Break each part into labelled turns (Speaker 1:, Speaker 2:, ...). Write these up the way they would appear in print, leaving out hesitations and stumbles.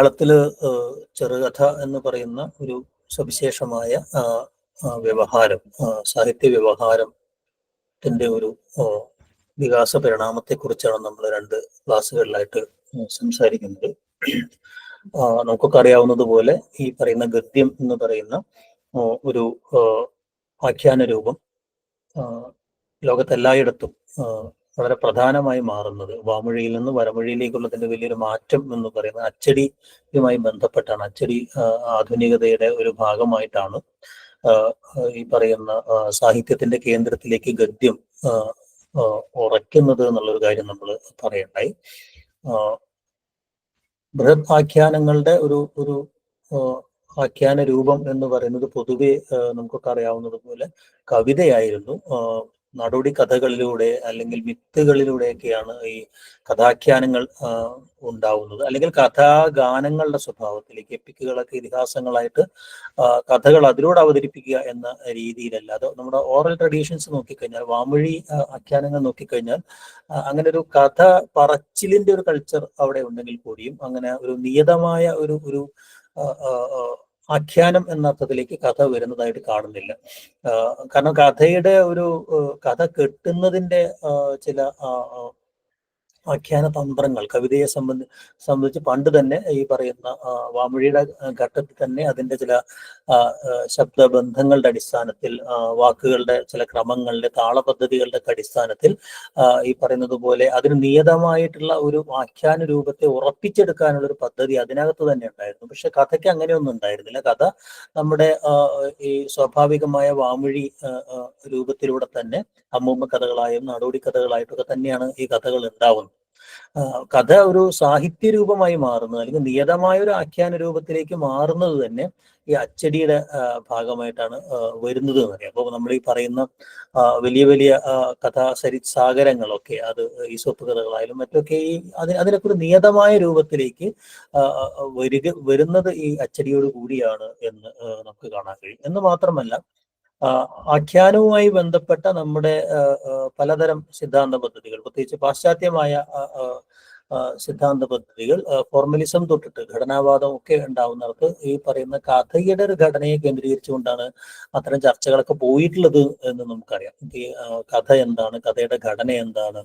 Speaker 1: മലയാളത്തില് ചെറുകഥ എന്ന് പറയുന്ന ഒരു സവിശേഷമായ വ്യവഹാരം, സാഹിത്യ വ്യവഹാരത്തിന്റെ ഒരു വികാസ പരിണാമത്തെക്കുറിച്ചാണ് നമ്മൾ രണ്ട് ക്ലാസ്സുകളിലായിട്ട് സംസാരിക്കുന്നത്. നമുക്കൊക്കെ അറിയാവുന്നതുപോലെ ഈ പറയുന്ന ഗദ്യം എന്ന് പറയുന്ന ഒരു ആഖ്യാന രൂപം ലോകത്തെല്ലായിടത്തും വളരെ പ്രധാനമായി മാറുന്നത് വാമൊഴിയിൽ നിന്ന് വരമൊഴിയിലേക്കുള്ളതിന്റെ വലിയൊരു മാറ്റം എന്ന് പറയുന്നത് അച്ചടിയുമായി ബന്ധപ്പെട്ടാണ്. അച്ചടി ആധുനികതയുടെ ഒരു ഭാഗമായിട്ടാണ് ഈ പറയുന്ന സാഹിത്യത്തിന്റെ കേന്ദ്രത്തിലേക്ക് ഗദ്യം ഉറയ്ക്കുന്നത് എന്നുള്ളൊരു കാര്യം നമ്മൾ പറയണ്ടായി. ബൃഹത് ആഖ്യാനങ്ങളുടെ ഒരു ആഖ്യാന രൂപം എന്ന് പറയുന്നത് പൊതുവെ നമുക്കൊക്കെ അറിയാവുന്നതുപോലെ കവിതയായിരുന്നു. നാടോടി കഥകളിലൂടെ അല്ലെങ്കിൽ മിത്തുകളിലൂടെയൊക്കെയാണ് ഈ കഥാഖ്യാനങ്ങൾ ഉണ്ടാവുന്നത്. അല്ലെങ്കിൽ കഥാഗാനങ്ങളുടെ സ്വഭാവത്തിലേക്ക്, എപ്പിക്കുകളൊക്കെ ഇതിഹാസങ്ങളായിട്ട് കഥകൾ അതിലൂടെ അവതരിപ്പിക്കുക എന്ന രീതിയിലല്ല. അത് നമ്മുടെ ഓറൽ ട്രഡീഷൻസ് നോക്കിക്കഴിഞ്ഞാൽ, വാമൊഴി ആഖ്യാനങ്ങൾ നോക്കിക്കഴിഞ്ഞാൽ അങ്ങനെ ഒരു കഥ പറച്ചിലിന്റെ ഒരു കൾച്ചർ അവിടെ ഉണ്ടെങ്കിൽ കൂടിയും അങ്ങനെ ഒരു നിയതമായ ഒരു ആഖ്യാനം എന്ന അർത്ഥത്തിലേക്ക് കഥ വരുന്നതായിട്ട് കാണുന്നില്ല. കാരണം കഥയുടെ കഥ കെട്ടുന്നതിന്റെ ചില ആഖ്യാന തന്ത്രങ്ങൾ കവിതയെ സംബന്ധിച്ച് പണ്ട് തന്നെ ഈ പറയുന്ന വാമൊഴിയുടെ ഘട്ടത്തിൽ തന്നെ അതിന്റെ ചില ശബ്ദബന്ധങ്ങളുടെ അടിസ്ഥാനത്തിൽ, വാക്കുകളുടെ ചില ക്രമങ്ങളുടെ താളപദ്ധതികളുടെ അടിസ്ഥാനത്തിൽ ഈ പറയുന്നത് പോലെ അതിന് നിയതമായിട്ടുള്ള ഒരു ആഖ്യാന രൂപത്തെ ഉറപ്പിച്ചെടുക്കാനുള്ള ഒരു പദ്ധതി അതിനകത്ത് തന്നെ ഉണ്ടായിരുന്നു. പക്ഷെ കഥയ്ക്ക് അങ്ങനെയൊന്നും ഉണ്ടായിരുന്നില്ല. കഥ നമ്മുടെ ഈ സ്വാഭാവികമായ വാമൊഴി രൂപത്തിലൂടെ തന്നെ അമ്മൂമ്മ കഥകളായും നാടോടി കഥകളായിട്ടൊക്കെ തന്നെയാണ് ഈ കഥകൾ ഉണ്ടാവുന്നത്. കഥ ഒരു സാഹിത്യ രൂപമായി മാറുന്നത് അല്ലെങ്കിൽ നിയതമായ ഒരു ആഖ്യാന രൂപത്തിലേക്ക് മാറുന്നത് തന്നെ ഈ അച്ചടിയുടെ ഭാഗമായിട്ടാണ് വരുന്നത് എന്ന് പറയാം. അപ്പോൾ നമ്മൾ ഈ പറയുന്ന വലിയ വലിയ സാഗരങ്ങളൊക്കെ, അത് ഈസോപ്പ് കഥകളായാലും മറ്റൊക്കെ അതിനൊക്കെ ഒരു നിയതമായ രൂപത്തിലേക്ക് വരുന്നത് ഈ അച്ചടിയോട് കൂടിയാണ് എന്ന് നമുക്ക് കാണാൻ കഴിയും. എന്ന് മാത്രമല്ല, ആഖ്യാനവുമായി ബന്ധപ്പെട്ട നമ്മുടെ പലതരം സിദ്ധാന്ത പദ്ധതികൾ, പ്രത്യേകിച്ച് പാശ്ചാത്യമായ സിദ്ധാന്ത പദ്ധതികൾ, ഫോർമലിസം തൊട്ടിട്ട് ഘടനാവാദം ഒക്കെ ഉണ്ടാവുന്നവർക്ക് ഈ പറയുന്ന കഥയുടെ ഒരു ഘടനയെ കേന്ദ്രീകരിച്ചുകൊണ്ടാണ് അത്തരം ചർച്ചകളൊക്കെ പോയിട്ടുള്ളത് എന്ന് നമുക്കറിയാം. ഈ കഥ എന്താണ്, കഥയുടെ ഘടന എന്താണ്,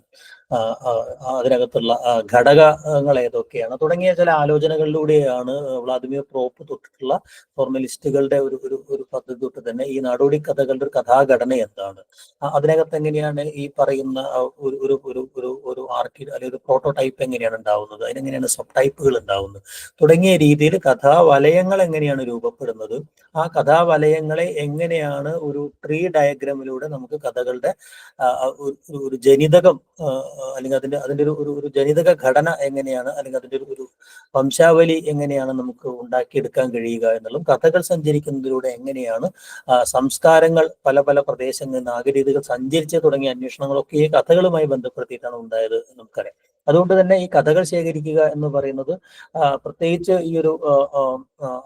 Speaker 1: അതിനകത്തുള്ള ഘടകങ്ങൾ ഏതൊക്കെയാണ് തുടങ്ങിയ ചില ആലോചനകളിലൂടെയാണ് വ്ളാദിമിർ പ്രോപ്പ് തൊട്ടിട്ടുള്ള ഫോർമലിസ്റ്റുകളുടെ ഒരു പദ്ധതി തൊട്ട് തന്നെ ഈ നാടോടി കഥകളുടെ ഒരു കഥാഘടന എന്താണ്, അതിനകത്ത് എങ്ങനെയാണ് ഈ പറയുന്ന ഒരു ആർക്കി അല്ലെങ്കിൽ ഒരു പ്രോട്ടോടൈപ്പ് എങ്ങനെയാണ് ഉണ്ടാവുന്നത്, അതിനെങ്ങനെയാണ് സബ് ടൈപ്പുകൾ ഉണ്ടാവുന്നത് തുടങ്ങിയ രീതിയിൽ കഥാവലയങ്ങൾ എങ്ങനെയാണ് രൂപപ്പെടുന്നത്, ആ കഥാവലയങ്ങളെ എങ്ങനെയാണ് ഒരു ട്രീ ഡയഗ്രാമിലൂടെ നമുക്ക് കഥകളുടെ ഒരു ജനിതകം അല്ലെങ്കിൽ അതിന്റെ ഒരു ജനിതക ഘടന എങ്ങനെയാണ്, അല്ലെങ്കിൽ അതിന്റെ ഒരു വംശാവലി എങ്ങനെയാണ് നമുക്ക് ഉണ്ടാക്കിയെടുക്കാൻ കഴിയുക എന്നുള്ളതും, കഥകൾ സഞ്ചരിക്കുന്നതിലൂടെ എങ്ങനെയാണ് സംസ്കാരങ്ങൾ പല പല പ്രദേശങ്ങളിൽ നാഗരീതികൾ സഞ്ചരിച്ച് തുടങ്ങിയ അന്വേഷണങ്ങളൊക്കെ ഈ കഥകളുമായി ബന്ധപ്പെടുത്തിയിട്ടാണ് ഉണ്ടായത് നമുക്കറിയാം. അതുകൊണ്ട് തന്നെ ഈ കഥകൾ ശേഖരിക്കുക എന്ന് പറയുന്നത് പ്രത്യേകിച്ച് ഈ ഒരു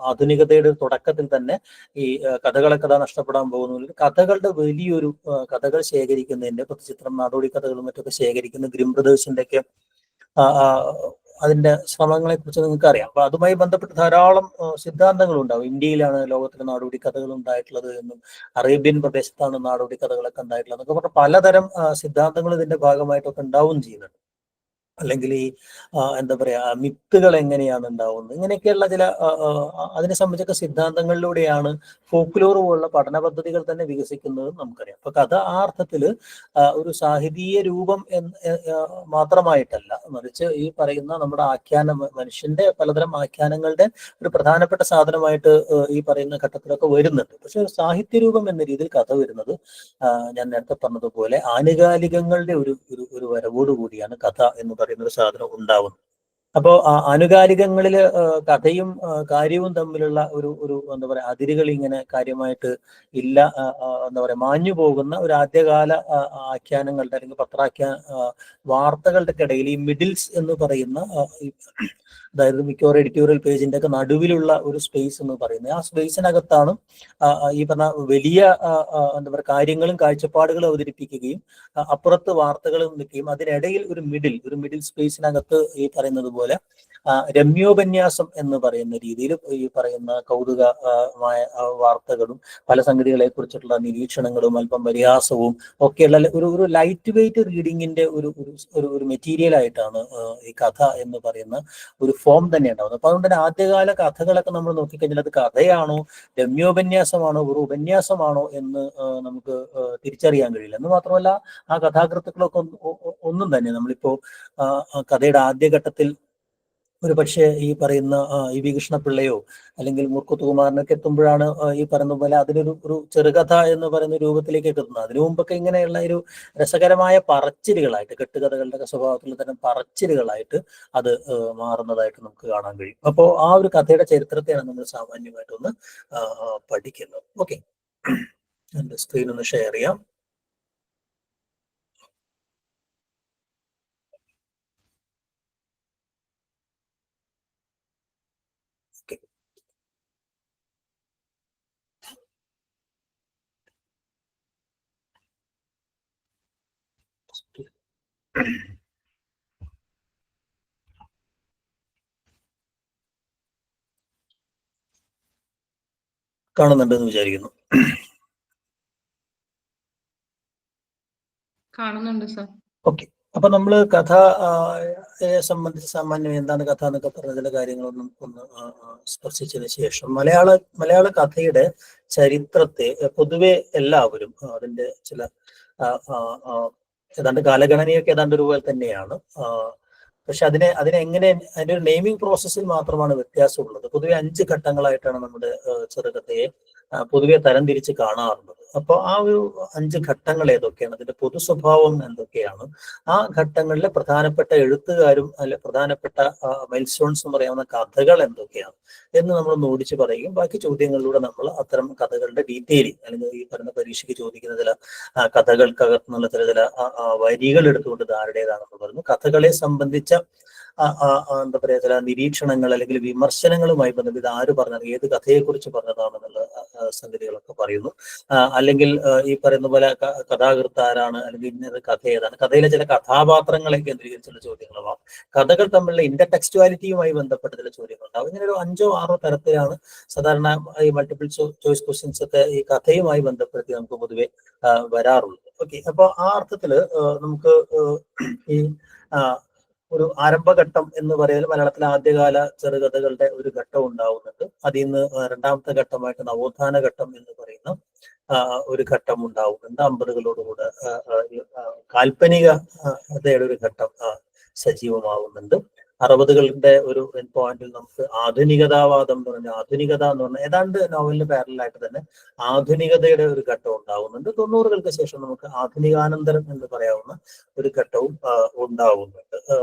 Speaker 1: ആധുനികതയുടെ തുടക്കത്തിൽ തന്നെ ഈ കഥ നഷ്ടപ്പെടാൻ പോകുന്ന കഥകളുടെ വലിയൊരു കഥകൾ ശേഖരിക്കുന്നതിന്റെ, ചിത്രം നാടോടി കഥകളും മറ്റൊക്കെ ശേഖരിക്കുന്ന ഗ്രിം ബ്രദേഴ്സിന്റെ ഒക്കെ അതിന്റെ ശ്രമങ്ങളെ കുറിച്ച് നിങ്ങൾക്ക് അറിയാം. അപ്പൊ അതുമായി ബന്ധപ്പെട്ട് ധാരാളം സിദ്ധാന്തങ്ങൾ ഉണ്ടാവും. ഇന്ത്യയിലാണ് ലോകത്തിലെ നാടോടി കഥകൾ ഉണ്ടായിട്ടുള്ളത് എന്നും അറേബ്യൻ പ്രദേശത്താണ് നാടോടി കഥകളൊക്കെ ഉണ്ടായിട്ടുള്ളത് എന്നൊക്കെ പറഞ്ഞ പലതരം സിദ്ധാന്തങ്ങൾ ഇതിന്റെ ഭാഗമായിട്ടൊക്കെ ഉണ്ടാവുകയും ചെയ്യുന്നുണ്ട്. അല്ലെങ്കിൽ ഈ എന്താ പറയാ, മിത്തുകൾ എങ്ങനെയാണ് ഉണ്ടാവുന്നത്, ഇങ്ങനെയൊക്കെയുള്ള ചില അതിനെ സംബന്ധിച്ചൊക്കെ സിദ്ധാന്തങ്ങളിലൂടെയാണ് ഫോക്ലോർ പോലുള്ള പഠന പദ്ധതികൾ തന്നെ വികസിക്കുന്നത് നമുക്കറിയാം. അപ്പൊ കഥ ആ അർത്ഥത്തിൽ ഒരു സാഹിതീയ രൂപം മാത്രമായിട്ടല്ല, മറിച്ച് ഈ പറയുന്ന നമ്മുടെ മനുഷ്യന്റെ പലതരം ആഖ്യാനങ്ങളുടെ ഒരു പ്രധാനപ്പെട്ട സാധനമായിട്ട് ഈ പറയുന്ന ഘട്ടത്തിലൊക്കെ വരുന്നുണ്ട്. പക്ഷെ സാഹിത്യ രൂപം എന്ന രീതിയിൽ കഥ വരുന്നത് ഞാൻ നേരത്തെ പറഞ്ഞതുപോലെ ആനുകാലികങ്ങളുടെ ഒരു വരവോട് കൂടിയാണ് കഥ എന്ന് പറയുന്ന ഒരു സാധനം ഉണ്ടാവുന്നത്. അപ്പോൾ ആനുകാലികങ്ങളിൽ കഥയും കാര്യവും തമ്മിലുള്ള ഒരു എന്താ പറയാ അതിരുകൾ ഇങ്ങനെ കാര്യമായിട്ട് ഇല്ല. എന്താ പറയാ, മാഞ്ഞു പോകുന്ന ഒരു ആദ്യകാല ആഖ്യാനങ്ങളുടെ അല്ലെങ്കിൽ വാർത്തകളുടെ ഇടയിൽ ഈ മിഡിൽസ് എന്ന് പറയുന്ന അതായത് മിക്കവാറും എഡിറ്റോറിയൽ പേജിന്റെ ഒക്കെ നടുവിലുള്ള ഒരു സ്പേസ് എന്ന് പറയുന്നത്, ആ സ്പേസിനകത്താണ് ഈ പറഞ്ഞ വലിയ എന്താ പറയുക കാര്യങ്ങളും കാഴ്ചപ്പാടുകളും അവതരിപ്പിക്കുകയും അപ്പുറത്ത് വാർത്തകളും നിൽക്കുകയും അതിനിടയിൽ ഒരു മിഡിൽ സ്പേസിനകത്ത് ഈ പറയുന്നത് പോലെ രമ്യോപന്യാസം എന്ന് പറയുന്ന രീതിയിൽ ഈ പറയുന്ന കൗതുകമായ വാർത്തകളും പല സംഗതികളെ കുറിച്ചിട്ടുള്ള നിരീക്ഷണങ്ങളും അല്പം പരിഹാസവും ഒക്കെയുള്ള ഒരു ലൈറ്റ് വെയിറ്റ് റീഡിങ്ങിന്റെ ഒരു മെറ്റീരിയൽ ആയിട്ടാണ് ഈ കഥ എന്ന് പറയുന്ന ഒരു ഫോം തന്നെ ഉണ്ടാവുന്നത്. അപ്പൊ അതുകൊണ്ട് തന്നെ ആദ്യകാല കഥകളൊക്കെ നമ്മൾ നോക്കിക്കഴിഞ്ഞാൽ അത് കഥയാണോ, രമ്യോപന്യാസമാണോ, ഒരു ഉപന്യാസമാണോ എന്ന് നമുക്ക് തിരിച്ചറിയാൻ കഴിയില്ല. എന്ന് മാത്രമല്ല ആ കഥാകൃത്തുക്കളൊക്കെ ഒന്നും തന്നെ നമ്മളിപ്പോ കഥയുടെ ആദ്യഘട്ടത്തിൽ ഒരു പക്ഷേ ഈ പറയുന്ന ഇ വി കൃഷ്ണപിള്ളയോ അല്ലെങ്കിൽ മൂർഖുത്ത് കുമാരനൊക്കെ എത്തുമ്പോഴാണ് ഈ പറയുന്ന പോലെ അതിനൊരു ചെറുകഥ എന്ന് പറയുന്ന രൂപത്തിലേക്ക് എത്തുന്നത്. അതിനു മുമ്പൊക്കെ ഇങ്ങനെയുള്ള ഒരു രസകരമായ പറച്ചിലുകളായിട്ട്, കെട്ടുകഥകളുടെ സ്വഭാവത്തിൽ തന്നെ പറച്ചിലുകളായിട്ട് അത് മാറുന്നതായിട്ട് നമുക്ക് കാണാൻ കഴിയും. അപ്പോൾ ആ ഒരു കഥയുടെ ചരിത്രത്തെയാണ് നമ്മൾ സാമാന്യമായിട്ടൊന്ന് പഠിക്കുന്നത്. ഓക്കെ, എൻ്റെ സ്ക്രീൻ ഒന്ന് ഷെയർ ചെയ്യാം. കാണുന്നുണ്ടെന്ന് വിചാരിക്കുന്നു.
Speaker 2: കാണുന്നുണ്ട് സർ.
Speaker 1: ഓക്കെ, അപ്പൊ നമ്മൾ കഥ സംബന്ധിച്ച് സാമാന്യം എന്താണ് കഥ എന്നൊക്കെ പറഞ്ഞ ചില കാര്യങ്ങളൊന്നും ഒന്ന് സ്പർശിച്ചതിന് ശേഷം മലയാള കഥയുടെ ചരിത്രത്തെ പൊതുവെ എല്ലാവരും അതിന്റെ ചില ഏതാണ്ട് കാലഗണനയൊക്കെ ഏതാണ്ട് ഒരുപോലെ തന്നെയാണ്. പക്ഷെ അതിനെ എങ്ങനെ അതിന്റെ ഒരു നെയിമിംഗ് പ്രോസസ്സിൽ മാത്രമാണ് വ്യത്യാസമുള്ളത്. പൊതുവെ 5 ഘട്ടങ്ങളായിട്ടാണ് നമ്മുടെ ചെറുകഥയെ പൊതുവെ തരംതിരിച്ച് കാണാറുള്ളത്. അപ്പോൾ ആ ഒരു 5 ഘട്ടങ്ങൾ ഏതൊക്കെയാണ്, അതിന്റെ പൊതു സ്വഭാവം എന്തൊക്കെയാണ്, ആ ഘട്ടങ്ങളിലെ പ്രധാനപ്പെട്ട എഴുത്തുകാരും അല്ലെ പ്രധാനപ്പെട്ട മൈൽസ്റ്റോൺസ് എന്ന് പറയാവുന്ന കഥകൾ എന്തൊക്കെയാണ് എന്ന് നമ്മൾ ഓടിച്ച് പറയുകയും ബാക്കി ചോദ്യങ്ങളിലൂടെ നമ്മൾ അത്തരം കഥകളുടെ ഡീറ്റെയിലിംഗ് അല്ലെങ്കിൽ ഈ പറയുന്ന പരീക്ഷയ്ക്ക് ചോദിക്കുന്ന ചില കഥകൾക്കകത്തുനിന്നുള്ള ചില വരികൾ എടുത്തുകൊണ്ട് ആരുടേതാണെന്ന് പറഞ്ഞു. കഥകളെ സംബന്ധിച്ച എന്താ പറയാ ചില നിരീക്ഷണങ്ങൾ അല്ലെങ്കിൽ വിമർശനങ്ങളുമായി ബന്ധപ്പെട്ട് ആര് പറഞ്ഞത്, ഏത് കഥയെക്കുറിച്ച് പറഞ്ഞതാണെന്നുള്ള സംഗതികളൊക്കെ പറയുന്നു. അല്ലെങ്കിൽ ഈ പറയുന്ന പോലെ കഥാകൃത്ത് ആരാണ്, അല്ലെങ്കിൽ ഇന്നത് കഥ ഏതാണ്, കഥയിലെ ചില കഥാപാത്രങ്ങളെ കേന്ദ്രീകരിച്ചുള്ള ചോദ്യങ്ങളുണ്ടാവും, കഥകൾ തമ്മിലുള്ള ഇന്റർടെക്സ്റ്റുവാലിറ്റിയുമായി ബന്ധപ്പെട്ട ചില ചോദ്യങ്ങളുണ്ടാവും. ഇങ്ങനെ ഒരു 5-6 തരത്തിലാണ് സാധാരണ ഈ മൾട്ടിപ്പിൾ ചോയ്സ് ക്വസ്റ്റ്യൻസ് ഒക്കെ ഈ കഥയുമായി ബന്ധപ്പെടുത്തി നമുക്ക് പൊതുവെ വരാറുള്ളത്. ഓക്കെ, അപ്പൊ ആ അർത്ഥത്തില് നമുക്ക് ഈ ഒരു ആരംഭഘട്ടം എന്ന് പറയുന്നത് മലയാളത്തിലെ ആദ്യകാല ചെറുകഥകളുടെ ഒരു ഘട്ടം ഉണ്ടാവുന്നുണ്ട്. അതിൽ നിന്ന് രണ്ടാമത്തെ ഘട്ടമായിട്ട് നവോത്ഥാന ഘട്ടം എന്ന് പറയുന്ന ഒരു ഘട്ടം ഉണ്ടാവുന്നുണ്ട്. 50കളോടുകൂടെ കാൽപ്പനികതയുടെ ഒരു ഘട്ടം സജീവമാവുന്നുണ്ട്. 60കളുടെ ഒരു പോയിന്റിൽ നമുക്ക് ആധുനികതാവാദം എന്ന് പറഞ്ഞാൽ ആധുനികത എന്ന് പറഞ്ഞാൽ ഏതാണ്ട് നോവലിന് പാരലായിട്ട് തന്നെ ആധുനികതയുടെ ഒരു ഘട്ടം ഉണ്ടാവുന്നുണ്ട്. 90കൾക്ക് ശേഷം നമുക്ക് ആധുനികാനന്തരം എന്ന് പറയാവുന്ന ഒരു ഘട്ടവും ഉണ്ടാവുന്നുണ്ട്.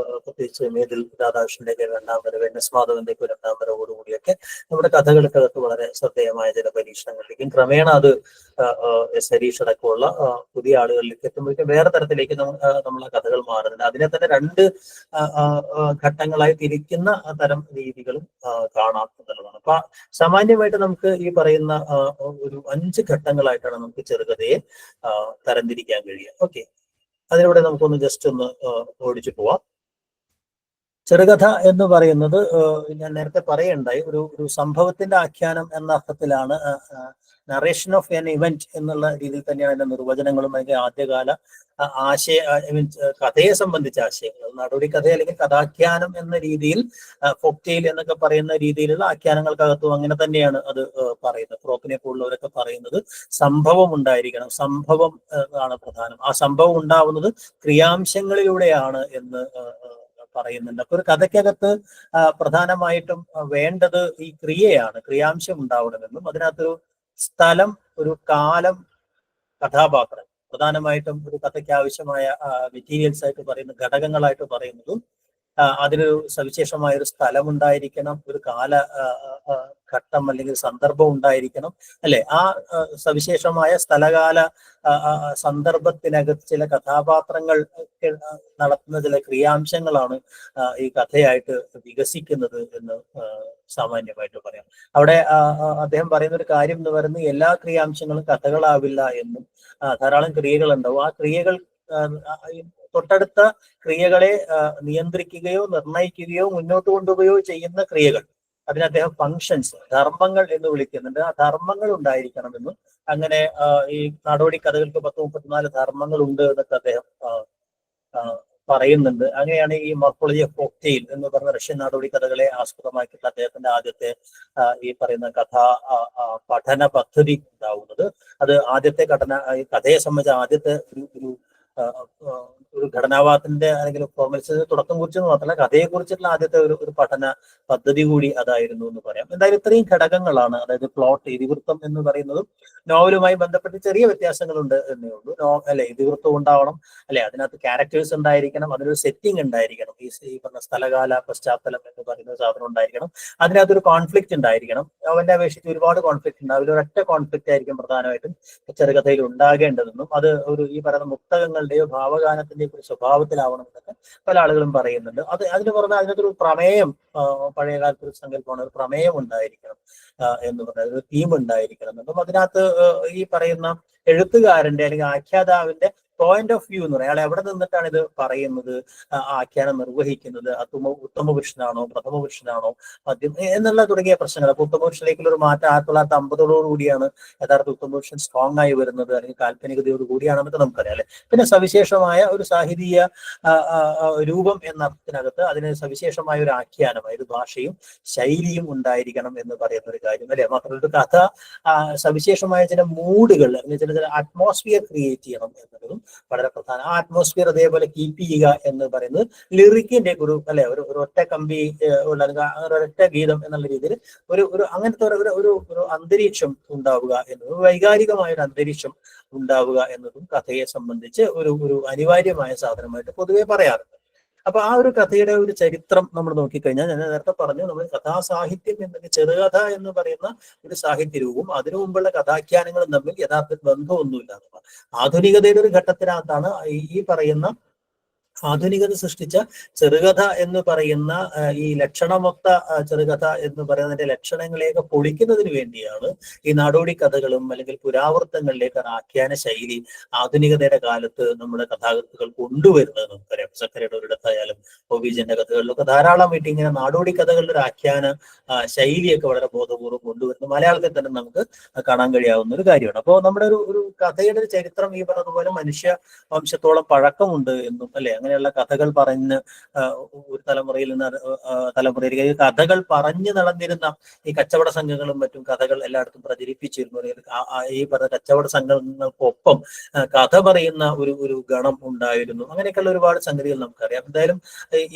Speaker 1: പ്രത്യേകിച്ച് മേതിൽ രാധാകൃഷ്ണന്റെ ഒക്കെ രണ്ടാം വരവ്, എൻ.എസ്. മാധവന്റെ ഒക്കെ രണ്ടാം വരവോടുകൂടിയൊക്കെ നമ്മുടെ കഥകൾക്കകത്ത് വളരെ ശ്രദ്ധേയമായ ചില പരീക്ഷണങ്ങളിലേക്കും ക്രമേണ അത് ഹരീഷ് അടക്കമുള്ള പുതിയ ആളുകളിലേക്ക് എത്തുമ്പോഴേക്കും വേറെ തരത്തിലേക്ക് നമ്മൾ കഥകൾ മാറുന്നുണ്ട്. അതിനെ തന്നെ 2 ഘട്ടങ്ങളായി തിരിക്കുന്ന തരം രീതികളും കാണാം എന്നുള്ളതാണ്. അപ്പൊ സാമാന്യമായിട്ട് നമുക്ക് ഈ പറയുന്ന ഒരു 5 ഘട്ടങ്ങളായിട്ടാണ് നമുക്ക് ചെറുകഥയെ തരംതിരിക്കാൻ കഴിയുക. ഓക്കെ, അതിലൂടെ നമുക്കൊന്ന് ജസ്റ്റ് ഒന്ന് ഓടിച്ചു പോവാം. ചെറുകഥ എന്ന് പറയുന്നത് ഞാൻ നേരത്തെ പറയുണ്ടായി, ഒരു സംഭവത്തിന്റെ ആഖ്യാനം എന്ന അർത്ഥത്തിലാണ്. നറേഷൻ ഓഫ് എൻ ഇവന്റ് എന്നുള്ള രീതിയിൽ തന്നെയാണ് അതിന്റെ നിർവചനങ്ങളും അതിന്റെ ആദ്യകാല കഥയെ സംബന്ധിച്ച ആശയങ്ങൾ. നാടോടി കഥ അല്ലെങ്കിൽ കഥാഖ്യാനം എന്ന രീതിയിൽ ഫോക്ടെയിൽ എന്നൊക്കെ പറയുന്ന രീതിയിലുള്ള ആഖ്യാനങ്ങൾക്കകത്തും അങ്ങനെ തന്നെയാണ് അത് പറയുന്നത്. പ്രോപ്പിനെ പോലുള്ളവരൊക്കെ പറയുന്നത് സംഭവം ഉണ്ടായിരിക്കണം, സംഭവം ആണ് പ്രധാനം, ആ സംഭവം ഉണ്ടാവുന്നത് ക്രിയാംശങ്ങളിലൂടെയാണ് എന്ന് പറയുന്നുണ്ട്. അപ്പൊ ഒരു കഥയ്ക്കകത്ത് പ്രധാനമായിട്ടും വേണ്ടത് ഈ ക്രിയയാണ്, ക്രിയാംശം ഉണ്ടാവണമെന്നും അതിനകത്തൊരു സ്ഥലം, ഒരു കാലം, കഥാപാത്രം പ്രധാനമായിട്ടും ഒരു കഥയ്ക്ക് ആവശ്യമായ മെറ്റീരിയൽസ് ആയിട്ട് പറയുന്ന ഘടകങ്ങളായിട്ട് പറയുന്നതും അതിനൊരു സവിശേഷമായ ഒരു സ്ഥലം ഉണ്ടായിരിക്കണം, ഒരു ഘട്ടം അല്ലെങ്കിൽ സന്ദർഭം ഉണ്ടായിരിക്കണം, അല്ലെ? ആ സവിശേഷമായ സ്ഥലകാല സന്ദർഭത്തിനകത്ത് ചില കഥാപാത്രങ്ങൾ നടത്തുന്ന ചില ക്രിയാംശങ്ങളാണ് ഈ കഥയായിട്ട് വികസിക്കുന്നത് എന്ന് സാമാന്യമായിട്ട് പറയാം. അവിടെ അദ്ദേഹം പറയുന്ന ഒരു കാര്യം എന്ന് പറയുന്നത് എല്ലാ ക്രിയാംശങ്ങളും കഥകളാവില്ല എന്നും ധാരാളം ക്രിയകൾ ഉണ്ടാവും. ആ ക്രിയകൾ തൊട്ടടുത്ത ക്രിയകളെ നിയന്ത്രിക്കുകയോ നിർണയിക്കുകയോ മുന്നോട്ട് കൊണ്ടുപോവുകയോ ചെയ്യുന്ന ക്രിയകൾ, അതിന് അദ്ദേഹം ഫങ്ഷൻസ്, ധർമ്മങ്ങൾ എന്ന് വിളിക്കുന്നുണ്ട്. ആ ധർമ്മങ്ങൾ ഉണ്ടായിരിക്കണമെന്നും അങ്ങനെ ഈ നാടോടി കഥകൾക്ക് 10-34 ധർമ്മങ്ങൾ ഉണ്ട് എന്നൊക്കെ അദ്ദേഹം പറയുന്നുണ്ട്. അങ്ങനെയാണ് ഈ മോർഫോളജി ഓഫ് ഫോക്ക് ടെയിൽ എന്ന് പറഞ്ഞ റഷ്യൻ നാടോടി കഥകളെ ആസ്പദമാക്കിയിട്ടുള്ള അദ്ദേഹത്തിന്റെ ആദ്യത്തെ ഈ പറയുന്ന പഠന പദ്ധതി ഉണ്ടാവുന്നത്. അത് ആദ്യത്തെ കഥയെ സംബന്ധിച്ച ആദ്യത്തെ ഒരു ഘടനാവാദത്തിന്റെ അല്ലെങ്കിൽ ഫോർമൽസിന് തുടക്കം കുറിച്ചെന്ന് മാത്രമല്ല, കഥയെ കുറിച്ചിട്ടുള്ള ആദ്യത്തെ ഒരു പഠന പദ്ധതി കൂടി അതായിരുന്നു എന്ന് പറയാം. എന്തായാലും ഇത്രയും ഘടകങ്ങളാണ്, അതായത് പ്ലോട്ട്, ഇതിവൃത്തം എന്ന് പറയുന്നതും നോവലുമായി ബന്ധപ്പെട്ട് ചെറിയ വ്യത്യാസങ്ങളുണ്ട് എന്നേ ഉള്ളൂ. അല്ലെ, ഇതിവൃത്തം ഉണ്ടാവണം, അല്ലെ, അതിനകത്ത് ക്യാരക്ടേഴ്സ് ഉണ്ടായിരിക്കണം, അതിനൊരു സെറ്റിംഗ് ഉണ്ടായിരിക്കണം, ഈ പറഞ്ഞ സ്ഥലകാല പശ്ചാത്തലം എന്ന് പറയുന്ന സാധനം ഉണ്ടായിരിക്കണം, അതിനകത്തൊരു കോൺഫ്ലിക്റ്റ് ഉണ്ടായിരിക്കണം. നോവലിനെ അപേക്ഷിച്ച് ഒരുപാട് കോൺഫ്ലിക്റ്റ് ഉണ്ട്. അതിലൊരൊറ്റ കോൺഫ്ലിക്റ്റ് ആയിരിക്കും പ്രധാനമായിട്ടും ചെറുകഥയിൽ ഉണ്ടാകേണ്ടതെന്നും അത് ഈ പറയുന്ന മുക്തകങ്ങളുടെയോ ഭാവഗാനത്തിന്റെയോ ഒരു സ്വഭാവത്തിലാവണം എന്നൊക്കെ പല ആളുകളും പറയുന്നുണ്ട്. അതിന് പുറമെ അതിനകത്തൊരു പ്രമേയം, പഴയകാലത്ത് ഒരു സങ്കല്പമാണ്, ഒരു പ്രമേയം ഉണ്ടായിരിക്കണം എന്ന് പറയുന്നത്, ഒരു തീം ഉണ്ടായിരിക്കണം എന്നും അതിനകത്ത് ഈ പറയുന്ന എഴുത്തുകാരന്റെ അല്ലെങ്കിൽ ആഖ്യാതാവിന്റെ പോയിന്റ് ഓഫ് വ്യൂ എന്ന് പറയാം, അയാൾ എവിടെ നിന്നിട്ടാണ് ഇത് പറയുന്നത്, ആഖ്യാനം നിർവഹിക്കുന്നത്, ഉത്തമ പുരുഷനാണോ പ്രഥമ പുരുഷനാണോ മദ്യം എന്നുള്ള തുടങ്ങിയ പ്രശ്നങ്ങൾ. അപ്പൊ ഉത്തമ പുരുഷനിലേക്കുള്ള ഒരു മാറ്റം 1950 കൂടിയാണ് യഥാർത്ഥ ഉത്തമ പുരുഷൻ സ്ട്രോങ് ആയി വരുന്നത്, അല്ലെങ്കിൽ കാൽപ്പനികതയോട് കൂടിയാണെന്നൊക്കെ നമുക്കറിയാം, അല്ലെ. പിന്നെ സവിശേഷമായ ഒരു സാഹിതീയ രൂപം എന്ന അർത്ഥത്തിനകത്ത് അതിന് സവിശേഷമായ ഒരു ആഖ്യാനം, അതായത് ഭാഷയും ശൈലിയും ഉണ്ടായിരിക്കണം എന്ന് പറയുന്ന ഒരു കാര്യം, അല്ലെ. മാത്രമല്ല ഒരു കഥ സവിശേഷമായ ചില മൂഡുകൾ അല്ലെങ്കിൽ ചില അറ്റ്മോസ്ഫിയർ ക്രിയേറ്റ് ചെയ്യണം എന്നതും വളരെ പ്രധാനം. ആ അറ്റ്മോസ്ഫിയർ അതേപോലെ കീപ്പ് ചെയ്യുക എന്ന് പറയുന്നത് ലിറിക്കിന്റെ ഒരു, അല്ലെ, ഒരു ഒറ്റ കമ്പി ഒരൊറ്റ ഗീതം എന്നുള്ള രീതിയിൽ ഒരു അങ്ങനത്തെ ഒരു അന്തരീക്ഷം ഉണ്ടാവുക എന്നതും, വൈകാരികമായ ഒരു അന്തരീക്ഷം ഉണ്ടാവുക എന്നതും കഥയെ സംബന്ധിച്ച് ഒരു അനിവാര്യമായ സാധനമായിട്ട് പൊതുവെ പറയാറുണ്ട്. അപ്പൊ ആ ഒരു കഥയുടെ ഒരു ചരിത്രം നമ്മൾ നോക്കിക്കഴിഞ്ഞാൽ, ഞാൻ നേരത്തെ പറഞ്ഞു, നമ്മൾ കഥാസാഹിത്യം എന്നത് ചെറുകഥ എന്ന് പറയുന്ന ഒരു സാഹിത്യ രൂപവും അതിനു മുമ്പുള്ള കഥാഖ്യാനങ്ങളും തമ്മിൽ യഥാർത്ഥ ബന്ധമൊന്നുമില്ല. ആധുനികതയുടെ ഒരു ഘട്ടത്തിനകത്താണ് ഈ പറയുന്ന ആധുനികത സൃഷ്ടിച്ച ചെറുകഥ എന്ന് പറയുന്ന ഈ ലക്ഷണമൊത്ത ചെറുകഥ എന്ന് പറയുന്നതിന്റെ ലക്ഷണങ്ങളെയൊക്കെ പൊളിക്കുന്നതിന് വേണ്ടിയാണ് ഈ നാടോടി കഥകളും അല്ലെങ്കിൽ പുരാവൃത്തങ്ങളിലേക്ക് ആഖ്യാന ശൈലി ആധുനികതയുടെ കാലത്ത് നമ്മുടെ കഥാകൃത്തുകൾ കൊണ്ടുവരുന്നത് നമുക്കറിയാം. സക്കരയുടെ ഒരിടത്തായാലും ഒബിജന്റെ കഥകളിലൊക്കെ ധാരാളമായിട്ട് ഇങ്ങനെ നാടോടി കഥകളുടെ ഒരു ആഖ്യാന ശൈലിയൊക്കെ വളരെ ബോധപൂർവ്വം കൊണ്ടുവരുന്നത് മലയാളത്തിൽ തന്നെ നമുക്ക് കാണാൻ കഴിയാവുന്ന ഒരു കാര്യമാണ്. അപ്പോൾ നമ്മുടെ ഒരു കഥയുടെ ഒരു ചരിത്രം ഈ പറഞ്ഞതുപോലെ മനുഷ്യ വംശത്തോളം പഴക്കമുണ്ട് എന്നും, അല്ലെ, അങ്ങനെയുള്ള കഥകൾ പറഞ്ഞ് ഒരു തലമുറയിൽ നിന്ന് തലമുറയിലേക്ക് കഥകൾ പറഞ്ഞു നടന്നിരുന്ന ഈ കച്ചവട സംഘങ്ങളും മറ്റും കഥകൾ എല്ലായിടത്തും പ്രചരിപ്പിച്ചിരുന്നു. ഈ പറഞ്ഞ കച്ചവട സംഘങ്ങൾക്കൊപ്പം കഥ പറയുന്ന ഒരു ഗണം ഉണ്ടായിരുന്നു. അങ്ങനെയൊക്കെയുള്ള ഒരുപാട് സംഗതികൾ നമുക്കറിയാം. എന്തായാലും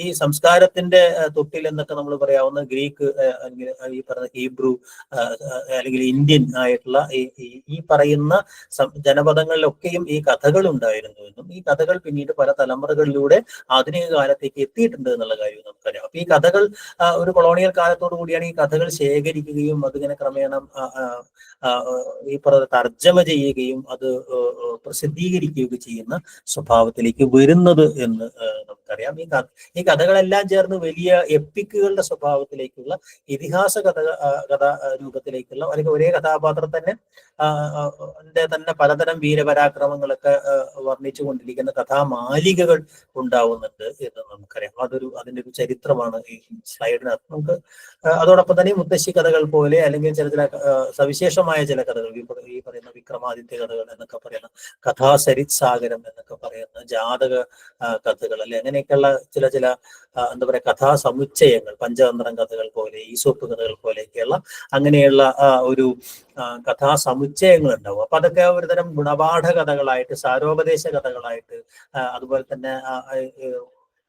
Speaker 1: ഈ സംസ്കാരത്തിന്റെ തൊട്ടിൽ എന്നൊക്കെ നമ്മൾ പറയാവുന്ന ഗ്രീക്ക് അല്ലെങ്കിൽ ഈ പറഞ്ഞ ഹീബ്രു അല്ലെങ്കിൽ ഇന്ത്യൻ ആയിട്ടുള്ള ഈ പറയുന്ന ജനപദങ്ങളിലൊക്കെയും ഈ കഥകൾ ഉണ്ടായിരുന്നു എന്നും ഈ കഥകൾ പിന്നീട് പല തലമുറകളിലൂടെ ആധുനിക കാലത്തേക്ക് എത്തിയിട്ടുണ്ട് എന്നുള്ള കാര്യം നമുക്കറിയാം. അപ്പൊ ഈ കഥകൾ ഒരു കൊളോണിയൽ കാലത്തോടു കൂടിയാണ് ഈ കഥകൾ ശേഖരിക്കുകയും അതിങ്ങനെ ക്രമേണ ഈ പറഞ്ഞ തർജ്ജമ ചെയ്യുകയും അത് പ്രസിദ്ധീകരിക്കുകയൊക്കെ ചെയ്യുന്ന സ്വഭാവത്തിലേക്ക് വരുന്നത് എന്ന് നമുക്കറിയാം. ഈ കഥകളെല്ലാം ചേർന്ന് വലിയ എപ്പിക്കുകളുടെ സ്വഭാവത്തിലേക്കുള്ള ഇതിഹാസ കഥ രൂപത്തിലേക്കുള്ള, അല്ലെങ്കിൽ ഒരേ കഥാപാത്രം തന്നെ പലതരം വീരപരാക്രമങ്ങളൊക്കെ വർണ്ണിച്ചു കൊണ്ടിരിക്കുന്ന കഥാമാലികകൾ ഉണ്ടാവുന്നുണ്ട് എന്ന് നമുക്കറിയാം. അതിന്റെ ഒരു ചരിത്രമാണ് ഈ സ്ലൈഡിനകത്ത്. നമുക്ക് അതോടൊപ്പം തന്നെ മുത്തശ്ശി കഥകൾ പോലെ അല്ലെങ്കിൽ ചില സവിശേഷമായ ചില കഥകൾ, ഈ പറയുന്ന വിക്രമാദിത്യ കഥകൾ എന്നൊക്കെ പറയുന്ന കഥാസരിത് സാഗരം എന്നൊക്കെ പറയുന്ന ജാതക കഥകൾ, അല്ലെ, അങ്ങനെയൊക്കെയുള്ള ചില എന്താ പറയുക കഥാസമുച്ചയങ്ങൾ, പഞ്ചതന്ത്രം കഥകൾ പോലെ, ഈസോപ്പ് കഥകൾ പോലെയൊക്കെയുള്ള അങ്ങനെയുള്ള ഒരു കഥാസമുച്ചയങ്ങൾ ഉണ്ടാവും. അപ്പൊ അതൊക്കെ ഒരുതരം ഗുണപാഠ കഥകളായിട്ട്, സാരോപദേശ കഥകളായിട്ട്, അതുപോലെ തന്നെ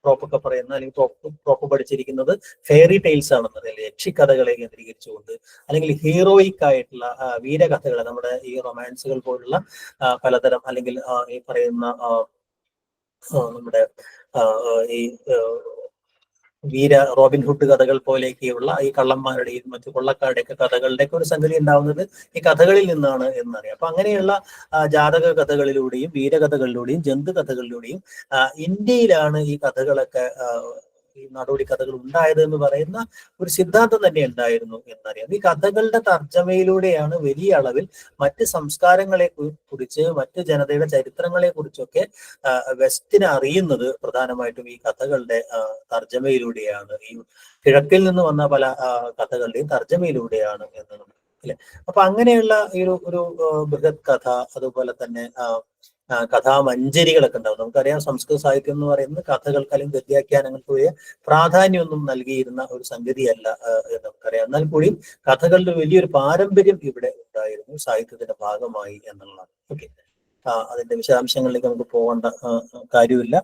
Speaker 1: പ്രോപ്പൊക്കെ പറയുന്ന അല്ലെങ്കിൽ പ്രോപ്പ് പഠിച്ചിരിക്കുന്നത് ഫെയറി ടെയിൽസ് ആണെന്നറിയില്ല, യക്ഷിക്കഥകളെ കേന്ദ്രീകരിച്ചുകൊണ്ട്, അല്ലെങ്കിൽ ഹീറോയിക് ആയിട്ടുള്ള വീരകഥകൾ, നമ്മുടെ ഈ റൊമാൻസുകൾ പോലുള്ള പലതരം, അല്ലെങ്കിൽ ഈ പറയുന്ന നമ്മുടെ ഈ റോബിൻഹുഡ് കഥകൾ പോലെയൊക്കെയുള്ള ഈ കള്ളന്മാരുടെയും മറ്റു കൊള്ളക്കാരുടെയൊക്കെ കഥകളുടെയൊക്കെ ഒരു സംഗതി ഉണ്ടാവുന്നത് ഈ കഥകളിൽ നിന്നാണ് എന്നറിയാം. അപ്പൊ അങ്ങനെയുള്ള ജാതക കഥകളിലൂടെയും വീരകഥകളിലൂടെയും ജന്തു കഥകളിലൂടെയും ഇന്ത്യയിലാണ് ഈ കഥകളൊക്കെ ഈ നാടോടി കഥകൾ ഉണ്ടായത് എന്ന് പറയുന്ന ഒരു സിദ്ധാന്തം തന്നെ ഉണ്ടായിരുന്നു എന്നറിയാം. ഈ കഥകളുടെ തർജ്ജമയിലൂടെയാണ് വലിയ അളവിൽ മറ്റ് സംസ്കാരങ്ങളെ കുറിച്ച്, മറ്റ് ജനതയുടെ ചരിത്രങ്ങളെ കുറിച്ചൊക്കെ വെസ്റ്റിനെ അറിയുന്നത് പ്രധാനമായിട്ടും ഈ കഥകളുടെ തർജ്ജമയിലൂടെയാണ്. ഈ കിഴക്കിൽ നിന്ന് വന്ന പല കഥകളുടെയും തർജ്ജമയിലൂടെയാണ് എന്ന് നമുക്ക് അല്ലെ. അപ്പൊ അങ്ങനെയുള്ള ഈ ഒരു ബൃഹത് കഥ, അതുപോലെ തന്നെ കഥാമഞ്ജരികളൊക്കെ ഉണ്ടാവും. നമുക്കറിയാം സംസ്കൃത സാഹിത്യം എന്ന് പറയുന്നത് കഥകൾക്ക് അല്ലെങ്കിൽ ഗദ്യാഖ്യാനങ്ങൾക്ക് വലിയ പ്രാധാന്യമൊന്നും നൽകിയിരുന്ന ഒരു സംഗതിയല്ല എന്ന് നമുക്കറിയാം. എന്നാൽ കൂടിയും കഥകളുടെ വലിയൊരു പാരമ്പര്യം ഇവിടെ ഉണ്ടായിരുന്നു, സാഹിത്യത്തിന്റെ ഭാഗമായി എന്നുള്ളതാണ്. ഓക്കെ, അതിന്റെ വിശദാംശങ്ങളിലേക്ക് നമുക്ക് പോകേണ്ട കാര്യമില്ല,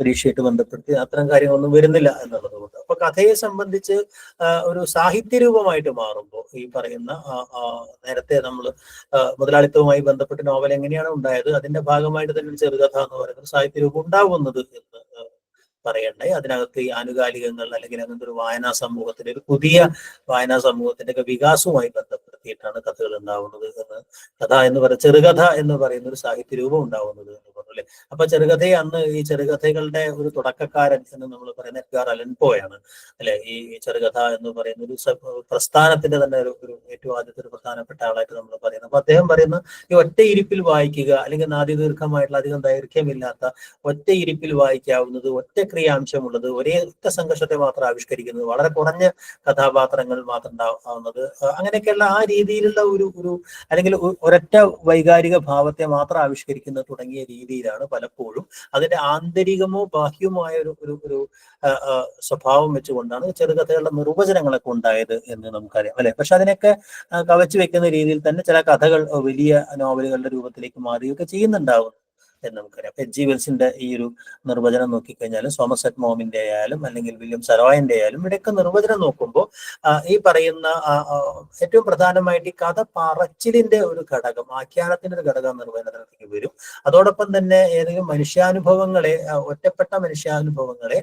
Speaker 1: പരീക്ഷയായിട്ട് ബന്ധപ്പെടുത്തി അത്തരം കാര്യങ്ങളൊന്നും വരുന്നില്ല എന്നുള്ളത് കൊണ്ട്. അപ്പൊ കഥയെ സംബന്ധിച്ച് ഒരു സാഹിത്യ രൂപമായിട്ട് മാറുമ്പോൾ ഈ പറയുന്ന നേരത്തെ നമ്മൾ മുതലാളിത്തവുമായി ബന്ധപ്പെട്ട നോവൽ എങ്ങനെയാണ് ഉണ്ടായത്, അതിന്റെ ഭാഗമായിട്ട് തന്നെ ചെറുകഥ എന്ന് പറയുന്ന സാഹിത്യ രൂപം ഉണ്ടാവുന്നത് എന്ന് പറയണ്ടേ. അതിനകത്ത് ഈ ആനുകാലികങ്ങൾ അല്ലെങ്കിൽ അങ്ങനത്തെ ഒരു വായനാ സമൂഹത്തിന്റെ, ഒരു പുതിയ വായനാ സമൂഹത്തിന്റെ ഒക്കെ വികാസവുമായി ബന്ധപ്പെടുത്തിയിട്ടാണ് കഥകൾ ഉണ്ടാവുന്നത് എന്ന്, കഥ എന്ന് പറയുന്ന ചെറുകഥ എന്ന് പറയുന്ന ഒരു സാഹിത്യ രൂപം ഉണ്ടാവുന്നത് എന്ന് പറഞ്ഞു അല്ലെ. അപ്പൊ ചെറുകഥയെ അന്ന് ഈ ചെറുകഥകളുടെ ഒരു തുടക്കക്കാരൻ എന്ന് നമ്മൾ പറയുന്ന എഡ്ഗാർ അലൻ പോയാണ് അല്ലെ. ഈ ചെറുകഥ എന്ന് പറയുന്ന ഒരു പ്രസ്ഥാനത്തിന്റെ തന്നെ ഒരു ഏറ്റവും ആദ്യത്തെ ഒരു പ്രധാനപ്പെട്ട ആളായിട്ട് നമ്മൾ പറയുന്നത്. അപ്പൊ അദ്ദേഹം പറയുന്ന ഈ ഒറ്റ ഇരിപ്പിൽ വായിക്കുക, അല്ലെങ്കിൽ നാദീദീർഘമായിട്ടുള്ള അധികം ദൈർഘ്യമില്ലാത്ത ഒറ്റ ഇരിപ്പിൽ വായിക്കാവുന്നത്, ഒറ്റ ക്രിയാംശമുള്ളത്, ഒരേ ഒറ്റ സംഘർഷത്തെ മാത്രം ആവിഷ്കരിക്കുന്നത്, വളരെ കുറഞ്ഞ കഥാപാത്രങ്ങൾ മാത്രം ഉണ്ടാവുന്നത്, അങ്ങനെയൊക്കെയുള്ള ആ രീതിയിലുള്ള ഒരു അല്ലെങ്കിൽ ഒരൊറ്റ വൈകാരിക ഭാവത്തെ മാത്രം ആവിഷ്കരിക്കുന്നത് തുടങ്ങിയ രീതിയിലാണ് പലപ്പോഴും അതിന്റെ ആന്തരികമോ ബാഹ്യമോ ഒരു സ്വഭാവം വെച്ചുകൊണ്ടാണ് ചെറുകഥകളുടെ നിർവചനങ്ങളൊക്കെ ഉണ്ടായത് എന്ന് നമുക്കറിയാം അല്ലെ. പക്ഷെ അതിനൊക്കെ കവച്ചു വെക്കുന്ന രീതിയിൽ തന്നെ ചില കഥകൾ വലിയ നോവലുകളുടെ രൂപത്തിലേക്ക് മാറുകയൊക്കെ ചെയ്യുന്നുണ്ടാവും എന്ന് നമുക്കറിയാം. എച്ച് ജി വെൽസിന്റെ ഈ ഒരു നിർവചനം നോക്കിക്കഴിഞ്ഞാലും, സോമർസെറ്റ് മോമിന്റെ ആയാലും അല്ലെങ്കിൽ വില്യം സരോയിന്റെ ആയാലും, ഇവിടെയൊക്കെ നിർവചനം നോക്കുമ്പോൾ ഈ പറയുന്ന ഏറ്റവും പ്രധാനമായിട്ട് ഈ കഥ പറച്ചിലിന്റെ ഒരു ഘടകം, ആഖ്യാനത്തിന്റെ ഒരു ഘടകം നിർവചനത്തിലേക്ക് വരും. അതോടൊപ്പം തന്നെ ഏതെങ്കിലും മനുഷ്യാനുഭവങ്ങളെ, ഒറ്റപ്പെട്ട മനുഷ്യാനുഭവങ്ങളെ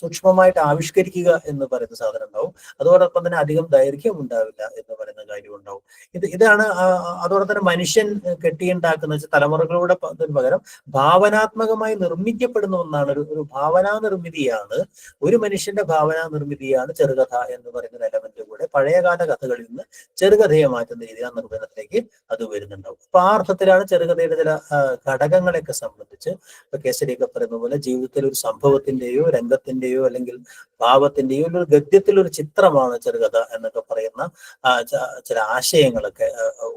Speaker 1: സൂക്ഷ്മമായിട്ട് ആവിഷ്കരിക്കുക എന്ന് പറയുന്ന സാധനം ഉണ്ടാവും. അതോടൊപ്പം തന്നെ അധികം ദൈർഘ്യം ഉണ്ടാവില്ല എന്ന് പറയുന്ന കാര്യം ഉണ്ടാവും. ഇതാണ് അതോടൊപ്പം തന്നെ മനുഷ്യൻ കെട്ടിയുണ്ടാക്കുന്ന തലമുറകളുടെ പകരം ഭാവനാത്മകമായി നിർമ്മിക്കപ്പെടുന്ന ഒന്നാണ്. ഒരു ഭാവനാ നിർമ്മിതിയാണ്, ഒരു മനുഷ്യന്റെ ഭാവനാ നിർമ്മിതിയാണ് ചെറുകഥ എന്ന് പറയുന്ന എലമെന്റ് കൂടെ പഴയകാല കഥകളിൽ നിന്ന് ചെറുകഥയെ മാറ്റുന്ന രീതിയിൽ ആ നിർവചനത്തിലേക്ക് അത് വരുന്നുണ്ടാവും. അപ്പൊ ആ അർത്ഥത്തിലാണ് ചെറുകഥയുടെ ചില ഘടകങ്ങളെയൊക്കെ സംബന്ധിച്ച് ഇപ്പൊ കേസരിയൊക്കെ പറയുന്ന പോലെ ജീവിതത്തിൽ ഒരു സംഭവത്തിന്റെയോ രംഗത്തിന്റെയോ അല്ലെങ്കിൽ ഭാവത്തിന്റെയോ ഒരു ഗദ്യത്തിലൊരു ചിത്രമാണ് ചെറുകഥ എന്നൊക്കെ പറയുന്ന ചില ആശയങ്ങളൊക്കെ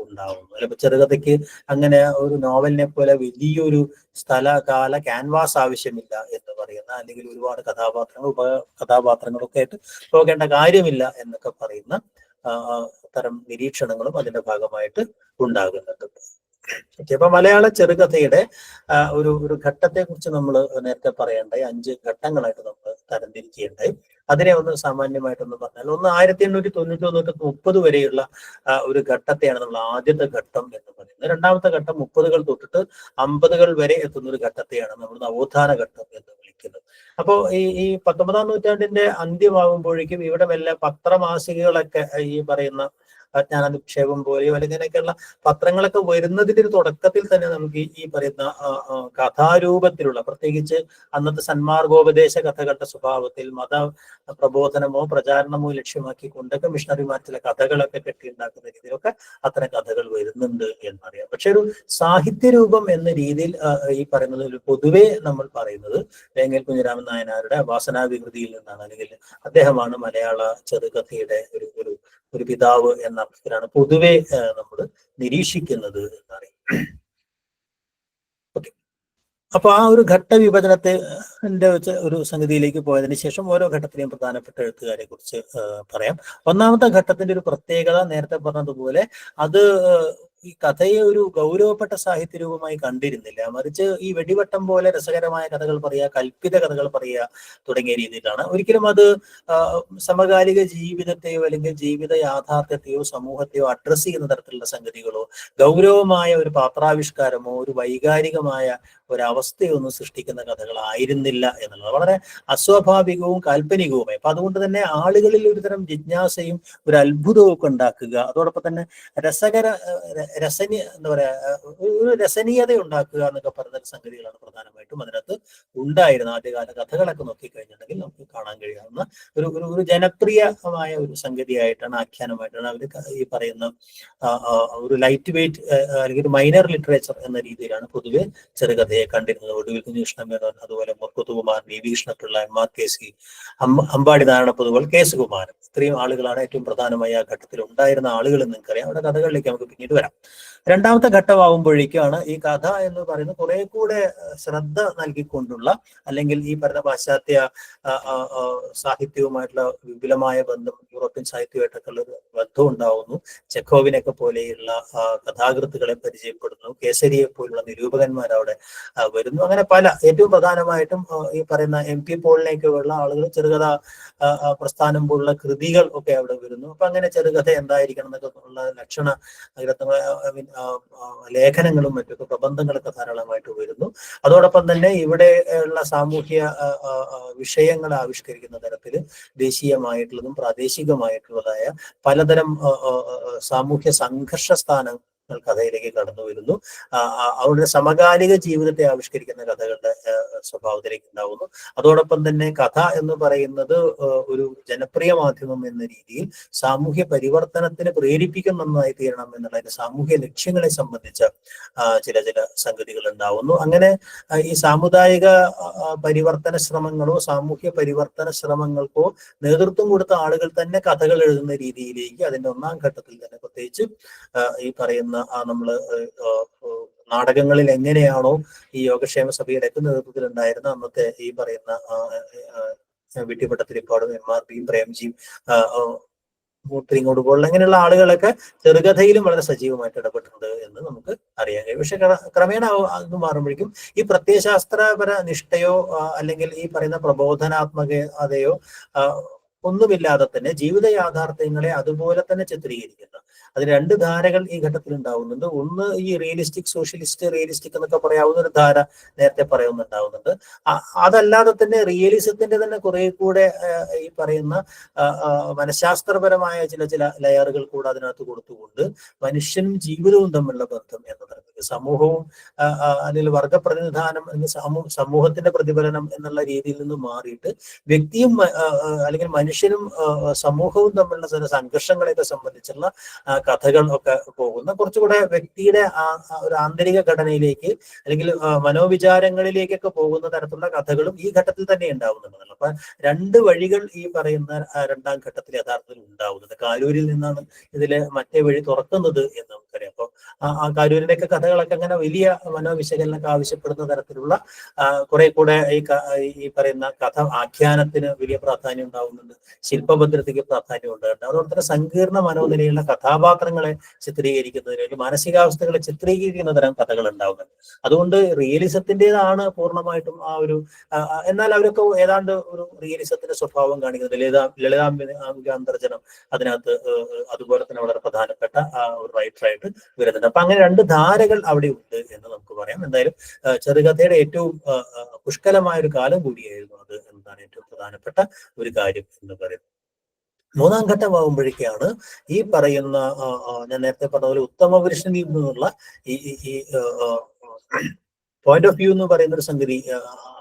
Speaker 1: ഉണ്ടാവുന്നു. അല്ലെങ്കിൽ ചെറുകഥയ്ക്ക് അങ്ങനെ ഒരു നോവലിനെ പോലെ വലിയൊരു സ്ഥല കാല ക്യാൻവാസ് ആവശ്യമില്ല എന്ന് പറയുന്ന, അല്ലെങ്കിൽ ഒരുപാട് കഥാപാത്രങ്ങളൊക്കെ ആയിട്ട് പോകേണ്ട കാര്യമില്ല എന്നൊക്കെ പറയുന്ന തരം നിരീക്ഷണങ്ങളും അതിന്റെ ഭാഗമായിട്ട് ഉണ്ടാകുന്നുണ്ട്. അപ്പൊ മലയാള ചെറുകഥയുടെ ഒരു ഘട്ടത്തെ കുറിച്ച് നമ്മൾ നേരത്തെ പറയേണ്ടായി. 5 ഘട്ടങ്ങളായിട്ട് നമ്മൾ തരംതിരിക്കുകയുണ്ടായി. അതിനെ ഒന്ന് സാമാന്യമായിട്ടൊന്ന് പറഞ്ഞാൽ, ഒന്ന് 1891-30 വരെയുള്ള ഒരു ഘട്ടത്തെയാണ് നമ്മൾ ആദ്യത്തെ ഘട്ടം എന്ന് പറയുന്നത്. രണ്ടാമത്തെ ഘട്ടം 30-കൾ തൊട്ടിട്ട് 50-കൾ വരെ എത്തുന്ന ഒരു ഘട്ടത്തെയാണ് നമ്മൾ നവോത്ഥാന ഘട്ടം എന്ന് വിളിക്കുന്നത്. അപ്പോ ഈ 19-ാം നൂറ്റാണ്ടിന്റെ അന്ത്യമാകുമ്പോഴേക്കും ഇവിടെ വല്ല പത്രമാസികകളൊക്കെ ഈ പറയുന്ന ജ്ഞാനനിക്ഷേപം പോലെയോ അല്ലെങ്കിൽ ഇങ്ങനെയൊക്കെയുള്ള പത്രങ്ങളൊക്കെ വരുന്നതിന്റെ ഒരു തുടക്കത്തിൽ തന്നെ നമുക്ക് ഈ പറയുന്ന കഥാരൂപത്തിലുള്ള, പ്രത്യേകിച്ച് അന്നത്തെ സന്മാർഗോപദേശ കഥകളുടെ സ്വഭാവത്തിൽ മത പ്രബോധനമോ പ്രചാരണമോ ലക്ഷ്യമാക്കി കൊണ്ടൊക്കെ മിഷണറിമാർ ചില കഥകളൊക്കെ കെട്ടിയുണ്ടാക്കുന്ന രീതിയിലൊക്കെ അത്തരം കഥകൾ വരുന്നുണ്ട് എന്നറിയാം. പക്ഷെ ഒരു സാഹിത്യരൂപം എന്ന രീതിയിൽ ഈ പറയുന്നത് പൊതുവെ നമ്മൾ പറയുന്നത് വേങ്ങേൽ കുഞ്ഞിരാമൻ നായനാരുടെ വാസനാവികൃതിയിൽ നിന്നാണ്, അല്ലെങ്കിൽ അദ്ദേഹമാണ് മലയാള ചെറുകഥയുടെ ഒരു പിതാവ് എന്ന അർത്ഥത്തിലാണ് പൊതുവെ നമ്മൾ നിരീക്ഷിക്കുന്നത് എന്നറിയാം. ഓക്കെ, അപ്പൊ ആ ഒരു ഘട്ടവിഭജനത്തെ ഒരു സംഗതിയിലേക്ക് പോയതിനു ശേഷം ഓരോ ഘട്ടത്തിലെയും പ്രധാനപ്പെട്ട എഴുത്തുകാരെ കുറിച്ച് പറയാം. ഒന്നാമത്തെ ഘട്ടത്തിന്റെ ഒരു പ്രത്യേകത നേരത്തെ പറഞ്ഞതുപോലെ അത് ഈ കഥയെ ഒരു ഗൗരവപ്പെട്ട സാഹിത്യ രൂപമായി കണ്ടിരുന്നില്ല. മറിച്ച് ഈ വെടിവട്ടം പോലെ രസകരമായ കഥകൾ പറയുക, കൽപ്പിത കഥകൾ പറയുക തുടങ്ങിയ രീതിയിലാണ്. ഒരിക്കലും അത് സമകാലിക ജീവിതത്തെയോ അല്ലെങ്കിൽ ജീവിത യാഥാർത്ഥ്യത്തെയോ സമൂഹത്തെയോ അഡ്രസ് ചെയ്യുന്ന തരത്തിലുള്ള സംഗതികളോ ഗൗരവമായ ഒരു പാത്രാവിഷ്കാരമോ ഒരു വൈകാരികമായ ഒരവസ്ഥയൊന്നും സൃഷ്ടിക്കുന്ന കഥകളായിരുന്നില്ല എന്നുള്ളത് വളരെ അസ്വാഭാവികവും കാൽപ്പനികവുമായി. അപ്പൊ അതുകൊണ്ട് തന്നെ ആളുകളിൽ ഒരുതരം ജിജ്ഞാസയും ഒരു അത്ഭുതവും ഒക്കെ ഉണ്ടാക്കുക, അതോടൊപ്പം തന്നെ എന്താ പറയാ, ഒരു രസനീയത ഉണ്ടാക്കുക എന്നൊക്കെ പറയുന്ന സംഗതികളാണ് പ്രധാനമായിട്ടും അതിനകത്ത് ഉണ്ടായിരുന്ന ആദ്യകാല കഥകളൊക്കെ നോക്കിക്കഴിഞ്ഞിട്ടുണ്ടെങ്കിൽ നമുക്ക് കാണാൻ കഴിയാവുന്ന ഒരു ജനപ്രിയമായ ഒരു സംഗതിയായിട്ടാണ്, ആഖ്യാനമായിട്ടാണ് അവർ ഈ പറയുന്ന ഒരു ലൈറ്റ് വെയിറ്റ് അല്ലെങ്കിൽ ഒരു മൈനർ ലിറ്ററേച്ചർ എന്ന രീതിയിലാണ് പൊതുവെ ചെറുകഥയെ കണ്ടിരുന്നത്. ഒടുവിൽ കുഞ്ഞികൃഷ്ണമേനോൻ, അതുപോലെ മുർക്കുത്തുകുമാർ, V Krishna Pillai, MR KC, Ambadi Narayana Poduval, KS Kumaran, ഇത്രയും ആളുകളാണ് ഏറ്റവും പ്രധാനമായി ആ ഘട്ടത്തിൽ ഉണ്ടായിരുന്ന ആളുകൾ എന്ന് നിങ്ങൾക്കറിയാം. അവരുടെ കഥകളിലേക്ക് നമുക്ക് പിന്നീട് വരാം. രണ്ടാമത്തെ ഘട്ടമാകുമ്പോഴേക്കാണ് ഈ കഥ എന്ന് പറയുന്നത് കുറെ കൂടെ ശ്രദ്ധ നൽകിക്കൊണ്ടുള്ള, അല്ലെങ്കിൽ ഈ പറഞ്ഞ പാശ്ചാത്യ സാഹിത്യവുമായിട്ടുള്ള വിപുലമായ ബന്ധം, യൂറോപ്യൻ സാഹിത്യമായിട്ടൊക്കെ ഉള്ള ഒരു ബന്ധം ഉണ്ടാവുന്നു. ചെക്കോവിനൊക്കെ പോലെയുള്ള കഥാകൃത്തുക്കളെ പരിചയപ്പെടുന്നു. കേസരിയെ പോലുള്ള നിരൂപകന്മാർ അവിടെ വരുന്നു. അങ്ങനെ പല, ഏറ്റവും പ്രധാനമായിട്ടും ഈ പറയുന്ന MP പോളിനെയൊക്കെയുള്ള ആളുകൾ ചെറുകഥ പ്രസ്ഥാനം പോലുള്ള കൃതികൾ ഒക്കെ അവിടെ വരുന്നു. അപ്പൊ അങ്ങനെ ചെറുകഥ എന്തായിരിക്കണം എന്നൊക്കെ ഉള്ള ലക്ഷണ ലേഖനങ്ങളും മറ്റൊക്കെ പ്രബന്ധങ്ങളൊക്കെ ധാരാളമായിട്ട് വരുന്നു. അതോടൊപ്പം തന്നെ ഇവിടെ ഉള്ള സാമൂഹ്യ വിഷയങ്ങൾ ആവിഷ്കരിക്കുന്ന തരത്തിൽ ദേശീയമായിട്ടുള്ളതും പ്രാദേശികമായിട്ടുള്ളതായ പലതരം സാമൂഹ്യ സംഘർഷ സ്ഥാനങ്ങൾ കഥയിലേക്ക് കടന്നു വരുന്നു. അവരുടെ സമകാലിക ജീവിതത്തെ ആവിഷ്കരിക്കുന്ന കഥകളുടെ സ്വഭാവത്തിലേക്ക് ഉണ്ടാവുന്നു. അതോടൊപ്പം തന്നെ കഥ എന്ന് പറയുന്നത് ഒരു ജനപ്രിയ മാധ്യമം എന്ന രീതിയിൽ സാമൂഹ്യ പരിവർത്തനത്തിന് പ്രേരിപ്പിക്കുന്നതായി തീരണം എന്നുള്ള സാമൂഹ്യ ലക്ഷ്യങ്ങളെ സംബന്ധിച്ച ചില സംഗതികൾ ഉണ്ടാവുന്നു. അങ്ങനെ ഈ സാമുദായിക പരിവർത്തന ശ്രമങ്ങളോ സാമൂഹ്യ പരിവർത്തന ശ്രമങ്ങൾക്കോ നേതൃത്വം കൊടുത്ത ആളുകൾ തന്നെ കഥകൾ എഴുതുന്ന രീതിയിലേക്ക് അതിന്റെ ഒന്നാം ഘട്ടത്തിൽ തന്നെ, പ്രത്യേകിച്ച് ഈ പറയുന്ന നമ്മള് നാടകങ്ങളിൽ എങ്ങനെയാണോ ഈ യോഗക്ഷേമ സഭയുടെയൊക്കെ നേതൃത്വത്തിൽ ഉണ്ടായിരുന്ന അന്നത്തെ ഈ പറയുന്ന വിട്ടിപ്പട്ടത്തിരിപ്പാടും MR പ്രേംജിയും മൂത്രിങ്ങോട് പോലുള്ള അങ്ങനെയുള്ള ആളുകളൊക്കെ ചെറുകഥയിലും വളരെ സജീവമായിട്ട് ഇടപെട്ടിട്ടുണ്ട് എന്ന് നമുക്ക് അറിയാൻ കഴിയും. പക്ഷെ ക്രമേണ അത് മാറുമ്പോഴേക്കും ഈ പ്രത്യയശാസ്ത്രപര നിഷ്ഠയോ അല്ലെങ്കിൽ ഈ പറയുന്ന പ്രബോധനാത്മകതയോ ഒന്നുമില്ലാതെ തന്നെ ജീവിത യാഥാർത്ഥ്യങ്ങളെ അതുപോലെ തന്നെ ചിത്രീകരിക്കുന്ന അതിന് രണ്ട് ധാരകൾ ഈ ഘട്ടത്തിൽ ഉണ്ടാവുന്നുണ്ട്. ഒന്ന് ഈ റിയലിസ്റ്റിക്, സോഷ്യലിസ്റ്റ്, റിയലിസ്റ്റിക് എന്നൊക്കെ പറയാവുന്ന ഒരു ധാര നേരത്തെ പറയുന്നുണ്ടാവുന്നുണ്ട്. അതല്ലാതെ തന്നെ റിയലിസത്തിന്റെ തന്നെ കുറെ കൂടെ ഈ പറയുന്ന മനഃശാസ്ത്രപരമായ ചില ലെയറുകൾ കൂടെ അതിനകത്ത് കൊടുത്തുകൊണ്ട് മനുഷ്യനും ജീവിതവും തമ്മിലുള്ള ബന്ധം എന്ന തരത്തിൽ സമൂഹവും അല്ലെങ്കിൽ വർഗപ്രതിനിധാനം എന്ന സമൂഹത്തിന്റെ പ്രതിഫലനം എന്നുള്ള രീതിയിൽ നിന്ന് മാറിയിട്ട് വ്യക്തിയും അല്ലെങ്കിൽ മനുഷ്യനും സമൂഹവും തമ്മിലുള്ള ചില സംഘർഷങ്ങളെയൊക്കെ സംബന്ധിച്ചുള്ള കഥകൾ ഒക്കെ പോകുന്ന കുറച്ചുകൂടെ വ്യക്തിയുടെ ഒരു ആന്തരിക ഘടനയിലേക്ക് അല്ലെങ്കിൽ മനോവിചാരങ്ങളിലേക്കൊക്കെ പോകുന്ന തരത്തിലുള്ള കഥകളും ഈ ഘട്ടത്തിൽ തന്നെ ഉണ്ടാവുന്നുണ്ടല്ലോ. അപ്പൊ രണ്ട് വഴികൾ ഈ പറയുന്ന രണ്ടാം ഘട്ടത്തിൽ യഥാർത്ഥത്തിൽ ഉണ്ടാവുന്നത്. കാരൂരിൽ നിന്നാണ് ഇതില് മറ്റേ വഴി തുറക്കുന്നത് എന്ന് നമുക്കറിയാം. അപ്പൊ ആ കാരൂരിന്റെയൊക്കെ കഥകളൊക്കെ അങ്ങനെ വലിയ മനോവിശകലനമൊക്കെ ആവശ്യപ്പെടുന്ന തരത്തിലുള്ള കുറെ കൂടെ ഈ പറയുന്ന കഥ ആഖ്യാനത്തിന് വലിയ പ്രാധാന്യം ഉണ്ടാവുന്നുണ്ട്, ശില്പഭദ്രതയ്ക്ക് പ്രാധാന്യം ഉണ്ടാകുന്നുണ്ട്. അതുപോലെ തന്നെ സങ്കീർണ മനോനിലയുള്ള കഥാപാത്രങ്ങളെ ചിത്രീകരിക്കുന്നതിന് അല്ലെങ്കിൽ മാനസികാവസ്ഥകളെ ചിത്രീകരിക്കുന്ന തരം കഥകൾ ഉണ്ടാവുന്നുണ്ട്. അതുകൊണ്ട് റിയലിസത്തിൻ്റെതാണ് പൂർണ്ണമായിട്ടും ആ ഒരു, എന്നാൽ അവരൊക്കെ ഏതാണ്ട് ഒരു റിയലിസത്തിന്റെ സ്വഭാവം കാണിക്കുന്നത്. ലളിതാംബികാന്തർജനം അതിനകത്ത് അതുപോലെ തന്നെ വളരെ പ്രധാനപ്പെട്ട ഒരു റൈറ്ററായിട്ട് വരുന്നുണ്ട്. അപ്പൊ അങ്ങനെ രണ്ട് ധാരകൾ അവിടെ ഉണ്ട് എന്ന് നമുക്ക് പറയാം. എന്തായാലും ചെറുകഥയുടെ ഏറ്റവും പുഷ്കലമായ ഒരു കാലം കൂടിയായിരുന്നു അത് എന്നതാണ് ഏറ്റവും പ്രധാനപ്പെട്ട ഒരു കാര്യം എന്ന് പറയുന്നത്. മൂന്നാം ഘട്ടമാകുമ്പോഴേക്കാണ് ഈ പറയുന്ന ഞാൻ നേരത്തെ പറഞ്ഞ പോലെ ഉത്തമ പുരുഷനിൽ നിന്നുള്ള ഈ പോയിന്റ് ഓഫ് വ്യൂ എന്ന് പറയുന്ന ഒരു സംഗതി,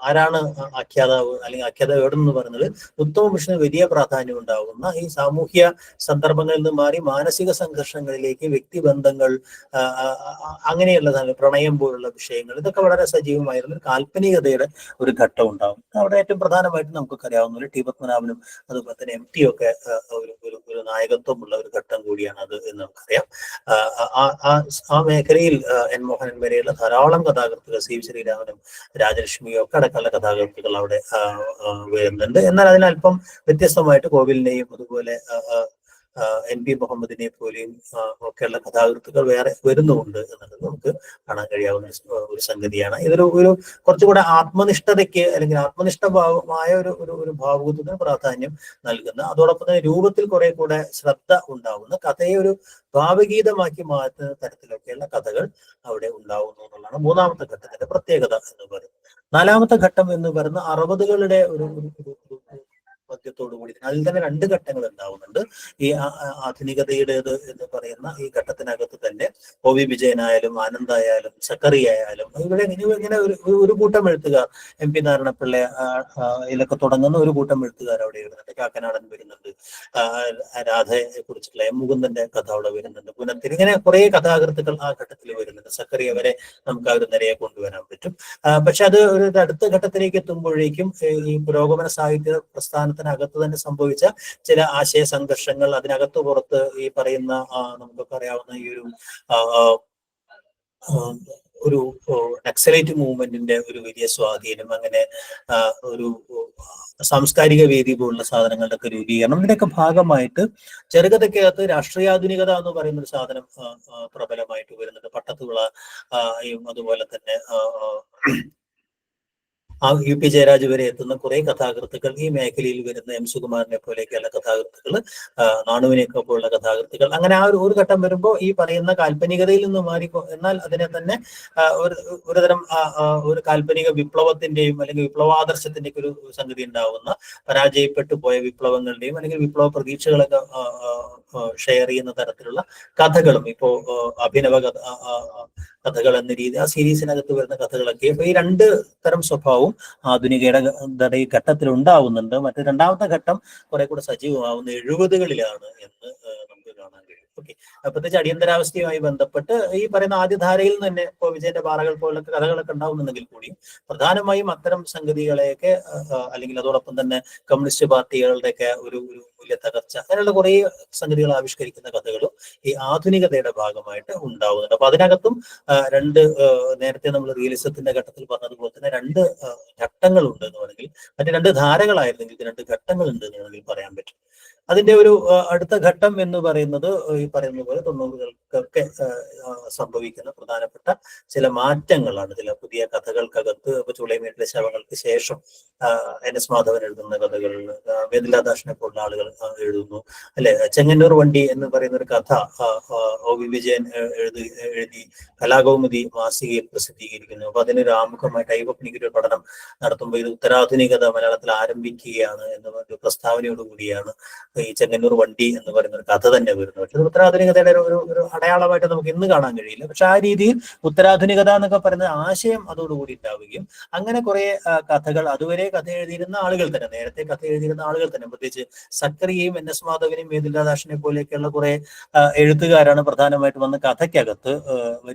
Speaker 1: ആരാണ് ആഖ്യാതാവ് അല്ലെങ്കിൽ ആഖ്യാതാവ് എവിടെ എന്ന് പറയുന്നത് ഉത്തമ പുരുഷന് വലിയ പ്രാധാന്യം ഉണ്ടാകുന്ന ഈ സാമൂഹ്യ സന്ദർഭങ്ങളിൽ നിന്ന് മാറി മാനസിക സംഘർഷങ്ങളിലേക്ക്, വ്യക്തിബന്ധങ്ങൾ, അങ്ങനെയുള്ളതാണ് പ്രണയം പോലുള്ള വിഷയങ്ങൾ, ഇതൊക്കെ വളരെ സജീവമായിരുന്ന ഒരു കാൽപ്പനികതയുടെ ഒരു ഘട്ടം ഉണ്ടാകും. അവിടെ ഏറ്റവും പ്രധാനമായിട്ട് നമുക്കൊക്കെ അറിയാവുന്ന ടി പത്മനാഭനും അതുപോലെ തന്നെ MT ഒക്കെ ഒരു നായകത്വമുള്ള ഒരു ഘട്ടം കൂടിയാണ് അത് എന്ന് നമുക്കറിയാം. ആ മേഖലയിൽ N മോഹനൻ വരെയുള്ള ധാരാളം കഥാകൃത്തുകൾ, CV ശ്രീരാമനും രാജലക്ഷ്മിയും ഒക്കെ അടക്കമുള്ള കഥാകൃത്തുക്കൾ അവിടെ വരുന്നുണ്ട്. എന്നാൽ അതിനല്പം വ്യത്യസ്തമായിട്ട് കോവിലിനെയും അതുപോലെ NP മുഹമ്മദിനെ പോലെയും ഒക്കെയുള്ള കഥാകൃത്തുക്കൾ വേറെ വരുന്നുണ്ട് എന്നുള്ളത് നമുക്ക് കാണാൻ കഴിയാവുന്ന ഒരു സംഗതിയാണ്. ഒരു കുറച്ചുകൂടെ ആത്മനിഷ്ഠതയ്ക്ക് അല്ലെങ്കിൽ ആത്മനിഷ്ഠമായ ഒരു ഭാവുകത്വത്തിന് പ്രാധാന്യം നൽകുന്ന, അതോടൊപ്പം തന്നെ രൂപത്തിൽ കുറെ കൂടെ ശ്രദ്ധ ഉണ്ടാവുന്ന, കഥയെ ഒരു ഭാവഗീതമാക്കി മാറ്റുന്ന തരത്തിലൊക്കെയുള്ള കഥകൾ അവിടെ ഉണ്ടാവുന്നു എന്നുള്ളതാണ് മൂന്നാമത്തെ ഘട്ടത്തിന്റെ പ്രത്യേകത എന്ന് പറയുന്നത്. നാലാമത്തെ ഘട്ടം എന്ന് പറയുന്ന 60കളുടെ ഒരു മധ്യത്തോടു കൂടി അതിൽ തന്നെ 2 ഘട്ടങ്ങൾ ഉണ്ടാവുന്നുണ്ട്. ഈ ആധുനികതയുടേത് എന്ന് പറയുന്ന ഈ ഘട്ടത്തിനകത്ത് തന്നെ OV വിജയനായാലും ആനന്ദായാലും സക്കറിയായാലും ഇങ്ങനെ ഒരു കൂട്ടം എഴുത്തുകാർ, MP നാരായണപിള്ള ഇതിലൊക്കെ തുടങ്ങുന്ന ഒരു കൂട്ടം എഴുത്തുകാർ അവിടെ വരുന്നുണ്ട്. കാക്കനാടൻ വരുന്നുണ്ട്, രാധയെ കുറിച്ചിട്ടുള്ള M മുകുന്ദന്റെ കഥ അവിടെ വരുന്നുണ്ട്, പുനത്തിൽ, ഇങ്ങനെ കുറെ കഥാകൃത്തുക്കൾ ആ ഘട്ടത്തിൽ വരുന്നുണ്ട്. സക്കറിയ വരെ നമുക്ക് ആ ഒരു നിരയെ കൊണ്ടുവരാൻ പറ്റും. പക്ഷെ അത് ഒരു അടുത്ത ഘട്ടത്തിലേക്ക് എത്തുമ്പോഴേക്കും ഈ പുരോഗമന സാഹിത്യ പ്രസ്ഥാനത്തിനകത്ത് തന്നെ സംഭവിച്ച ചില ആശയ സംഘർഷങ്ങൾ, അതിനകത്ത് പുറത്ത് ഈ പറയുന്ന നമുക്കൊക്കെ അറിയാവുന്ന ഈ ഒരു നക്സലൈറ്റ് മൂവ്മെന്റിന്റെ ഒരു വലിയ സ്വാധീനം, അങ്ങനെ ഒരു സാംസ്കാരിക വേദി പോലുള്ള സാധനങ്ങളുടെ ഒക്കെ രൂപീകരണം, ഇതിനൊക്കെ ഭാഗമായിട്ട് ചെറുകഥയ്ക്കകത്ത് രാഷ്ട്രീയാധുനികത എന്ന് പറയുന്ന ഒരു സാധനം പ്രബലമായിട്ട് വരുന്നുണ്ട്. പട്ടത്തുവിള, അതുപോലെ തന്നെ UP ജയരാജ് വരെ എത്തുന്ന കുറെ കഥാകൃത്തുക്കൾ, ഈ മേഖലയിൽ വരുന്ന M സുകുമാരനെ പോലെയൊക്കെയുള്ള കഥാകൃത്തുക്കൾ, നാണുവിനെയൊക്കെ പോലുള്ള കഥാകൃത്തുക്കൾ, അങ്ങനെ ആ ഒരു ഘട്ടം വരുമ്പോൾ ഈ പറയുന്ന കാൽപ്പനികതയിൽ നിന്ന് മാറി, എന്നാൽ അതിനെ തന്നെ ഒരുതരം ഒരു കാൽപ്പനിക വിപ്ലവത്തിന്റെയും അല്ലെങ്കിൽ വിപ്ലവാദർശത്തിന്റെയൊക്കെ ഒരു സംഗതി ഉണ്ടാവുന്ന, പരാജയപ്പെട്ടു പോയ വിപ്ലവങ്ങളുടെയും അല്ലെങ്കിൽ വിപ്ലവ പ്രതീക്ഷകളൊക്കെ ഷെയർ ചെയ്യുന്ന തരത്തിലുള്ള കഥകളും, ഇപ്പോ അഭിനവ കഥകൾ എന്ന രീതി ആ സീരീസിനകത്ത് വരുന്ന കഥകളൊക്കെ ഈ 2 തരം സ്വഭാവവും ആധുനികയുടെ ഘട്ടത്തിൽ ഉണ്ടാവുന്നുണ്ട്. മറ്റു രണ്ടാമത്തെ ഘട്ടം കുറെ കൂടെ സജീവമാവുന്ന 70കളിലാണ് എന്ന് നമുക്ക് കാണാൻ കഴിയും. ഓക്കെ, പ്രത്യേകിച്ച് അടിയന്തരാവസ്ഥയുമായി ബന്ധപ്പെട്ട് ഈ പറയുന്ന ആദ്യധാരയിൽ തന്നെ ഇപ്പോൾ വിജയന്റെ പാറകൾ പോലുള്ള കഥകളൊക്കെ ഉണ്ടാവുന്നുണ്ടെങ്കിൽ കൂടിയും പ്രധാനമായും അത്തരം സംഗതികളെയൊക്കെ അല്ലെങ്കിൽ അതോടൊപ്പം തന്നെ കമ്മ്യൂണിസ്റ്റ് പാർട്ടികളുടെയൊക്കെ ഒരു മൂല്യത്തകർച്ച, അങ്ങനെയുള്ള കുറെ സംഗതികൾ ആവിഷ്കരിക്കുന്ന കഥകളും ഈ ആധുനികതയുടെ ഭാഗമായിട്ട് ഉണ്ടാവുന്നുണ്ട്. അപ്പൊ അതിനകത്തും 2 നേരത്തെ നമ്മൾ റിയലിസത്തിന്റെ ഘട്ടത്തിൽ പറഞ്ഞതുപോലെ തന്നെ 2 ഘട്ടങ്ങളുണ്ട് എന്ന് വേണമെങ്കിൽ, മറ്റു 2 ധാരകളായിരുന്നെങ്കിൽ 2 ഘട്ടങ്ങളുണ്ട് എന്ന് വേണമെങ്കിൽ പറയാൻ പറ്റും. അതിന്റെ ഒരു അടുത്ത ഘട്ടം എന്ന് പറയുന്നത് ഈ പറയുന്ന പോലെ 90കൾക്കൊക്കെ സംഭവിക്കുന്ന പ്രധാനപ്പെട്ട ചില മാറ്റങ്ങളാണ്. ചില പുതിയ കഥകൾക്കകത്ത് ചുളയമേട്ടിലെ ശവങ്ങൾക്ക് ശേഷം NS മാധവൻ എഴുതുന്ന കഥകൾ, വേദിലാദാഷിനെ പോലുള്ള ആളുകൾ എഴുതുന്നു, അല്ലെ. ചെങ്ങന്നൂർ വണ്ടി എന്ന് പറയുന്ന ഒരു കഥ OV വിജയൻ എഴുതി കലാകൗമുദി മാസികയിൽ പ്രസിദ്ധീകരിക്കുന്നു. അപ്പൊ അതിനൊരു ആമുഖമായിട്ട് ഐവപ്നിക്കൊരു പഠനം നടത്തുമ്പോൾ ഇത് ഉത്തരാധുനികത മലയാളത്തിൽ ആരംഭിക്കുകയാണ് എന്ന പ്രസ്താവനയോടുകൂടിയാണ് ഈ ചെങ്ങന്നൂർ വണ്ടി എന്ന് പറയുന്ന ഒരു കഥ തന്നെ വരുന്നത്. പക്ഷെ ഉത്തരാധുനികതയുടെ ഒരു അടയാളമായിട്ട് നമുക്ക് ഇന്ന് കാണാൻ കഴിയില്ല. പക്ഷെ ആ രീതിയിൽ ഉത്തരാധുനികത എന്നൊക്കെ പറയുന്ന ആശയം അതോടുകൂടി ഉണ്ടാവുകയും അങ്ങനെ കുറെ കഥകൾ അതുവരെ കഥ എഴുതിയിരുന്ന ആളുകൾ തന്നെ, നേരത്തെ കഥ എഴുതിയിരുന്ന ആളുകൾ തന്നെ, പ്രത്യേകിച്ച് സക്കറിയയും NS മാധവനെയും വേദിലാദാഷിനെ പോലെയൊക്കെയുള്ള കുറെ എഴുത്തുകാരാണ് പ്രധാനമായിട്ട് വന്ന കഥയ്ക്കകത്ത്.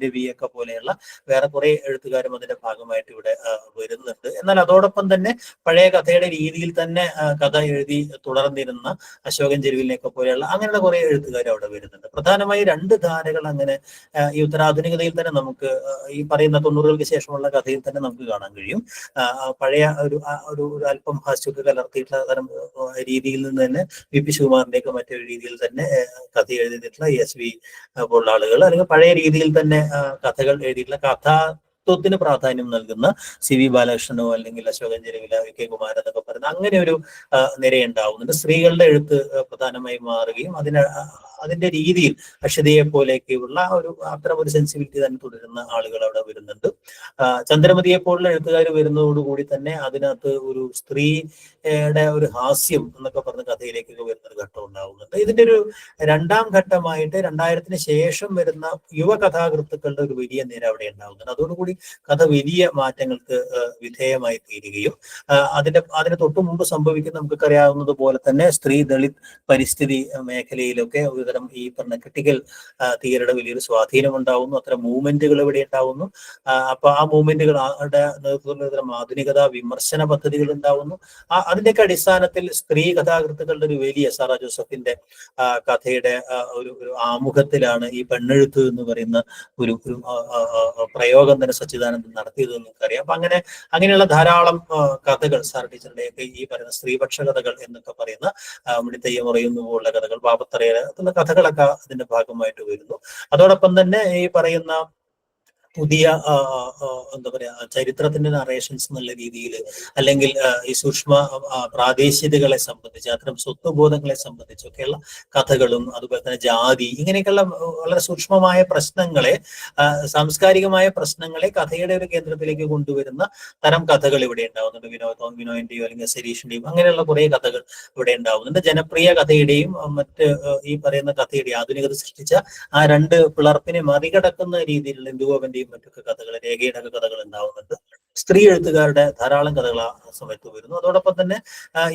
Speaker 1: രവിയൊക്കെ പോലെയുള്ള വേറെ കുറെ എഴുത്തുകാരും അതിന്റെ ഭാഗമായിട്ട് ഇവിടെ വരുന്നുണ്ട്. എന്നാൽ അതോടൊപ്പം തന്നെ പഴയ കഥയുടെ രീതിയിൽ തന്നെ കഥ എഴുതി തുടർന്നിരുന്ന അശോകൻ ചെരുവിലിനെയൊക്കെ പോലെയുള്ള അങ്ങനെയുള്ള കുറെ എഴുത്തുകാർ അവിടെ വരുന്നുണ്ട്. പ്രധാനമായി 2 ധാരകൾ അങ്ങനെ ഈ ഉത്തരാധുനികതയിൽ തന്നെ നമുക്ക് ഈ പറയുന്ന 90കൾക്ക് ശേഷമുള്ള കഥയിൽ തന്നെ നമുക്ക് കാണാൻ കഴിയും. പഴയ ഒരു അല്പം ഹാസ്യമൊക്കെ കലർത്തിയിട്ടുള്ള തരം രീതിയിൽ നിന്ന് തന്നെ VP ശിവകുമാറിന്റെയൊക്കെ മറ്റൊരു രീതിയിൽ തന്നെ കഥ എഴുതിയിട്ടുള്ള ESV പോലുള്ള ആളുകൾ, അല്ലെങ്കിൽ പഴയ രീതിയിൽ തന്നെ കഥകൾ എഴുതിയിട്ടുള്ള കഥാത്വത്തിന് പ്രാധാന്യം നൽകുന്ന CV ബാലകൃഷ്ണനോ അല്ലെങ്കിൽ അശോകൻ ചെരുവില, VK കുമാരൻ എന്നൊക്കെ പറയുന്ന അങ്ങനെ ഒരു നിരയുണ്ടാവുന്നുണ്ട്. സ്ത്രീകളുടെ എഴുത്ത് പ്രധാനമായി മാറുകയും അതിന്റെ രീതിയിൽ അക്ഷതയെ പോലെയൊക്കെയുള്ള അത്തരം ഒരു സെൻസിബിലിറ്റി തന്നെ തുടരുന്ന ആളുകൾ അവിടെ വരുന്നുണ്ട്. ചന്ദ്രമതിയെ പോലുള്ള എഴുത്തുകാർ വരുന്നതോടുകൂടി തന്നെ അതിനകത്ത് ഒരു സ്ത്രീയുടെ ഒരു ഹാസ്യം എന്നൊക്കെ പറഞ്ഞ കഥയിലേക്കൊക്കെ വരുന്നൊരു ഘട്ടം ഉണ്ടാവുന്നുണ്ട്. ഇതിന്റെ ഒരു 2ാം ഘട്ടമായിട്ട് 2000-ന് ശേഷം വരുന്ന യുവ കഥാകൃത്തുക്കളുടെ ഒരു വലിയ നിര അവിടെ ഉണ്ടാവുന്നുണ്ട്. അതോടുകൂടി കഥ വലിയ മാറ്റങ്ങൾക്ക് വിധേയമായി തീരുകയും അതിന് തൊട്ടു മുമ്പ് സംഭവിക്കുന്ന നമുക്കൊക്കെ അറിയാവുന്നത് പോലെ തന്നെ സ്ത്രീ ദളിത് പരിസ്ഥിതി മേഖലയിലൊക്കെ ഒരു പലതരം ഈ പറഞ്ഞ ക്രിട്ടിക്കൽ തിയറിയുടെ വലിയൊരു സ്വാധീനം ഉണ്ടാവുന്നു. അത്തരം മൂവ്മെന്റുകൾ ഇവിടെ ഉണ്ടാവുന്നു. അപ്പൊ ആ മൂവ്മെന്റുകളുടെ നേതൃത്വത്തിലും ആധുനികത വിമർശന പദ്ധതികൾ ഉണ്ടാവുന്നു. അതിന്റെയൊക്കെ അടിസ്ഥാനത്തിൽ സ്ത്രീ കഥാകൃത്തുക്കളുടെ ഒരു വലിയ സാറാ ജോസഫിന്റെ കഥയുടെ ഒരു ആമുഖത്തിലാണ് ഈ പെണ്ണെഴുത്ത് എന്ന് പറയുന്ന ഒരു പ്രയോഗം തന്നെ സച്ചിദാനന്ദൻ നടത്തിയത് നമുക്കറിയാം. അപ്പൊ അങ്ങനെയുള്ള ധാരാളം കഥകൾ സാർ ടീച്ചറുടെയൊക്കെ ഈ പറയുന്ന സ്ത്രീപക്ഷ കഥകൾ എന്നൊക്കെ പറയുന്ന മുടിത്തയ്യ മുറയുന്നു പോലുള്ള കഥകൾ, പാപത്തറയ എന്ന കഥകളൊക്കെ അതിന്റെ ഭാഗമായിട്ട് വരുന്നു. അതോടൊപ്പം തന്നെ ഈ പറയുന്ന പുതിയ എന്താ പറയാ ചരിത്രത്തിന്റെ നറേഷൻസ് എന്നുള്ള രീതിയിൽ, അല്ലെങ്കിൽ ഈ സൂക്ഷ്മ പ്രാദേശികതകളെ സംബന്ധിച്ച് അത്തരം സ്വത്വബോധങ്ങളെ സംബന്ധിച്ചൊക്കെയുള്ള കഥകളും, അതുപോലെ തന്നെ ജാതി, ഇങ്ങനെയൊക്കെയുള്ള വളരെ സൂക്ഷ്മമായ പ്രശ്നങ്ങളെ, സാംസ്കാരികമായ പ്രശ്നങ്ങളെ കഥയുടെ ഒരു കേന്ദ്രത്തിലേക്ക് കൊണ്ടുവരുന്ന തരം കഥകൾ ഇവിടെ ഉണ്ടാവുന്നുണ്ട്. വിനോദിന്റെയോ അല്ലെങ്കിൽ സരീഷിന്റെയും അങ്ങനെയുള്ള കുറെ കഥകൾ ഇവിടെ ഉണ്ടാവുന്നുണ്ട്. ജനപ്രിയ കഥയുടെയും മറ്റ് ഈ പറയുന്ന കഥയുടെയും ആധുനികത സൃഷ്ടിച്ച ആ രണ്ട് പിളർപ്പിനെ മറികടക്കുന്ന രീതിയിലുള്ള ഇന്ദുഗോപന്റെയും മറ്റൊക്കെ കഥകൾ, രേഖയുടെ ഒക്കെ കഥകൾ ഉണ്ടാവുന്നുണ്ട്. സ്ത്രീ എഴുത്തുകാരുടെ ധാരാളം കഥകൾ ആ സമയത്ത് വരുന്നു. അതോടൊപ്പം തന്നെ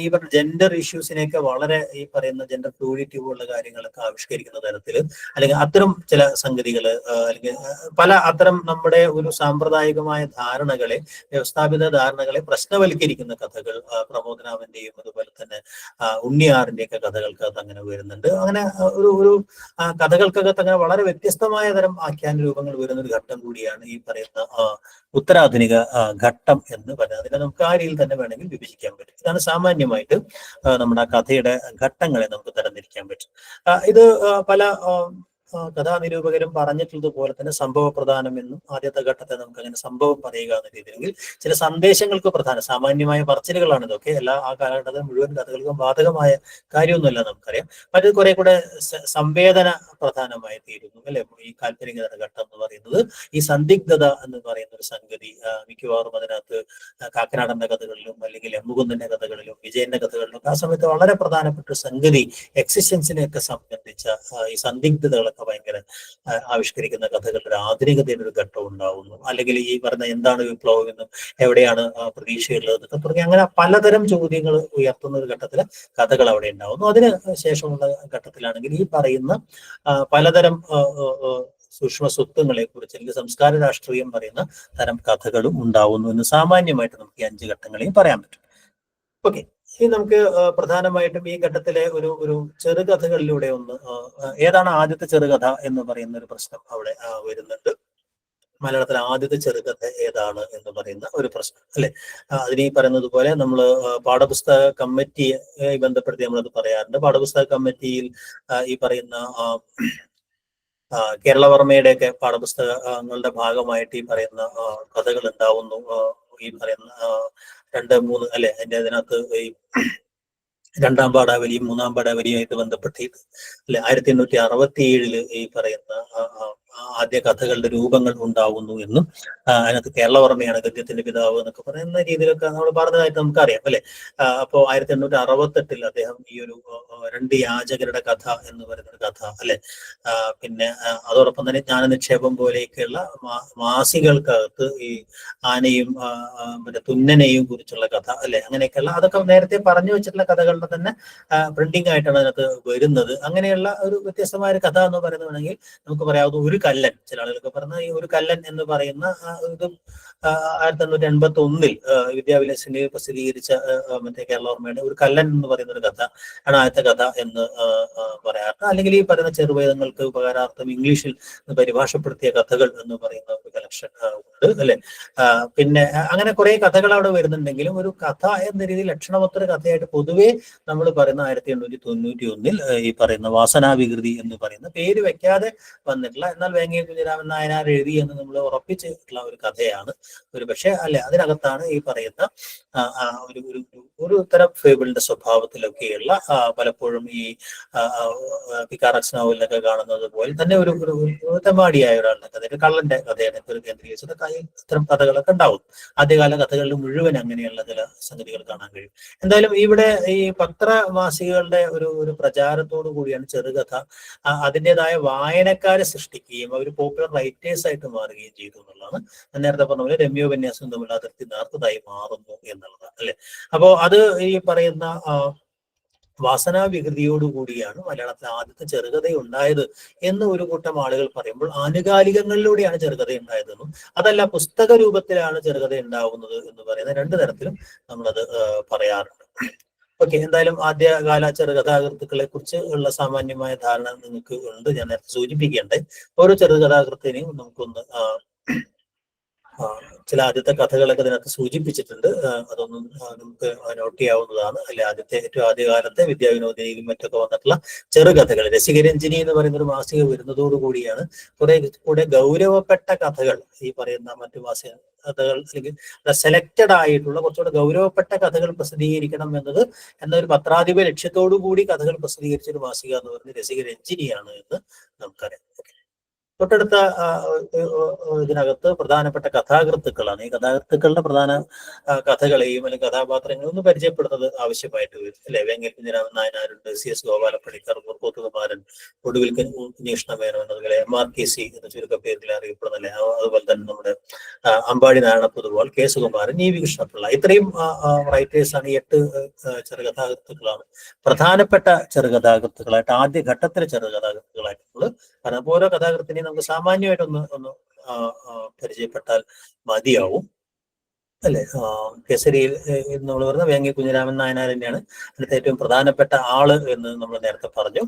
Speaker 1: ഈ പറഞ്ഞ ജെൻഡർ ഇഷ്യൂസിനെയൊക്കെ വളരെ ഈ പറയുന്ന ജെൻഡർ ഫ്ലൂയിഡിറ്റി പോലുള്ള കാര്യങ്ങളൊക്കെ ആവിഷ്കരിക്കുന്ന തരത്തിൽ, അല്ലെങ്കിൽ അത്തരം ചില സംഗതികൾ, അല്ലെങ്കിൽ പല അത്തരം നമ്മുടെ ഒരു സാമ്പ്രദായികമായ ധാരണകളെ, വ്യവസ്ഥാപിത ധാരണകളെ പ്രശ്നവൽക്കരിക്കുന്ന കഥകൾ പ്രമോദനാമന്റെയും അതുപോലെ തന്നെ ഉണ്ണിയാറിന്റെയൊക്കെ കഥകൾക്കകത്ത് അങ്ങനെ വരുന്നുണ്ട്. അങ്ങനെ ഒരു കഥകൾക്കകത്ത് അങ്ങനെ വളരെ വ്യത്യസ്തമായ തരം ആഖ്യാന രൂപങ്ങൾ വരുന്ന ഒരു ഘട്ടം കൂടിയാണ് ഈ പറയുന്ന ഉത്തരാധുനിക ഘട്ടം എന്ന് പറയുന്നത്. അതിനെ നമുക്ക് ആ രീതിയിൽ തന്നെ വേണമെങ്കിൽ വിഭജിക്കാൻ പറ്റും. ഇതാണ് സാമാന്യമായിട്ട് നമ്മുടെ ആ കഥയുടെ ഘട്ടങ്ങളെ നമുക്ക് തരംതിരിക്കാൻ പറ്റും. ഇത് പല കഥാനിരൂപകരും പറഞ്ഞിട്ടുള്ളതുപോലെ തന്നെ സംഭവ പ്രധാനമെന്നും ആദ്യത്തെ ഘട്ടത്തെ നമുക്ക് അങ്ങനെ സംഭവം പറയുക എന്ന രീതിയിൽ ചില സന്ദേശങ്ങൾക്ക് പ്രധാനം, സാമാന്യമായ പറച്ചിലുകളാണ് ഇതൊക്കെ. ആ കാലഘട്ടത്തിൽ മുഴുവൻ കഥകൾക്കും ബാധകമായ കാര്യമൊന്നുമല്ല നമുക്കറിയാം. മറ്റു കുറെ കൂടെ സംവേദന പ്രധാനമായി തീരുന്നു അല്ലെ. ഈ കാൽപ്പനിക ഘട്ടം എന്ന് പറയുന്നത് ഈ സന്ദിഗ്ധത എന്ന് പറയുന്ന ഒരു സംഗതി മിക്കവാറും അതിനകത്ത് കാക്കനാടന്റെ കഥകളിലും അല്ലെങ്കിൽ എമ്മുകുന്ദന്റെ കഥകളിലും വിജയന്റെ കഥകളിലും ആ സമയത്ത് വളരെ പ്രധാനപ്പെട്ട സംഗതി എക്സിസ്റ്റൻസിനെയൊക്കെ സംബന്ധിച്ച ഈ സന്ദിഗ്ധതകളൊക്കെ ഭയങ്കര ആവിഷ്കരിക്കുന്ന കഥകളുടെ ഒരു ആധുനികതയുടെ ഒരു ഘട്ടം ഉണ്ടാവുന്നു. അല്ലെങ്കിൽ ഈ പറഞ്ഞ എന്താണ് വിപ്ലവം എന്നും എവിടെയാണ് പ്രതീക്ഷയുള്ളത് എന്നൊക്കെ തുടങ്ങി അങ്ങനെ പലതരം ചോദ്യങ്ങൾ ഉയർത്തുന്ന ഒരു ഘട്ടത്തില് കഥകൾ അവിടെ ഉണ്ടാവുന്നു. അതിന് ശേഷമുള്ള ഘട്ടത്തിലാണെങ്കിൽ ഈ പറയുന്ന പലതരം സൂക്ഷ്മ സ്വത്വങ്ങളെ കുറിച്ച് അല്ലെങ്കിൽ സംസ്കാര രാഷ്ട്രീയം പറയുന്ന തരം കഥകളും ഉണ്ടാവുന്നു എന്ന് സാമാന്യമായിട്ട് നമുക്ക് ഈ 5 ഘട്ടങ്ങളെയും പറയാൻ പറ്റും. ഓക്കെ, ഇനി നമുക്ക് പ്രധാനമായിട്ടും ഈ ഘട്ടത്തിലെ ഒരു ചെറുകഥകളിലൂടെ ഒന്ന്, ഏതാണ് ആദ്യത്തെ ചെറുകഥ എന്ന് പറയുന്ന ഒരു പ്രശ്നം അവിടെ വരുന്നുണ്ട്. മലയാളത്തിലെ ആദ്യത്തെ ചെറുകഥ ഏതാണ് എന്ന് പറയുന്ന ഒരു പ്രശ്നം അല്ലെ. അതിന് ഈ പറയുന്നത് പോലെ നമ്മൾ പാഠപുസ്തക കമ്മിറ്റിയെ ബന്ധപ്പെടുത്തി നമ്മളത് പറയാറുണ്ട്. പാഠപുസ്തക കമ്മിറ്റിയിൽ ഈ പറയുന്ന കേരളവർമ്മയുടെയൊക്കെ പാഠപുസ്തകങ്ങളുടെ ഭാഗമായിട്ട് ഈ പറയുന്ന കഥകൾ ഉണ്ടാവുന്നു. ഈ പറയുന്ന 2, 3 അല്ലെ, അതിനകത്ത് ഈ 2-ാം പാഠാവലിയും 3-ാം പാഠാവലിയുമായിട്ട് ബന്ധപ്പെട്ടിട്ട് അല്ലെ 1867 ഈ പറയുന്ന ആദ്യ കഥകളുടെ രൂപങ്ങൾ ഉണ്ടാവുന്നു എന്നും അതിനകത്ത് കേരളവർമ്മയാണ് ഗദ്യത്തിന്റെ പിതാവ് എന്നൊക്കെ പറയുന്ന രീതിയിലൊക്കെ നമ്മൾ പറഞ്ഞതായിട്ട് നമുക്കറിയാം അല്ലെ. അപ്പോൾ 1868 അദ്ദേഹം ഈ ഒരു 2 യാചകരുടെ കഥ എന്ന് പറയുന്ന കഥ അല്ലെ, പിന്നെ അതോടൊപ്പം തന്നെ ജ്ഞാനനിക്ഷേപം പോലെയൊക്കെയുള്ള മാസികകൾക്കകത്ത് ഈ ആനയും പിന്നെ തുന്നനെയും കുറിച്ചുള്ള കഥ അല്ലെ, അങ്ങനെയൊക്കെയുള്ള അതൊക്കെ നേരത്തെ പറഞ്ഞു വെച്ചിട്ടുള്ള കഥകളുടെ തന്നെ പ്രിന്റിംഗ് ആയിട്ടാണ് അതിനകത്ത് വരുന്നത്. അങ്ങനെയുള്ള ഒരു വ്യത്യസ്തമായ ഒരു കഥ എന്ന് പറയുന്നത് വേണമെങ്കിൽ നമുക്ക് പറയാവുന്ന ഒരു കല്ലൻ, ചില ആളുകളൊക്കെ പറഞ്ഞ ഈ ഒരു കല്ലൻ എന്ന് പറയുന്ന ഇതും 1881 വിദ്യാവിലാസിനെ പ്രസിദ്ധീകരിച്ച മറ്റേ കേരളവർമ്മയുടെ ഒരു കല്ലൻ എന്ന് പറയുന്ന ഒരു കഥ ആണ് ആദ്യത്തെ കഥ എന്ന് പറയാറുണ്ട്. അല്ലെങ്കിൽ ഈ പറയുന്ന ചെറുവേദങ്ങൾക്ക് ഉപകാരാർത്ഥം ഇംഗ്ലീഷിൽ പരിഭാഷപ്പെടുത്തിയ കഥകൾ എന്ന് പറയുന്ന ഒരു കലക്ഷൻ ഉണ്ട് അല്ലെ. പിന്നെ അങ്ങനെ കുറെ കഥകൾ അവിടെ വരുന്നുണ്ടെങ്കിലും ഒരു കഥ എന്ന രീതിയിൽ ലക്ഷണമൊത്ത കഥയായിട്ട് പൊതുവെ നമ്മൾ പറയുന്ന 1891 ഈ പറയുന്ന വാസനാവികൃതി എന്ന് പറയുന്ന പേര് വെക്കാതെ വന്നിട്ടുള്ള, എന്നാൽ വേങ്ങി കുഞ്ഞിരാമൻ നായനാർ എഴുതി എന്ന് നമ്മൾ ഉറപ്പിച്ചിട്ടുള്ള ഒരു കഥയാണ് ഒരു പക്ഷേ അല്ലെ. അതിനകത്താണ് ഈ പറയുന്ന ഒരു തരം ഫേബിളിന്റെ സ്വഭാവത്തിലൊക്കെയുള്ള പലപ്പോഴും ഈ പിക്കാറക്സ് നോവലിലൊക്കെ കാണുന്നത് പോലെ തന്നെ ഒരു തെമ്മാടിയായ ഒരാളുടെ കഥ, ഒരു കള്ളന്റെ കഥയാണ് ഒരു കേന്ദ്രീകരിച്ചത്. ഇത്തരം കഥകളൊക്കെ ഉണ്ടാവും. ആദ്യകാല കഥകളിൽ മുഴുവൻ അങ്ങനെയുള്ള ചില സംഗതികൾ കാണാൻ കഴിയും. എന്തായാലും ഇവിടെ ഈ പത്രമാസികകളുടെ ഒരു പ്രചാരത്തോടു കൂടിയാണ് ചെറുകഥ അതിൻ്റെതായ വായനക്കാരെ സൃഷ്ടിക്കുകയും അവർ പോപ്പുലർ റൈറ്റേഴ്സ് ആയിട്ട് മാറുകയും ചെയ്തു എന്നുള്ളതാണ്. നേരത്തെ പറഞ്ഞ പോലെ രമ്യോപന്യാസം തമ്മിൽ അതിർത്തി നേർത്തതായി മാറുന്നു എന്നുള്ളതാണ് അല്ലെ. അപ്പോ അത് ഈ പറയുന്ന വാസനാവികൃതിയോടുകൂടിയാണ് മലയാളത്തിൽ ആദ്യത്തെ ചെറുകഥ ഉണ്ടായത് എന്ന് ഒരു കൂട്ടം ആളുകൾ പറയുമ്പോൾ ആനുകാലികങ്ങളിലൂടെയാണ് ചെറുകഥ ഉണ്ടായതെന്നും അതല്ല പുസ്തക രൂപത്തിലാണ് ചെറുകഥ ഉണ്ടാവുന്നത് എന്ന് പറയുന്ന രണ്ട് തരത്തിലും നമ്മളത് പറയാറുണ്ട്. ഓക്കെ, എന്തായാലും ആദ്യകാല ചെറുകഥാകൃത്തുക്കളെ കുറിച്ച് ഉള്ള സാമാന്യമായ ധാരണ നിങ്ങൾക്ക് ഉണ്ട്. ഞാൻ നേരത്തെ സൂചിപ്പിക്കേണ്ടത് ഓരോ ചെറുകഥാകൃത്തിനെയും നമുക്കൊന്ന് ചില ആദ്യത്തെ കഥകളൊക്കെ ഇതിനകത്ത് സൂചിപ്പിച്ചിട്ടുണ്ട്. അതൊന്നും നമുക്ക് നോട്ട് ചെയ്യാവുന്നതാണ്. അല്ലെ, ഏറ്റവും ആദ്യകാലത്തെ വിദ്യാവിനോദിനിയിലും മറ്റൊക്കെ വന്നിട്ടുള്ള ചെറുകഥകൾ, രസികരഞ്ജിനി എന്ന് പറയുന്ന ഒരു മാസിക വരുന്നതോടുകൂടിയാണ് കുറെ കൂടെ ഗൗരവപ്പെട്ട കഥകൾ, ഈ പറയുന്ന മറ്റു മാസിക കഥകൾ അല്ലെങ്കിൽ സെലക്റ്റഡ് ആയിട്ടുള്ള കുറച്ചുകൂടെ ഗൗരവപ്പെട്ട കഥകൾ പ്രസിദ്ധീകരിക്കണം എന്നൊരു പത്രാധിപ ലക്ഷ്യത്തോടു കൂടി കഥകൾ പ്രസിദ്ധീകരിച്ച ഒരു മാസിക എന്ന് പറയുന്നത് രസികരഞ്ജിനിയാണ് എന്ന് നമുക്കറിയാം. തൊട്ടടുത്ത ഇതിനകത്ത് പ്രധാനപ്പെട്ട കഥാകൃത്തുക്കളാണ്. ഈ കഥാകൃത്തുക്കളുടെ പ്രധാന കഥകളെയും അല്ലെങ്കിൽ കഥാപാത്രങ്ങളെയും ഒന്ന് പരിചയപ്പെടുന്നത് ആവശ്യമായിട്ട് വരും. അല്ലെ, വേങ്ങൽ കുഞ്ഞിരാമൻ നായനാരുണ്ട്, CS ഗോപാലപ്പണിക്കർ, മുർക്കോത്തുകുമാരൻ, ഒടുവിൽ കുഞ്ഞികൃഷ്ണമേനോൻ, അതുപോലെ MRKC എന്ന ചുരുക്കപ്പേരിൽ അറിയപ്പെടുന്നല്ലേ, അതുപോലെ തന്നെ നമ്മുടെ അമ്പാടി നാരായണ പൊതുവാൾ, K സുകുമാരൻ, EV കൃഷ്ണപിള്ള, ഇത്രയും റൈറ്റേഴ്സാണ്. 8 ചെറുകഥാകൃത്തുക്കളാണ് പ്രധാനപ്പെട്ട ചെറുകഥാകൃത്തുക്കളായിട്ട് ആദ്യഘട്ടത്തിലെ ചെറുകഥാകൃത്തുക്കളായിട്ടുള്ളത്. കാരണം ഓരോ കഥാകൃത്തിനെയും നമുക്ക് സാമാന്യമായിട്ടൊന്ന് പരിചയപ്പെട്ടാൽ മതിയാവും. അല്ലെ, കേസരിയിൽ നമ്മൾ പറയുന്ന വേങ്ങി കുഞ്ഞിരാമൻ നായനാർ തന്നെയാണ് അതിനകത്ത് ഏറ്റവും പ്രധാനപ്പെട്ട ആള് എന്ന് നമ്മൾ നേരത്തെ പറഞ്ഞു.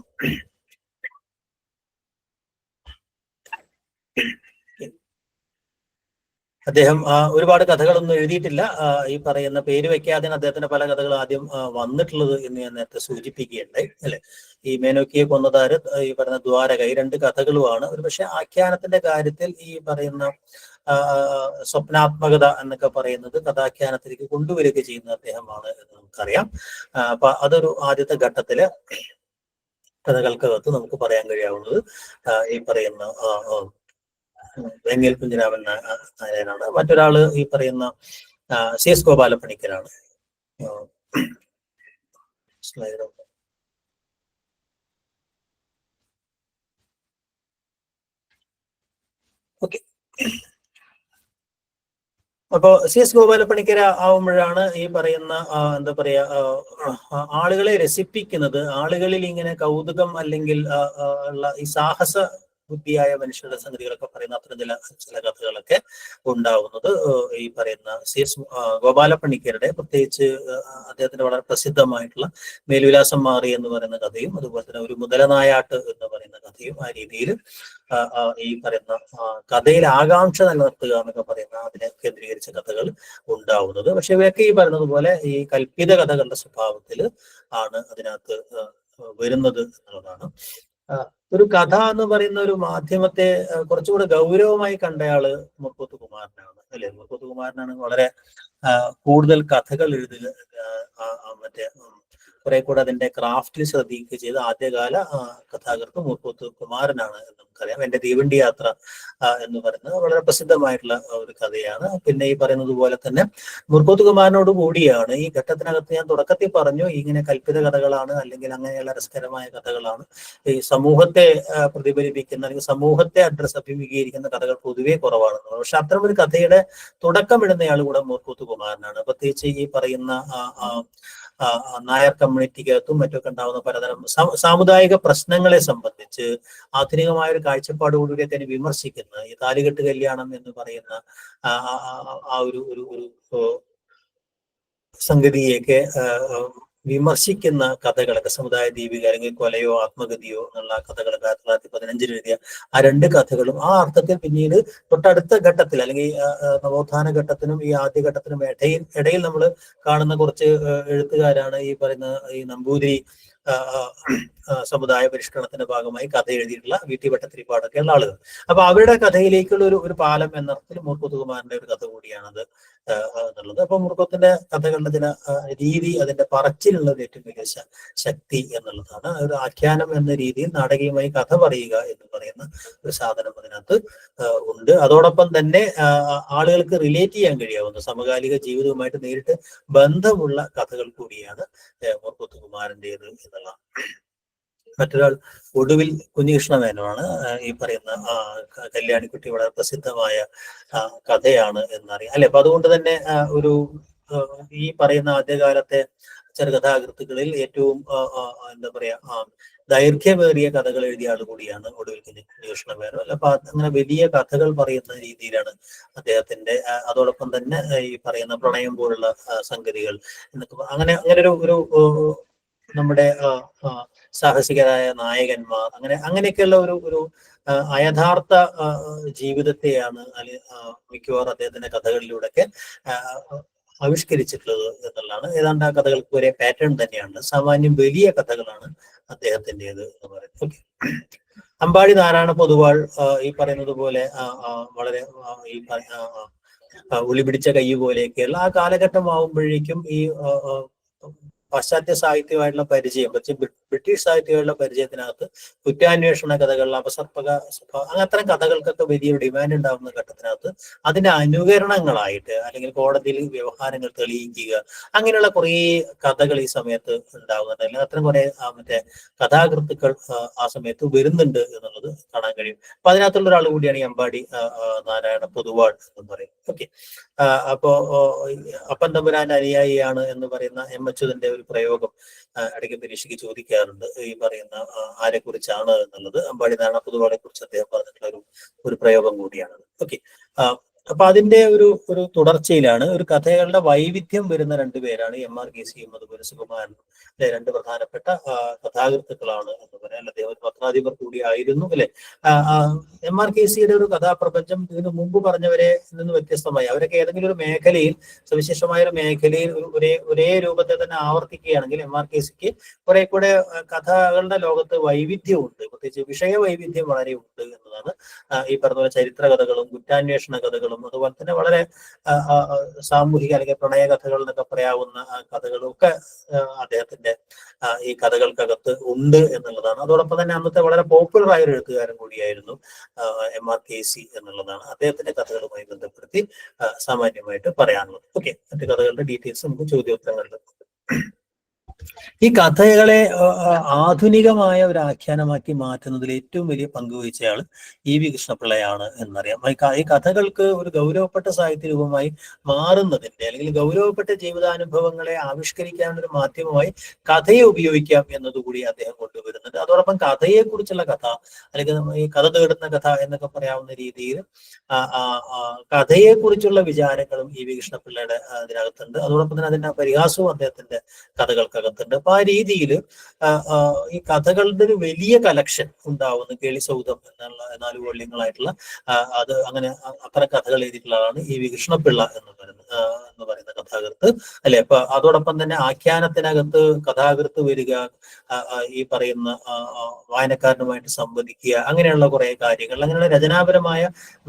Speaker 1: അദ്ദേഹം ഒരുപാട് കഥകളൊന്നും എഴുതിയിട്ടില്ല. ഈ പറയുന്ന പേര് വെക്കാതെ അദ്ദേഹത്തിന്റെ പല കഥകൾ ആദ്യം വന്നിട്ടുള്ളത് എന്ന് ഞാൻ നേരത്തെ സൂചിപ്പിക്കുകയുണ്ടായി. അല്ലെ, ഈ മേനോക്കിയെ കൊന്നതാര്, ഈ പറയുന്ന ദ്വാരക, ഈ 2 കഥകളുമാണ് ഒരുപക്ഷെ ആഖ്യാനത്തിന്റെ കാര്യത്തിൽ ഈ പറയുന്ന സ്വപ്നാത്മകത എന്നൊക്കെ പറയുന്നത് കഥാഖ്യാനത്തിലേക്ക് കൊണ്ടുവരിക ചെയ്യുന്ന അദ്ദേഹമാണ് എന്ന് നമുക്കറിയാം. അപ്പൊ അതൊരു ആദ്യത്തെ ഘട്ടത്തില് കഥകൾക്കകത്ത് നമുക്ക് പറയാൻ കഴിയാവുന്നത് ഈ പറയുന്ന വേങ്ങൽ കുഞ്ഞിരാമൻ നായനാണ്. മറ്റൊരാള് ഈ പറയുന്ന CS ഗോപാലപ്പണിക്കരാണ്. ഓക്കെ, അപ്പോ CS ഗോപാലപ്പണിക്കര ആവുമ്പോഴാണ് ഈ പറയുന്ന എന്താ പറയാ ആളുകളെ രസിപ്പിക്കുന്നത്, ആളുകളിൽ ഇങ്ങനെ കൗതുകം അല്ലെങ്കിൽ ഉള്ള ഈ സാഹസ ബുദ്ധിയായ മനുഷ്യരുടെ സംഗതികളൊക്കെ പറയുന്ന അത്തരം ചില കഥകളൊക്കെ ഉണ്ടാവുന്നത് ഈ പറയുന്ന CS ഗോപാലപ്പണിക്കരുടെ, പ്രത്യേകിച്ച് അദ്ദേഹത്തിന്റെ വളരെ പ്രസിദ്ധമായിട്ടുള്ള മേൽവിലാസം മാറി എന്ന് പറയുന്ന കഥയും അതുപോലെ തന്നെ ഒരു മുതലനായാട്ട് എന്ന് പറയുന്ന കഥയും ആ രീതിയിൽ ഈ പറയുന്ന കഥയിൽ ആകാംക്ഷ നിലനിർത്തുക എന്നൊക്കെ പറയുന്ന അതിനെ കേന്ദ്രീകരിച്ച കഥകൾ ഉണ്ടാവുന്നത്. പക്ഷെ ഇവയൊക്കെ ഈ പറയുന്നത് പോലെ ഈ കൽപ്പിത കഥകളുടെ സ്വഭാവത്തിൽ ആണ് അതിനകത്ത് വരുന്നത് എന്നുള്ളതാണ്. ഒരു കഥ എന്ന് പറയുന്ന ഒരു മാധ്യമത്തെ കുറച്ചുകൂടെ ഗൗരവമായി കണ്ടയാള് മുർക്കോത്ത് കുമാരനാണ്. അല്ലെ, മുർക്കോത്ത് കുമാരനാണ് വളരെ കൂടുതൽ കഥകൾ എഴുതുക, മറ്റേ കുറെ കൂടെ അതിന്റെ ക്രാഫ്റ്റിൽ ശ്രദ്ധിക്കുക ചെയ്ത ആദ്യകാല കഥാകൃത്ത് മുർക്കോത്ത് കുമാരനാണ് എന്ന് നമുക്കറിയാം. എന്റെ തീവണ്ടി യാത്ര എന്ന് പറയുന്നത് വളരെ പ്രസിദ്ധമായിട്ടുള്ള ഒരു കഥയാണ്. പിന്നെ ഈ പറയുന്നത് പോലെ തന്നെ മുർക്കോത്ത് കുമാരനോട് കൂടിയാണ് ഈ ഘട്ടത്തിനകത്ത് ഞാൻ തുടക്കത്തിൽ പറഞ്ഞു ഇങ്ങനെ കൽപ്പിത കഥകളാണ് അല്ലെങ്കിൽ അങ്ങനെയുള്ള രസകരമായ കഥകളാണ്, ഈ സമൂഹത്തെ പ്രതിഫലിപ്പിക്കുന്ന അല്ലെങ്കിൽ സമൂഹത്തെ അഭിമുഖീകരിക്കുന്ന കഥകൾ പൊതുവേ കുറവാണെന്നുള്ളത്. പക്ഷെ അത്തരം ഒരു കഥയുടെ തുടക്കമിടുന്നയാൾ കൂടെ മുർക്കോത്ത് കുമാരനാണ്. പ്രത്യേകിച്ച് ഈ പറയുന്ന നായർ കമ്മ്യൂണിറ്റിക്കകത്തും മറ്റൊക്കെ ഉണ്ടാകുന്ന പലതരം സാമുദായിക പ്രശ്നങ്ങളെ സംബന്ധിച്ച് ആധുനികമായ ഒരു കാഴ്ചപ്പാടുകൂടി തന്നെ വിമർശിക്കുന്ന ഈ താലികെട്ട് കല്യാണം എന്ന് പറയുന്ന ആ ഒരു സംഗതിയൊക്കെ വിമർശിക്കുന്ന കഥകളൊക്കെ, സമുദായ ദീപിക അല്ലെങ്കിൽ കൊലയോ ആത്മഗതിയോ എന്നുള്ള കഥകളൊക്കെ 1915 എഴുതിയ ആ 2 കഥകളും ആ അർത്ഥത്തിൽ പിന്നീട് തൊട്ടടുത്ത ഘട്ടത്തിൽ അല്ലെങ്കിൽ നവോത്ഥാന ഘട്ടത്തിനും ഈ ആദ്യഘട്ടത്തിനും ഇടയിൽ നമ്മൾ കാണുന്ന കുറച്ച് എഴുത്തുകാരാണ് ഈ പറയുന്ന ഈ നമ്പൂതിരി സമുദായ പരിഷ്കരണത്തിന്റെ ഭാഗമായി കഥ എഴുതിയിട്ടുള്ള VT ഭട്ടതിരിപ്പാടൊക്കെയുള്ള ആളുകൾ. അപ്പൊ അവരുടെ കഥയിലേക്കുള്ള ഒരു പാലം എന്ന അർത്ഥത്തിൽ മുർക്കോത്ത് കുമാരന്റെ ഒരു കഥ കൂടിയാണത് എന്നുള്ളത്. അപ്പൊ മുർക്കോത്തിന്റെ കഥകളുടെ ചില രീതി, അതിന്റെ പറച്ചിലുള്ള ഏറ്റവും വലിയ ശക്തി എന്നുള്ളതാണ്. ഒരു ആഖ്യാനം എന്ന രീതിയിൽ നാടകീയമായി കഥ പറയുക എന്ന് പറയുന്ന ഒരു സാധനം അതിനകത്ത് ഉണ്ട്. അതോടൊപ്പം തന്നെ ആളുകൾക്ക് റിലേറ്റ് ചെയ്യാൻ കഴിയാവുന്ന സമകാലിക ജീവിതവുമായിട്ട് നേരിട്ട് ബന്ധമുള്ള കഥകൾ കൂടിയാണ് മുർക്കോത്ത് കുമാരൻ്റെത് എന്നുള്ളതാണ്. മറ്റൊരാൾ ഒടുവിൽ കുഞ്ഞികൃഷ്ണമേനോനാണ്. ഈ പറയുന്ന കല്യാണിക്കുട്ടി വളരെ പ്രസിദ്ധമായ കഥയാണ് എന്നറിയാം. അല്ലെ, അപ്പൊ അതുകൊണ്ട് തന്നെ ഒരു ഈ പറയുന്ന ആദ്യകാലത്തെ ചെറുകഥാകൃത്തുക്കളിൽ ഏറ്റവും എന്താ പറയാ ദൈർഘ്യമേറിയ കഥകൾ എഴുതിയ ആൾ കൂടിയാണ് ഒടുവിൽ കുഞ്ഞികൃഷ്ണ മേനോൻ. അപ്പൊ അങ്ങനെ വലിയ കഥകൾ പറയുന്ന രീതിയിലാണ് അദ്ദേഹത്തിന്റെ. അതോടൊപ്പം തന്നെ ഈ പറയുന്ന പ്രണയം പോലുള്ള സംഗതികൾ എന്നൊക്കെ അങ്ങനെ അങ്ങനെ ഒരു നമ്മുടെ സാഹസികരായ നായകന്മാർ അങ്ങനെയൊക്കെയുള്ള ഒരു അയഥാർത്ഥ ജീവിതത്തെയാണ് മിക്കവാറും അദ്ദേഹത്തിന്റെ കഥകളിലൂടെയൊക്കെ ആവിഷ്കരിച്ചിട്ടുള്ളത് എന്നുള്ളതാണ്. ഏതാണ്ട് ആ കഥകൾക്ക് ഒരേ പാറ്റേൺ തന്നെയാണ്. സാമാന്യം വലിയ കഥകളാണ് അദ്ദേഹത്തിൻ്റെത് എന്ന് പറയുന്നത്. ഓക്കെ. അമ്പാടി നാരായണ പൊതുവാൾ ഈ പറയുന്നത് പോലെ വളരെ ഈ ഉളി പിടിച്ച കൈ പോലെയൊക്കെയുള്ള ആ കാലഘട്ടം ആവുമ്പോഴേക്കും ഈ പാശ്ചാത്യ സാഹിത്യമായിട്ടുള്ള പരിചയം, പക്ഷെ ബ്രിട്ടീഷ് സാഹിത്യമായിട്ടുള്ള പരിചയത്തിനകത്ത് കുറ്റാന്വേഷണ കഥകൾ, അപസർപ്പക അങ്ങനെ അത്തരം കഥകൾക്കൊക്കെ വലിയ ഡിമാൻഡ് ഉണ്ടാകുന്ന ഘട്ടത്തിനകത്ത് അതിന്റെ അനുകരണങ്ങളായിട്ട് അല്ലെങ്കിൽ കോടതിയിൽ വ്യവഹാരങ്ങൾ തെളിയിക്കുക അങ്ങനെയുള്ള കുറേ കഥകൾ ഈ സമയത്ത് ഉണ്ടാകുന്നുണ്ട്. അല്ലെങ്കിൽ അത്തരം കുറെ മറ്റേ കഥാകൃത്തുക്കൾ ആ സമയത്ത് വരുന്നുണ്ട് എന്നുള്ളത് കാണാൻ കഴിയും. അപ്പൊ അതിനകത്തുള്ള ഒരാൾ കൂടിയാണ് ഈ അമ്പാടി നാരായണ പൊതുവാൾ എന്ന് പറയും. ഓക്കെ. അപ്പോ അപ്പൻ തമ്പുരാന്റെ അനുയായിയാണ് എന്ന് പറയുന്ന എം അച്യുതന്റെ ഒരു പ്രയോഗം ഇടയ്ക്ക് പരീക്ഷയ്ക്ക് ചോദിക്കാറുണ്ട്. ഈ പറയുന്ന ആരെ കുറിച്ചാണ് എന്നുള്ളത് അമ്പാടി നാരായണ പൊതുവാളെ കുറിച്ച് അദ്ദേഹം പറഞ്ഞിട്ടുള്ള ഒരു പ്രയോഗം കൂടിയാണ്. ഓക്കെ. അപ്പൊ അതിന്റെ ഒരു തുടർച്ചയിലാണ് ഒരു കഥകളുടെ വൈവിധ്യം വരുന്ന രണ്ടുപേരാണ് എം.ആർ. കെ.സിയും അതുപോലെ സുകുമാരനും. അല്ലെ, രണ്ട് പ്രധാനപ്പെട്ട കഥാകൃത്തുക്കളാണ് എന്ന് പറയാം. അല്ലെ, അദ്ദേഹം ഒരു പത്രാധിപർ കൂടി ആയിരുന്നു. അല്ലെ, എം.ആർ. കെ.സിയുടെ ഒരു കഥാപ്രപഞ്ചം ഇതിനു മുമ്പ് പറഞ്ഞവരെ നിന്ന് വ്യത്യസ്തമായി. അവരൊക്കെ ഏതെങ്കിലും ഒരു മേഖലയിൽ, സവിശേഷമായ ഒരു മേഖലയിൽ ഒരേ രൂപത്തെ തന്നെ ആവർത്തിക്കുകയാണെങ്കിൽ എം.ആർ. കെ.സിക്ക് കുറെ കൂടെ കഥകളുടെ ലോകത്ത് വൈവിധ്യമുണ്ട്, പ്രത്യേകിച്ച് വിഷയ വൈവിധ്യം വളരെ ഉണ്ട് എന്നതാണ്. ഈ പറഞ്ഞ പോലെ ചരിത്ര കഥകളും കുറ്റാന്വേഷണ കഥകളും അതുപോലെ തന്നെ വളരെ സാമൂഹിക അല്ലെങ്കിൽ പ്രണയ കഥകൾ എന്നൊക്കെ പറയാവുന്ന കഥകളും ഒക്കെ അദ്ദേഹത്തിന്റെ ഈ കഥകൾക്കകത്ത് ഉണ്ട് എന്നുള്ളതാണ്. അതോടൊപ്പം തന്നെ അന്നത്തെ വളരെ പോപ്പുലർ ആയ ഒരു എഴുത്തുകാരൻ കൂടിയായിരുന്നു എം.ആർ. കെ.സി എന്നുള്ളതാണ് അദ്ദേഹത്തിന്റെ കഥകളുമായി ബന്ധപ്പെടുത്തി സാമാന്യമായിട്ട് പറയാനുള്ളത്. ഓക്കെ, മറ്റു കഥകളുടെ ഡീറ്റെയിൽസ് നമുക്ക് ചോദ്യോത്തരങ്ങളിൽ. ഈ കഥകളെ ആധുനികമായ ഒരു ആഖ്യാനമാക്കി മാറ്റുന്നതിൽ ഏറ്റവും വലിയ പങ്ക് വഹിച്ചയാൾ ഇ.വി. കൃഷ്ണപിള്ളയാണ് എന്നറിയാം. ഈ കഥകൾക്ക് ഒരു ഗൗരവപ്പെട്ട സാഹിത്യ രൂപമായി മാറുന്നതിന്റെ അല്ലെങ്കിൽ ഗൗരവപ്പെട്ട ജീവിതാനുഭവങ്ങളെ ആവിഷ്കരിക്കാനൊരു മാധ്യമമായി കഥയെ ഉപയോഗിക്കാം എന്നതുകൂടി അദ്ദേഹം കൊണ്ടുവരുന്നുണ്ട്. അതോടൊപ്പം കഥയെക്കുറിച്ചുള്ള കഥ അല്ലെങ്കിൽ ഈ കഥ തേടുന്ന കഥ എന്നൊക്കെ പറയാവുന്ന രീതിയിൽ കഥയെക്കുറിച്ചുള്ള വിചാരങ്ങളും ഇ.വി. കൃഷ്ണപിള്ളയുടെ അതിനകത്തുണ്ട്. അതോടൊപ്പം തന്നെ അതിന്റെ പരിഹാസവും അദ്ദേഹത്തിന്റെ കഥകൾക്കകത്തുണ്ട്. അപ്പൊ ആ രീതിയിൽ ഈ കഥകളുടെ ഒരു വലിയ കലക്ഷൻ ഉണ്ടാവുന്നു. കേളിസൗധം എന്നുള്ള 4 വോള്യങ്ങളായിട്ടുള്ള അത് അങ്ങനെ അത്തരം കഥകൾ എഴുതിയിട്ടുള്ള ആളാണ് ഇ.വി. കൃഷ്ണപിള്ള എന്ന് പറയുന്ന കഥാകൃത്ത്. അല്ലെ, അപ്പൊ അതോടൊപ്പം തന്നെ ആഖ്യാനത്തിനകത്ത് കഥാകൃത്ത് വരിക, ഈ പറയുന്ന വായനക്കാരനുമായിട്ട് സംവദിക്കുക, അങ്ങനെയുള്ള കുറെ കാര്യങ്ങൾ, അങ്ങനെയുള്ള രചനാപരമായ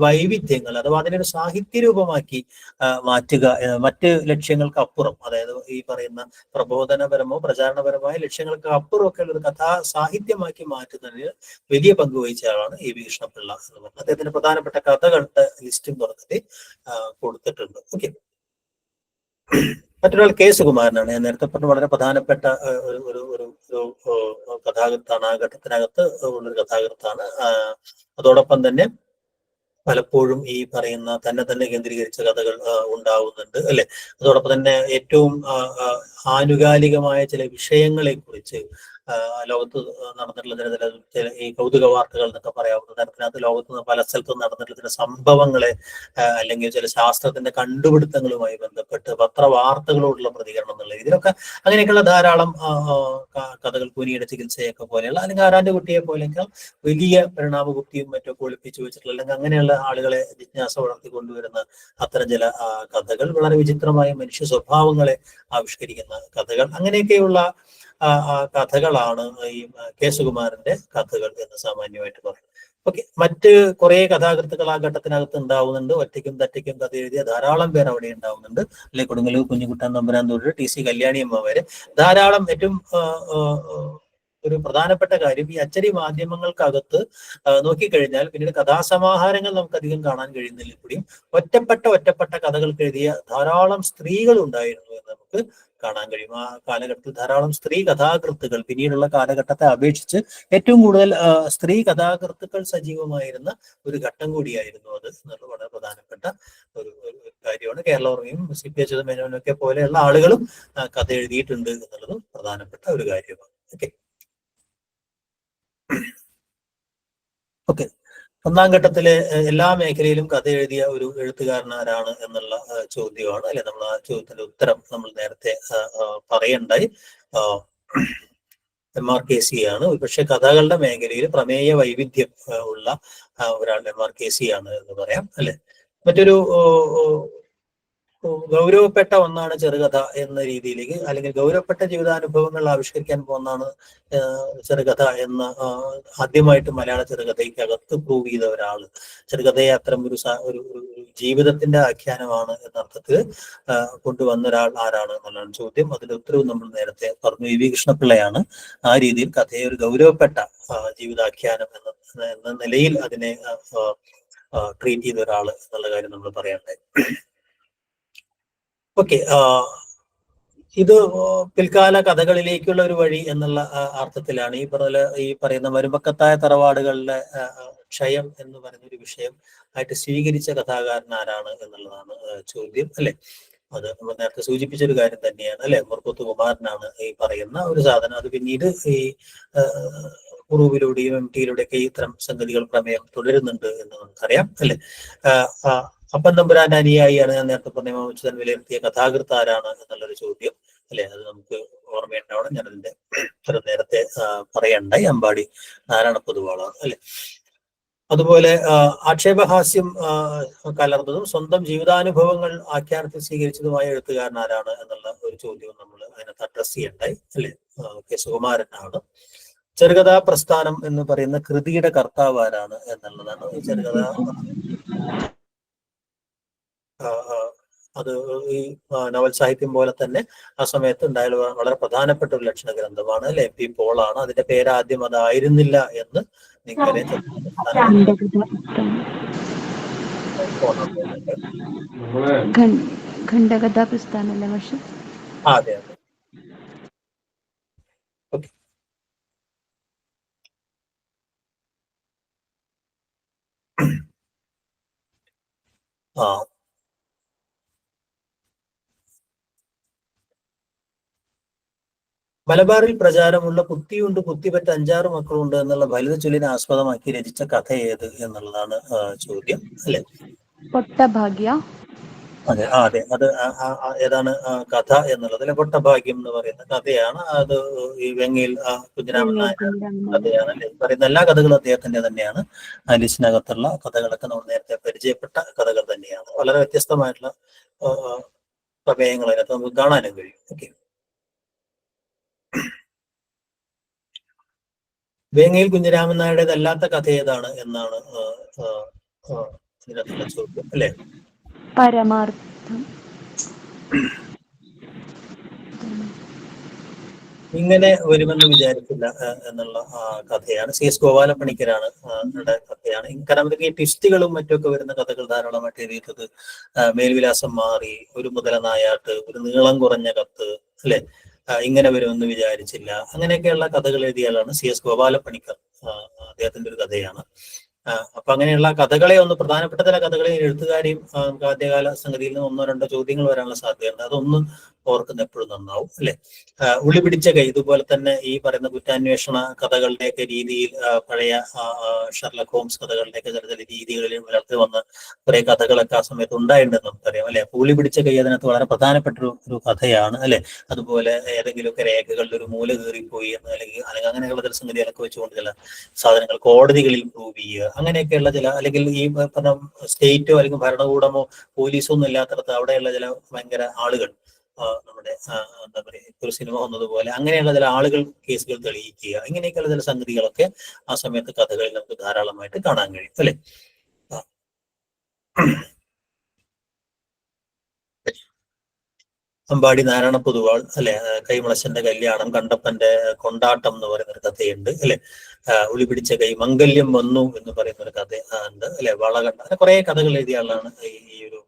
Speaker 1: വൈവിധ്യങ്ങൾ അഥവാ അതിനൊരു സാഹിത്യ രൂപമാക്കി മാറ്റുക, മറ്റ് ലക്ഷ്യങ്ങൾക്ക് അപ്പുറം, അതായത് ഈ പറയുന്ന പ്രബോധനപരമോ പ്രചാരണപരമായ ലക്ഷ്യങ്ങൾക്ക് അപ്പുറമൊക്കെ ഉള്ള ഒരു കഥാ സാഹിത്യമാക്കി മാറ്റുന്നതിന് വലിയ പങ്ക് വഹിച്ച ആളാണ് ഇ.വി. കൃഷ്ണപിള്ള എന്ന് പറയുന്നത്. അദ്ദേഹത്തിന്റെ പ്രധാനപ്പെട്ട കഥകളുടെ ലിസ്റ്റും പുറത്തിട്ട് കൊടുത്തിട്ടുണ്ട്. ഓക്കെ. മറ്റൊരാൾ കെ സുകുമാരനാണ്. ഞാൻ നേരത്തെ പറഞ്ഞ വളരെ പ്രധാനപ്പെട്ട ഒരു കഥാകൃത്താണ്. ആ ഘട്ടത്തിനകത്ത് ഉള്ളൊരു കഥാകൃത്താണ്. അതോടൊപ്പം തന്നെ പലപ്പോഴും ഈ പറയുന്ന തന്നെ കേന്ദ്രീകരിച്ച കഥകൾ ഉണ്ടാവുന്നുണ്ട്. അല്ലെ, അതോടൊപ്പം തന്നെ ഏറ്റവും ആനുകാലികമായ ചില വിഷയങ്ങളെ കുറിച്ച് ലോകത്ത് നടന്നിട്ടുള്ള ചില ഈ കൗതുക വാർത്തകൾ എന്നൊക്കെ പറയാവുന്ന തരത്തിനകത്ത് ലോകത്ത് പല സ്ഥലത്തും നടന്നിട്ടുള്ള ചില സംഭവങ്ങളെ അല്ലെങ്കിൽ ചില ശാസ്ത്രത്തിന്റെ കണ്ടുപിടുത്തങ്ങളുമായി ബന്ധപ്പെട്ട് പത്രവാർത്തകളോടുള്ള പ്രതികരണം എന്നുള്ള ഇതിലൊക്കെ അങ്ങനെയൊക്കെയുള്ള ധാരാളം കഥകൾ, കുനിയുടെ ചികിത്സയൊക്കെ പോലെയുള്ള അല്ലെങ്കിൽ ആരാന്റെ കുട്ടിയെ പോലെയൊക്കെ വലിയ പരിണാമബുദ്ധിയും മറ്റൊക്കെ ഒളിപ്പിച്ചു വെച്ചിട്ടുള്ള അല്ലെങ്കിൽ അങ്ങനെയുള്ള ആളുകളെ ജിജ്ഞാസ വളർത്തിക്കൊണ്ടുവരുന്ന അത്തരം ചില കഥകൾ, വളരെ വിചിത്രമായ മനുഷ്യ സ്വഭാവങ്ങളെ ആവിഷ്കരിക്കുന്ന കഥകൾ, അങ്ങനെയൊക്കെയുള്ള കഥകളാണ് ഈ കെ സുകുമാരന്റെ കഥകൾ എന്ന് സാമാന്യമായിട്ട് പറയും. ഓക്കെ. മറ്റ് കുറെ കഥാകൃത്തുക്കൾ ആ ഘട്ടത്തിനകത്ത് ഉണ്ടാവുന്നുണ്ട്. ഒറ്റയ്ക്കും തറ്റയ്ക്കും കഥ എഴുതിയ ധാരാളം പേർ അവിടെ ഉണ്ടാവുന്നുണ്ട്. അല്ലെ, കൊടുങ്ങല്ലൂർ കുഞ്ഞിക്കുട്ടൻ തമ്പുരാൻ തൊട്ട് ടി സി കല്യാണിയമ്മ വരെ ധാരാളം. ഏറ്റവും ഒരു പ്രധാനപ്പെട്ട കാര്യം, ഈ അച്ചടി മാധ്യമങ്ങൾക്കകത്ത് നോക്കിക്കഴിഞ്ഞാൽ പിന്നീട് കഥാസമാഹാരങ്ങൾ നമുക്ക് അധികം കാണാൻ കഴിയുന്നില്ല. കൂടിയും ഒറ്റപ്പെട്ട കഥകൾക്ക് എഴുതിയ ധാരാളം സ്ത്രീകൾ ഉണ്ടായിരുന്നു എന്ന് നമുക്ക് കാണാൻ കഴിയും. ആ കാലഘട്ടത്തിൽ ധാരാളം സ്ത്രീ കഥാകൃത്തുക്കൾ പിന്നീടുള്ള കാലഘട്ടത്തെ അപേക്ഷിച്ച് ഏറ്റവും കൂടുതൽ സ്ത്രീ കഥാകൃത്തുക്കൾ സജീവമായിരുന്ന ഒരു ഘട്ടം കൂടിയായിരുന്നു അത് എന്നുള്ളത് വളരെ പ്രധാനപ്പെട്ട ഒരു കാര്യമാണ്. കേരളവർമ്മയും CP അച്യുതമേനോനും ഒക്കെ പോലെയുള്ള ആളുകളും കഥ എഴുതിയിട്ടുണ്ട് എന്നുള്ളതും പ്രധാനപ്പെട്ട ഒരു കാര്യമാണ്. ഓക്കെ, ഒന്നാം ഘട്ടത്തിലെ എല്ലാ മേഖലയിലും കഥ എഴുതിയ ഒരു എഴുത്തുകാരൻ ആരാണ് എന്നുള്ള ചോദ്യമാണ്. അല്ലെ, നമ്മൾ ആ ചോദ്യത്തിന്റെ ഉത്തരം നമ്മൾ നേരത്തെ പറയണ്ടായി. MR Casey ആണ്. പക്ഷെ കഥകളുടെ മേഖലയിൽ പ്രമേയ വൈവിധ്യം ഉള്ള ഒരാൾ MR Casey ആണ് എന്ന് പറയാം. അല്ലെ, മറ്റൊരു ഗൗരവപ്പെട്ട ഒന്നാണ് ചെറുകഥ എന്ന രീതിയിലേക്ക്, അല്ലെങ്കിൽ ഗൗരവപ്പെട്ട ജീവിതാനുഭവങ്ങൾ ആവിഷ്കരിക്കാൻ പോകുന്നതാണ് ചെറുകഥ എന്ന ആദ്യമായിട്ട് മലയാള ചെറുകഥയ്ക്കകത്ത് പ്രൂവ് ചെയ്ത ഒരാള്. ചെറുകഥയെ അത്തരം ഒരു ജീവിതത്തിന്റെ ആഖ്യാനമാണ് എന്നർത്ഥത്തിൽ കൊണ്ടുവന്ന ഒരാൾ ആരാണ് എന്നുള്ളതാണ് ചോദ്യം. അതിന്റെ ഉത്തരവ് നമ്മൾ നേരത്തെ പറഞ്ഞു, EV കൃഷ്ണപിള്ളയാണ്. ആ രീതിയിൽ കഥയെ ഒരു ഗൗരവപ്പെട്ട ജീവിതാഖ്യാനം എന്ന നിലയിൽ അതിനെ ട്രീറ്റ് ചെയ്ത ഒരാള് എന്നുള്ള കാര്യം നമ്മൾ പറയണ്ടേ. ഓക്കെ, ഇത് പിൽക്കാല കഥകളിലേക്കുള്ള ഒരു വഴി എന്നുള്ള അർത്ഥത്തിലാണ് ഈ പറയുന്ന മരുമക്കത്തായ തറവാടുകളുടെ ക്ഷയം എന്ന് പറയുന്ന ഒരു വിഷയം ആയിട്ട് സ്വീകരിച്ച കഥാകാരൻ ആരാണ് എന്നുള്ളതാണ് ചോദ്യം. അല്ലെ, അത് നമ്മൾ നേരത്തെ സൂചിപ്പിച്ചൊരു കാര്യം തന്നെയാണ്. അല്ലെ, മുർക്കുത്ത് കുമാരനാണ് ഈ പറയുന്ന ഒരു സാധനം. അത് പിന്നീട് ഈ ഉറൂവിലൂടെയും MT-യിലൂടെയൊക്കെ ഇത്തരം സംഗതികൾ പ്രമേയം തുടരുന്നുണ്ട് എന്ന് നമുക്കറിയാം. അല്ലെ, അപ്പൻ തമ്പുരാന്റെ അനുയായിയാണ് ഞാൻ നേരത്തെ പറഞ്ഞ അച്യുതൻ വിലയിരുത്തിയ കഥാകൃത്ത് ആരാണ് എന്നുള്ളൊരു ചോദ്യം. അല്ലെ, അത് നമുക്ക് ഓർമ്മയുണ്ടാവണം. ഞാനതിന്റെ നേരത്തെ പറയണ്ടായി. അമ്പാടി നാരായണ പൊതുവാളാണ്. അല്ലെ, അതുപോലെ ആക്ഷേപഹാസ്യം കലർന്നതും സ്വന്തം ജീവിതാനുഭവങ്ങൾ ആഖ്യാനത്തിൽ സ്വീകരിച്ചതുമായ എഴുത്തുകാരൻ ആരാണ് എന്നുള്ള ഒരു ചോദ്യവും നമ്മൾ അതിനകത്ത് അഡ്രസ് ചെയ്യണ്ടായി. അല്ലെ, സുകുമാരനാണ്. ചെറുകഥാ പ്രസ്ഥാനം എന്ന് പറയുന്ന കൃതിയുടെ കർത്താവ് ആരാണ് എന്നുള്ളതാണ്. ഈ ചെറുകഥ അത് ഈ നോവൽ സാഹിത്യം പോലെ തന്നെ ആ സമയത്ത് ഉണ്ടായ വളരെ പ്രധാനപ്പെട്ട ഒരു ലക്ഷണ ഗ്രന്ഥമാണ്. അല്ലെ, MP പോളാണ്. അതിന്റെ പേര് ആദ്യം അതായിരുന്നില്ല എന്ന് നിങ്ങൾക്കറിയാം.
Speaker 2: ഖണ്ഡകഥാ പ്രസ്ഥാനമല്ലേ പക്ഷെ?
Speaker 1: അതെ അതെ. ഓക്കെ, മലബാറിൽ പ്രചാരമുള്ള കുത്തിയുണ്ട് കുത്തിപ്പറ്റ 5-6 മക്കളുണ്ട് എന്നുള്ള ഫലിത ചൊല്ലിനെ ആസ്പദമാക്കി രചിച്ച കഥ ഏത് എന്നുള്ളതാണ് ചോദ്യം. അല്ലെ,
Speaker 2: പൊട്ടഭാഗ്യ.
Speaker 1: അതെ അതെ, അത് ഏതാണ് കഥ എന്നുള്ളത്. അല്ലെ, പൊട്ടഭാഗ്യം എന്ന് പറയുന്ന കഥയാണ്. അത് ഈ വെങ്ങയിൽ കുഞ്ഞിരാമൻ നായർ കഥയാണ്. അല്ലെ, പറയുന്ന എല്ലാ കഥകളും അദ്ദേഹത്തിന്റെ തന്നെയാണ്. ലിസ്റ്റിനകത്തുള്ള കഥകളൊക്കെ നമ്മൾ നേരത്തെ പരിചയപ്പെട്ട കഥകൾ തന്നെയാണ്. വളരെ വ്യത്യസ്തമായിട്ടുള്ള പ്രമേയങ്ങൾ അതിനകത്ത് നമുക്ക് കാണാനും കഴിയും. ഓക്കെ, വേങ്ങയിൽ കുഞ്ഞിരാമൻ നായരുടേതല്ലാത്ത കഥ ഏതാണ് എന്നാണ് ഇതിനകത്തുള്ള ചോദ്യം. അല്ലെ,
Speaker 2: പരമാർത്ഥം.
Speaker 1: ഇങ്ങനെ വരുമെന്ന് വിചാരിച്ചില്ല എന്നുള്ള കഥയാണ്. CS ഗോപാലപ്പണിക്കരാണ് കഥയാണ്. കാരണം ഈ ട്വിസ്റ്റുകളും മറ്റുമൊക്കെ വരുന്ന കഥകൾ ധാരാളമായിട്ട് എഴുതിയത് മേൽവിലാസം മാറി, ഒരു മുതല നായാട്ട്, ഒരു നീളം കുറഞ്ഞ കത്ത്, അല്ലെ, ഇങ്ങനെ വരുമെന്ന് വിചാരിച്ചില്ല, അങ്ങനെയൊക്കെയുള്ള കഥകൾ എഴുതിയാലാണ് CS ഗോപാലപ്പണിക്കർ. അദ്ദേഹത്തിന്റെ ഒരു കഥയാണ്. അപ്പൊ അങ്ങനെയുള്ള കഥകളെ പ്രധാനപ്പെട്ട ചില കഥകളെ എഴുത്തുകാരെയും നമുക്ക് ആദ്യകാല സംഗതിയിൽ നിന്ന് 1-2 ചോദ്യങ്ങൾ വരാനുള്ള സാധ്യതയുണ്ട്. അതൊന്ന് ഓർക്കുന്ന എപ്പോഴും നന്നാവും. അല്ലെ, ഉളി പിടിച്ച കൈ, ഇതുപോലെ തന്നെ ഈ പറയുന്ന കുറ്റാന്വേഷണ കഥകളുടെയൊക്കെ രീതിയിൽ പഴയ ഷെർലക് ഹോംസ് കഥകളുടെയൊക്കെ ചില രീതികളിൽ വളർത്തി വന്ന കുറെ കഥകളൊക്കെ ആ സമയത്ത് ഉണ്ടായിട്ടുണ്ടെന്ന് നമുക്കറിയാം. അല്ലെ, ഉളി പിടിച്ച കൈ അതിനകത്ത് വളരെ പ്രധാനപ്പെട്ട ഒരു കഥയാണ്. അല്ലെ, അതുപോലെ ഏതെങ്കിലുമൊക്കെ രേഖകളിൽ ഒരു മൂല കീറിപ്പോയി അല്ലെങ്കിൽ അങ്ങനെയുള്ള ചില സംഗതികളൊക്കെ വെച്ചുകൊണ്ട് ചില സാധനങ്ങൾ കോടതികളിൽ പ്രൂവ് ചെയ്യുക, അങ്ങനെയൊക്കെയുള്ള ചില, അല്ലെങ്കിൽ ഈ പറഞ്ഞ സ്റ്റേറ്റോ അല്ലെങ്കിൽ ഭരണകൂടമോ പോലീസോ ഒന്നും ഇല്ലാത്തടത്ത് അവിടെയുള്ള ചില ഭയങ്കര ആളുകൾ, നമ്മുടെ എന്താ പറയുക, ഒരു സിനിമ വന്നതുപോലെ അങ്ങനെയുള്ള ചില ആളുകൾ കേസുകൾ തെളിയിക്കുക, ഇങ്ങനെയൊക്കെയുള്ള ചില സംഗതികളൊക്കെ ആ സമയത്ത് കഥകളിൽ നമുക്ക് ധാരാളമായിട്ട് കാണാൻ കഴിയും. അല്ലെ, അമ്പാടി നാരായണ പൊതുവാൾ, അല്ലെ, കൈമളശന്റെ കല്യാണം, കണ്ടപ്പന്റെ കൊണ്ടാട്ടം എന്ന് പറയുന്ന ഒരു കഥയുണ്ട്. അല്ലെ, ഉളി പിടിച്ച കൈ, മംഗല്യം വന്നു എന്ന് പറയുന്ന ഒരു കഥ ഉണ്ട്. അല്ലെ, വളകണ്ട, അങ്ങനെ കുറെ കഥകൾ എഴുതിയ ആളാണ് ഈ ഒരു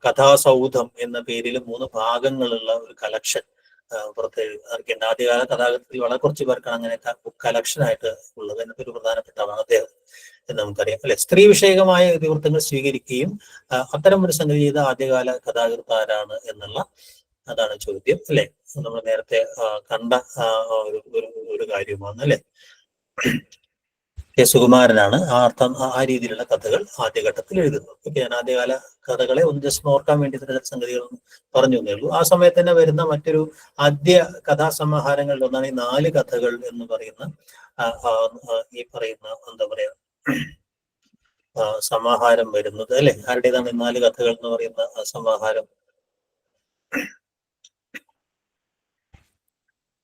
Speaker 1: കഥാസൗധം എന്ന പേരിൽ 3 ഭാഗങ്ങളുള്ള ഒരു കളക്ഷൻ പുറത്ത് ഇറക്കിയിട്ടുണ്ട്. ആദ്യകാല കഥാകൃത്തിൽ വളരെ കുറച്ച് പേർക്കാണ് അങ്ങനെ കളക്ഷൻ ആയിട്ട് ഉള്ളത്. എന്നൊക്കെ ഒരു പ്രധാനപ്പെട്ട ആളാണ് അദ്ദേഹം എന്ന് നമുക്കറിയാം അല്ലെ. സ്ത്രീ വിഷയകമായ ഇതിവൃത്തങ്ങൾ സ്വീകരിക്കുകയും അത്തരം ഒരു സംഗതി ചെയ്ത ആദ്യകാല കഥാകൃത്ത് ആരാണ് എന്നുള്ള അതാണ് ചോദ്യം അല്ലെ. നമ്മൾ നേരത്തെ കണ്ട ഒരു കാര്യമാണ് അല്ലെ. കെ സുകുമാരനാണ് ആ രീതിയിലുള്ള കഥകൾ ആദ്യഘട്ടത്തിൽ എഴുതുന്നത്. ഓക്കെ, ഞാൻ ആദ്യകാല കഥകളെ ഒന്ന് ജസ്റ്റ് ഓർക്കാൻ വേണ്ടി ചില സംഗതികളൊന്നും പറഞ്ഞു എന്നേ ഉള്ളൂ. ആ സമയത്ത് തന്നെ വരുന്ന മറ്റൊരു ആദ്യ കഥാസമാഹാരങ്ങളിൽ ഒന്നാണ് ഈ 4 കഥകൾ എന്ന് പറയുന്ന ഈ പറയുന്ന എന്താ പറയാ സമാഹാരം വരുന്നത് അല്ലെ. ആരുടേതാണ് ഈ 4 കഥകൾ എന്ന് പറയുന്ന സമാഹാരം?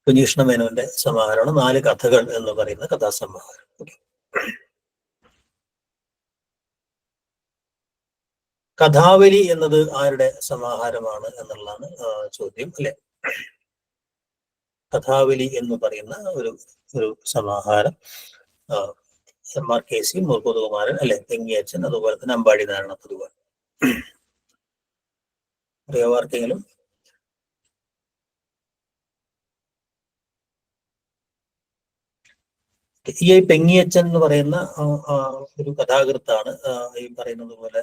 Speaker 1: കുഞ്ഞീഷ്ണ മേനോന്റെ സമാഹാരമാണ് 4 കഥകൾ എന്ന് പറയുന്ന കഥാസമാഹാരം. ഓക്കെ, കഥാവലി എന്നത് ആരുടെ സമാഹാരമാണ് എന്നുള്ളതാണ് ചോദ്യം അല്ലെ. കഥാവലി എന്ന് പറയുന്ന ഒരു സമാഹാരം എം.ആർ. കെ.സി, മുർക്കുകുമാരൻ അല്ലെ, തെങ്ങിയച്ചൻ, അതുപോലെ തന്നെ അമ്പാടി നാരായണ പൊതുവാൾ. അറിയാവോ ആർക്കെങ്കിലും? ഈ പെങ്ങിയച്ചൻ എന്ന് പറയുന്ന ഒരു കഥാകൃത്താണ്. ഈ പറയുന്നത് പോലെ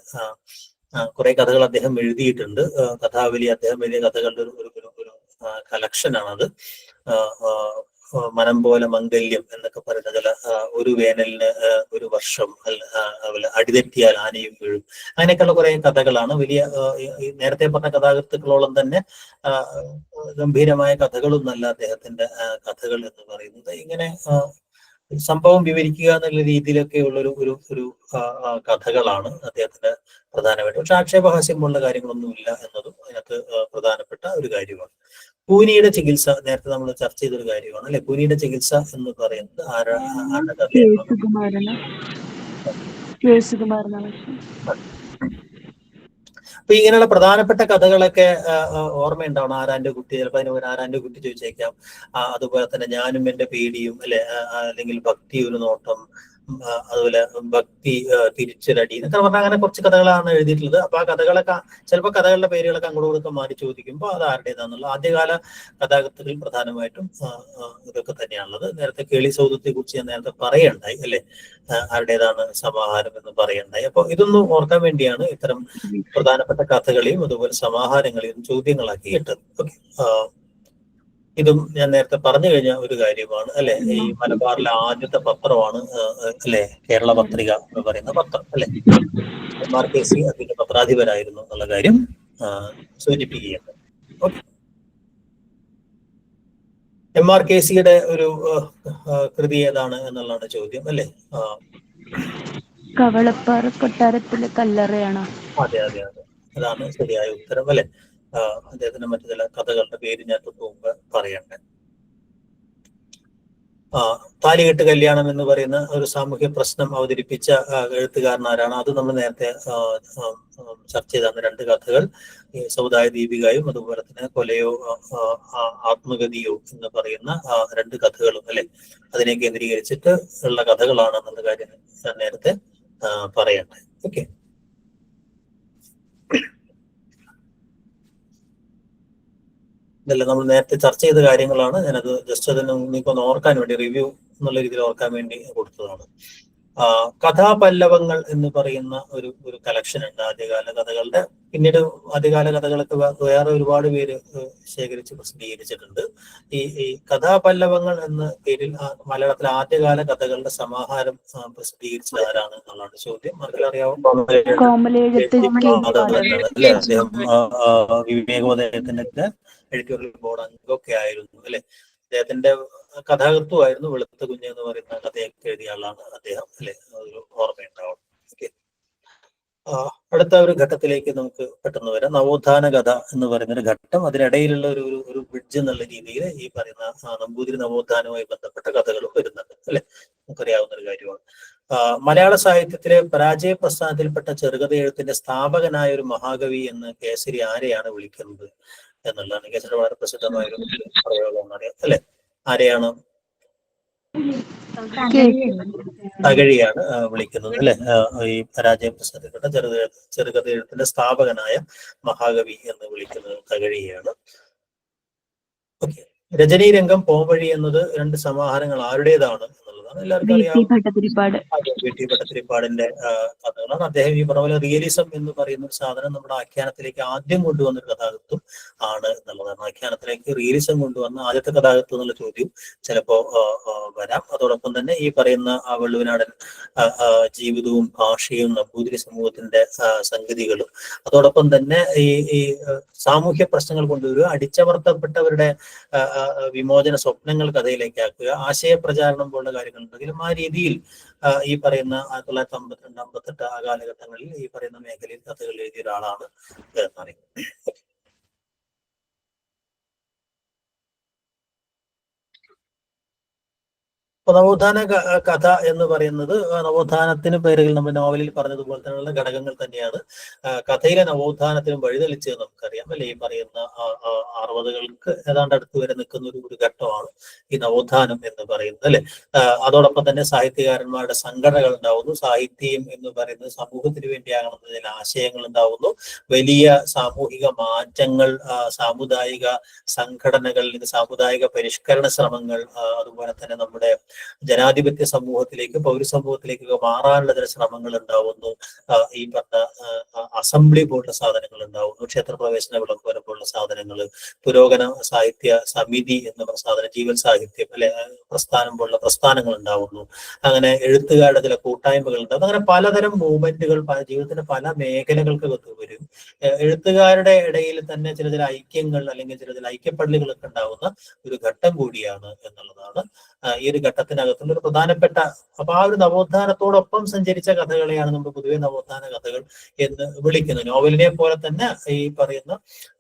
Speaker 1: കുറെ കഥകൾ അദ്ദേഹം എഴുതിയിട്ടുണ്ട്. കഥാവലി അദ്ദേഹം എഴുതിയ കഥകളുടെ ഒരു കളക്ഷനാണത്. മനം പോലെ മംഗല്യം എന്നൊക്കെ പറയുന്ന ചില ഒരു വേനലിന് ഒരു വർഷം, അടിതെറ്റിയാൽ ആനയും വീഴും, അങ്ങനെയൊക്കെയുള്ള കുറെ കഥകളാണ്. വലിയ നേരത്തെ പറഞ്ഞ കഥാകൃത്തുക്കളോളം തന്നെ ഗംഭീരമായ കഥകളൊന്നല്ല അദ്ദേഹത്തിന്റെ കഥകൾ എന്ന് പറയുന്നത്. ഇങ്ങനെ സംഭവം വിവരിക്കുക എന്നുള്ള രീതിയിലൊക്കെ ഉള്ള ഒരു കഥകളാണ് അദ്ദേഹത്തിന്റെ പ്രധാനമായിട്ടും. പക്ഷെ ആക്ഷേപഹാസ്യം പോലുള്ള കാര്യങ്ങളൊന്നുമില്ല എന്നതും അതിനകത്ത് പ്രധാനപ്പെട്ട ഒരു കാര്യമാണ്. കൂനിയുടെ ചികിത്സ നേരത്തെ നമ്മൾ ചർച്ച ചെയ്തൊരു കാര്യമാണ് അല്ലെ. കൂനിയുടെ ചികിത്സ എന്ന് പറയുന്നത് ആരുടെ കഥയാണ്? അപ്പൊ ഇങ്ങനെയുള്ള പ്രധാനപ്പെട്ട കഥകളൊക്കെ ഓർമ്മയുണ്ടാവണം. ആരാന്റെ കുട്ടി, ചിലപ്പോൾ അതിന് ആരാന്റെ കുട്ടി ചോദിച്ചേക്കാം. അതുപോലെ തന്നെ ഞാനും എന്റെ പേടിയും അല്ലെ, അല്ലെങ്കിൽ ഭക്തി ഒരു നോട്ടം, അതുപോലെ ഭക്തി തിരിച്ചൊരടി എന്നൊക്കെ പറഞ്ഞാൽ അങ്ങനെ കുറച്ച് കഥകളാണ് എഴുതിയിട്ടുള്ളത്. അപ്പൊ ആ കഥകളൊക്കെ ചിലപ്പോൾ കഥകളുടെ പേരുകളൊക്കെ അങ്ങോട്ട് മാറി ചോദിക്കുമ്പോൾ അത് ആരുടേതാണെന്നുള്ള ആദ്യകാല കഥാകൃത്തുകൾ പ്രധാനമായിട്ടും ഇതൊക്കെ തന്നെയാണുള്ളത്. നേരത്തെ കേളി സൗധത്തെ കുറിച്ച് ഞാൻ നേരത്തെ പറയുണ്ടായി അല്ലെ, ആരുടേതാണ് സമാഹാരം എന്ന് പറയുണ്ടായി. അപ്പൊ ഇതൊന്നും ഓർക്കാൻ വേണ്ടിയാണ് ഇത്തരം പ്രധാനപ്പെട്ട കഥകളെയും അതുപോലെ സമാഹാരങ്ങളെയും ചോദ്യങ്ങളാക്കി ഇട്ടത്. ഓക്കെ, ഇതും ഞാൻ നേരത്തെ പറഞ്ഞു കഴിഞ്ഞ ഒരു കാര്യമാണ് അല്ലെ. ഈ മലബാറിലെ ആദ്യത്തെ പത്രമാണ് അല്ലെ കേരള പത്രിക എന്ന് പറയുന്ന പത്രം അല്ലെ. എം.ആർ. കെ.സി അതിന്റെ പത്രാധിപരായിരുന്നു എന്നുള്ള കാര്യം സൂചിപ്പിക്കുകയാണ്. ഓക്കെ, എം.ആർ. കെ.സിയുടെ ഒരു കൃതി ഏതാണ് എന്നുള്ളതാണ് ചോദ്യം അല്ലെ.
Speaker 2: കവളപ്പാറ കൊട്ടാരത്തിലെ കല്ലറയാണോ? അതെ,
Speaker 1: അതാണ് ശരിയായ ഉത്തരം അല്ലെ. അദ്ദേഹത്തിന്റെ മറ്റു ചില കഥകളുടെ പേര് ഞാൻ മുമ്പ് പറയണ്ടേ. താലികെട്ട് കല്യാണം എന്ന് പറയുന്ന ഒരു സാമൂഹ്യ പ്രശ്നം അവതരിപ്പിച്ച എഴുത്തുകാരനാരാണ്? അത് നമ്മൾ നേരത്തെ ചർച്ച ചെയ്താണ്. 2 കഥകൾ, ഈ സമുദായ ദീപികയും അതുപോലെ തന്നെ കൊലയോ ആത്മഗതിയോ എന്ന് പറയുന്ന 2 കഥകളും അല്ലെ, അതിനെ കേന്ദ്രീകരിച്ചിട്ട് ഉള്ള കഥകളാണെന്നുള്ള കാര്യം ഞാൻ നേരത്തെ പറയണ്ടേ. ഓക്കെ, ഇതല്ല നമ്മൾ നേരത്തെ ചർച്ച ചെയ്ത കാര്യങ്ങളാണ്. ഞാനത് ജസ്റ്റ് അതിന് നിങ്ങൾക്കൊന്ന് ഓർക്കാൻ വേണ്ടി, റിവ്യൂ എന്നുള്ള രീതിയിൽ ഓർക്കാൻ വേണ്ടി കൊടുത്തതാണ്. കഥാപല്ലവങ്ങൾ എന്ന് പറയുന്ന ഒരു കളക്ഷൻ ഉണ്ട് ആദ്യകാല കഥകളുടെ. പിന്നീട് ആദ്യകാല കഥകളൊക്കെ വേറെ ഒരുപാട് പേര് ശേഖരിച്ച് പ്രസിദ്ധീകരിച്ചിട്ടുണ്ട്. ഈ കഥാപല്ലവങ്ങൾ എന്ന പേരിൽ മലയാളത്തിലെ ആദ്യകാല കഥകളുടെ സമാഹാരം പ്രസിദ്ധീകരിച്ചത് ആരാണ് എന്നുള്ളതാണ് ചോദ്യം. അറിയാവോ? അല്ലെ, അദ്ദേഹം വിവേകോദയത്തിന്റെ എഡിറ്റോറിയൽ ബോർഡ് അംഗമൊക്കെ ആയിരുന്നു അല്ലെ. അദ്ദേഹത്തിന്റെ കഥാകൃത്തുമായിരുന്നു. വെളുത്ത കുഞ്ഞ് എന്ന് പറയുന്ന കഥയൊക്കെ എഴുതിയ ആളാണ് അദ്ദേഹം അല്ലെ. ഒരു ഓർമ്മയുണ്ടാവും. ഓക്കെ, അടുത്ത ഒരു ഘട്ടത്തിലേക്ക് നമുക്ക് പെട്ടെന്ന് വരാം. നവോത്ഥാന കഥ എന്ന് പറയുന്ന ഒരു ഘട്ടം, അതിനിടയിലുള്ള ഒരു ബ്രിഡ്ജ് എന്നുള്ള രീതിയിൽ ഈ പറയുന്ന നമ്പൂതിരി നവോത്ഥാനവുമായി ബന്ധപ്പെട്ട കഥകളും വരുന്നുണ്ട് അല്ലെ. നമുക്കറിയാവുന്ന ഒരു കാര്യമാണ്. മലയാള സാഹിത്യത്തിലെ പരാജയ പ്രസ്ഥാനത്തിൽപ്പെട്ട ചെറുകഥ എഴുത്തിന്റെ സ്ഥാപകനായ ഒരു മഹാകവി എന്ന് കേസരി ആരെയാണ് വിളിക്കുന്നത് എന്നുള്ളതാണ്. കേസരി വളരെ പ്രസിദ്ധമായ ഒരു പ്രയോഗം അറിയാം അല്ലെ. ആരെയാണ്? തകഴിയാണ് വിളിക്കുന്നത് അല്ലെ. ഈ പരാജയ പ്രസിദ്ധപ്പെട്ട ചെറുകഥ എഴുത്തിന്റെ സ്ഥാപകനായ മഹാകവി എന്ന് വിളിക്കുന്നത് തകഴിയാണ്. ഓക്കെ. രജനീ രംഗം പോംവഴി എന്നത് 2 സമാഹാരങ്ങൾ ആരുടേതാണ് എന്നുള്ളതാണ് എല്ലാവർക്കും അറിയാം. വി.ടി. ഭട്ടതിരിപ്പാടിന്റെ കഥകളാണ്. അദ്ദേഹം ഈ പറഞ്ഞ പോലെ റിയലിസം എന്ന് പറയുന്ന ഒരു സാധനം നമ്മുടെ ആഖ്യാനത്തിലേക്ക് ആദ്യം കൊണ്ടുവന്ന ഒരു കഥാകൃത്തും ആണ് എന്നുള്ളതാണ്. ആഖ്യാനത്തിലേക്ക് റിയലിസം കൊണ്ടുവന്ന ആദ്യത്തെ കഥാകൃത്ത് എന്നുള്ള ചോദ്യം ചിലപ്പോ വരാം. അതോടൊപ്പം തന്നെ ഈ പറയുന്ന വള്ളുവനാടൻ ജീവിതവും ഭാഷയും നമ്പൂതിരി സമൂഹത്തിന്റെ സംഗതികളും അതോടൊപ്പം തന്നെ ഈ സാമൂഹ്യ പ്രശ്നങ്ങൾ കൊണ്ടുവരിക, അടിച്ചമർത്തപ്പെട്ടവരുടെ വിമോചന സ്വപ്നങ്ങൾ കഥയിലേക്കാക്കുക, ആശയപ്രചാരണം പോലുള്ള കാര്യങ്ങളുണ്ടെങ്കിലും ആ രീതിയിൽ ഈ പറയുന്ന 1952-58 ആ കാലഘട്ടങ്ങളിൽ ഈ പറയുന്ന മേഖലയിൽ കഥകൾ എഴുതിയ ഒരാളാണ് എന്നാണ്. നവോത്ഥാന കഥ എന്ന് പറയുന്നത് നവോത്ഥാനത്തിന് പേരുകൾ നമ്മൾ നോവലിൽ പറഞ്ഞതുപോലെ തന്നെയുള്ള ഘടകങ്ങൾ തന്നെയാണ് കഥയിലെ നവോത്ഥാനത്തിനും വഴിതെളിച്ചത് നമുക്കറിയാം അല്ലെ. ഈ പറയുന്ന 60-കൾക്ക് ഏതാണ്ട് അടുത്ത് വരെ നിൽക്കുന്ന ഒരു ഘട്ടമാണ് ഈ നവോത്ഥാനം എന്ന് പറയുന്നത് അല്ലെ. അതോടൊപ്പം തന്നെ സാഹിത്യകാരന്മാരുടെ സംഘടനകൾ ഉണ്ടാവുന്നു. സാഹിത്യം എന്ന് പറയുന്നത് സമൂഹത്തിന് വേണ്ടിയാകണമെന്ന ചില ആശയങ്ങൾ ഉണ്ടാവുന്നു. വലിയ സാമൂഹിക മാറ്റങ്ങൾ, സാമുദായിക സംഘടനകൾ, സാമുദായിക പരിഷ്കരണ ശ്രമങ്ങൾ, അതുപോലെ തന്നെ നമ്മുടെ ജനാധിപത്യ സമൂഹത്തിലേക്ക് പൗരസമൂഹത്തിലേക്കൊക്കെ മാറാനുള്ള ചില ശ്രമങ്ങൾ ഉണ്ടാവുന്നു. ഈ പറഞ്ഞ അസംബ്ലി പോലുള്ള സാധനങ്ങൾ ഉണ്ടാവുന്നു. ക്ഷേത്രപ്രവേശന വിളംബരം പോലുള്ള സാധനങ്ങൾ, പുരോഗമന സാഹിത്യ സമിതി എന്ന സാധനം, ജീവൽ സാഹിത്യം അല്ലെ പ്രസ്ഥാനം പോലുള്ള പ്രസ്ഥാനങ്ങൾ ഉണ്ടാവുന്നു. അങ്ങനെ എഴുത്തുകാരുടെ ചില കൂട്ടായ്മകൾ ഉണ്ടാവും. അങ്ങനെ പലതരം മൂവ്മെന്റുകൾ ജീവിതത്തിന്റെ പല മേഖലകൾക്ക് വരും. എഴുത്തുകാരുടെ ഇടയിൽ തന്നെ ചില ഐക്യങ്ങൾ അല്ലെങ്കിൽ ചില ഐക്യപ്പെടലുകളൊക്കെ ഉണ്ടാവുന്ന ഒരു ഘട്ടം കൂടിയാണ് എന്നുള്ളതാണ് ഈ ഒരു ഘട്ടത്തിനകത്തുള്ള ഒരു പ്രധാനപ്പെട്ട. അപ്പൊ ആ ഒരു നവോത്ഥാനത്തോടൊപ്പം സഞ്ചരിച്ച കഥകളെയാണ് നമ്മൾ പൊതുവെ നവോത്ഥാന കഥകൾ എന്ന് വിളിക്കുന്നത്. നോവലിനെ പോലെ തന്നെ ഈ പറയുന്ന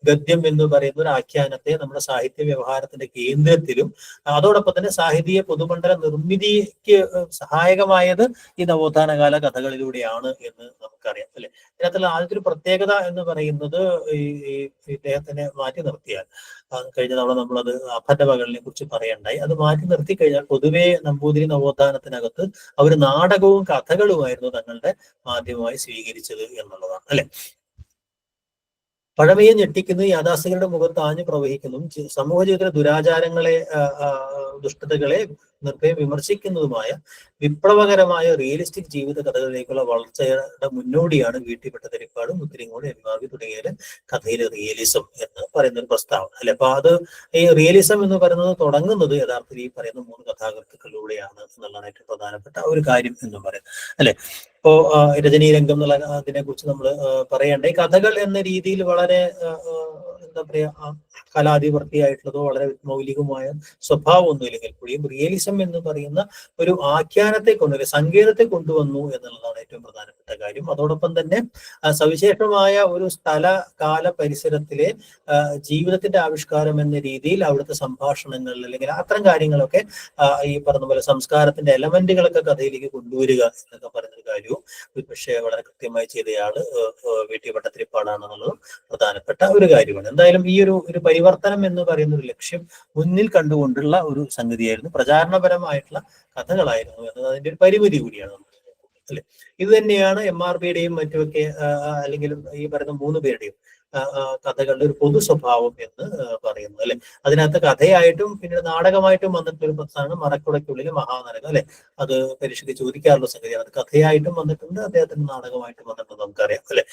Speaker 1: ഗദ്യം എന്ന് പറയുന്ന ഒരു ആഖ്യാനത്തെ നമ്മുടെ സാഹിത്യ വ്യവഹാരത്തിന്റെ കേന്ദ്രത്തിലും അതോടൊപ്പം തന്നെ സാഹിത്യ പൊതുമണ്ഡല നിർമ്മിതിക്ക് സഹായകമായത് ഈ നവോത്ഥാനകാല കഥകളിലൂടെയാണ് എന്ന് നമുക്കറിയാം അല്ലെ. ഇതിനകത്തുള്ള ആദ്യത്തെ ഒരു പ്രത്യേകത എന്ന് പറയുന്നത് ഈ ഇദ്ദേഹത്തിനെ മാറ്റി നിർത്തിയാൽ, കഴിഞ്ഞ തവണ നമ്മളത് അപ്പന്റെ മകളിനെ കുറിച്ച് പറയണ്ടായി, അത് മാറ്റി നിർത്തി കഴിഞ്ഞാൽ പൊതുവെ നമ്പൂതിരി നവോത്ഥാനത്തിനകത്ത് അവർ നാടകവും കഥകളുമായിരുന്നു തങ്ങളുടെ മാധ്യമമായി സ്വീകരിച്ചത് എന്നുള്ളതാണ് അല്ലെ. പഴമയെ ഞെട്ടിക്കുന്ന യാഥാസ്ഥികരുടെ മുഖത്ത് ആഞ്ഞു പ്രവഹിക്കുന്നതും സമൂഹ ജീവിതത്തിലെ ദുരാചാരങ്ങളെ, ദുഷ്ടതകളെ നിർഭയം വിമർശിക്കുന്നതുമായ വിപ്ലവകരമായ റിയലിസ്റ്റിക് ജീവിത കഥകളിലേക്കുള്ള വളർച്ചയുടെ മുന്നോടിയാണ് വി.ടി. ഭട്ടതിരിപ്പാട്, മുത്തിരിങ്ങോട്, എം.ആർ.വി. തുടങ്ങിയ കഥയിലെ റിയലിസം എന്ന് പറയുന്ന ഒരു പ്രസ്താവന അല്ലെ. അപ്പൊ അത് ഈ റിയലിസം എന്ന് പറയുന്നത് തുടങ്ങുന്നത് യഥാർത്ഥത്തിൽ ഈ പറയുന്ന 3 കഥാകൃത്തുക്കളിലൂടെയാണ് എന്നുള്ളതാണ് ഏറ്റവും പ്രധാനപ്പെട്ട ഒരു കാര്യം എന്ന് പറയുന്നത് അല്ലെ. ഇപ്പോ രജനീ രംഗം എന്നുള്ള അതിനെ കുറിച്ച് നമ്മൾ പറയേണ്ട ഈ കഥകൾ എന്ന രീതിയിൽ വളരെ എന്താ പറയാ കലാധിപർത്തിയായിട്ടുള്ളതോ വളരെ മൗലികമായ സ്വഭാവമൊന്നും ഇല്ലെങ്കിൽ കൂടിയും റിയലിസം എന്ന് പറയുന്ന ഒരു ആഖ്യാനത്തെ കൊണ്ടുവരും, സങ്കേതത്തെ കൊണ്ടുവന്നു എന്നുള്ളതാണ് ഏറ്റവും പ്രധാനപ്പെട്ട കാര്യം. അതോടൊപ്പം തന്നെ സവിശേഷമായ ഒരു സ്ഥല കാല പരിസരത്തിലെ ജീവിതത്തിന്റെ ആവിഷ്കാരം എന്ന രീതിയിൽ അവിടുത്തെ സംഭാഷണങ്ങൾ അല്ലെങ്കിൽ അത്തരം കാര്യങ്ങളൊക്കെ ഈ പറഞ്ഞ പോലെ സംസ്കാരത്തിന്റെ എലമെന്റുകളൊക്കെ കഥയിലേക്ക് കൊണ്ടുവരിക എന്നൊക്കെ പറയുന്നൊരു കാര്യവും പക്ഷേ വളരെ കൃത്യമായി ചെയ്തയാള് വി.ടി. ഭട്ടതിരിപ്പാടാണെന്നുള്ളതും പ്രധാനപ്പെട്ട ഒരു കാര്യമാണ്. എന്തായാലും ഈ ഒരു പരിവർത്തനം എന്ന് പറയുന്ന ഒരു ലക്ഷ്യം മുന്നിൽ കണ്ടുകൊണ്ടുള്ള ഒരു സംഗതിയായിരുന്നു. പ്രചാരണപരമായിട്ടുള്ള കഥകളായിരുന്നു എന്നത് അതിന്റെ ഒരു പരിമിതി കൂടിയാണ് അല്ലെ. ഇത് തന്നെയാണ് എം.ആർ.പിയുടെയും മറ്റുമൊക്കെ അല്ലെങ്കിൽ ഈ പറയുന്ന 3 പേരുടെയും കഥകളുടെ ഒരു പൊതു സ്വഭാവം എന്ന് പറയുന്നത് അല്ലെ. അതിനകത്ത് കഥയായിട്ടും പിന്നീട് നാടകമായിട്ടും വന്നിട്ടുള്ള ഒരു പ്രസ്ഥാനമാണ് മറക്കുടയ്ക്കുള്ളിലെ മഹാനരകം അല്ലെ. അത് പരീക്ഷയ്ക്ക് ചോദിക്കാറുള്ള സംഗതിയാണ്. അത് കഥയായിട്ടും വന്നിട്ടുണ്ട്, അദ്ദേഹത്തിന് നാടകമായിട്ടും വന്നിട്ടുണ്ട് നമുക്കറിയാം അല്ലെ.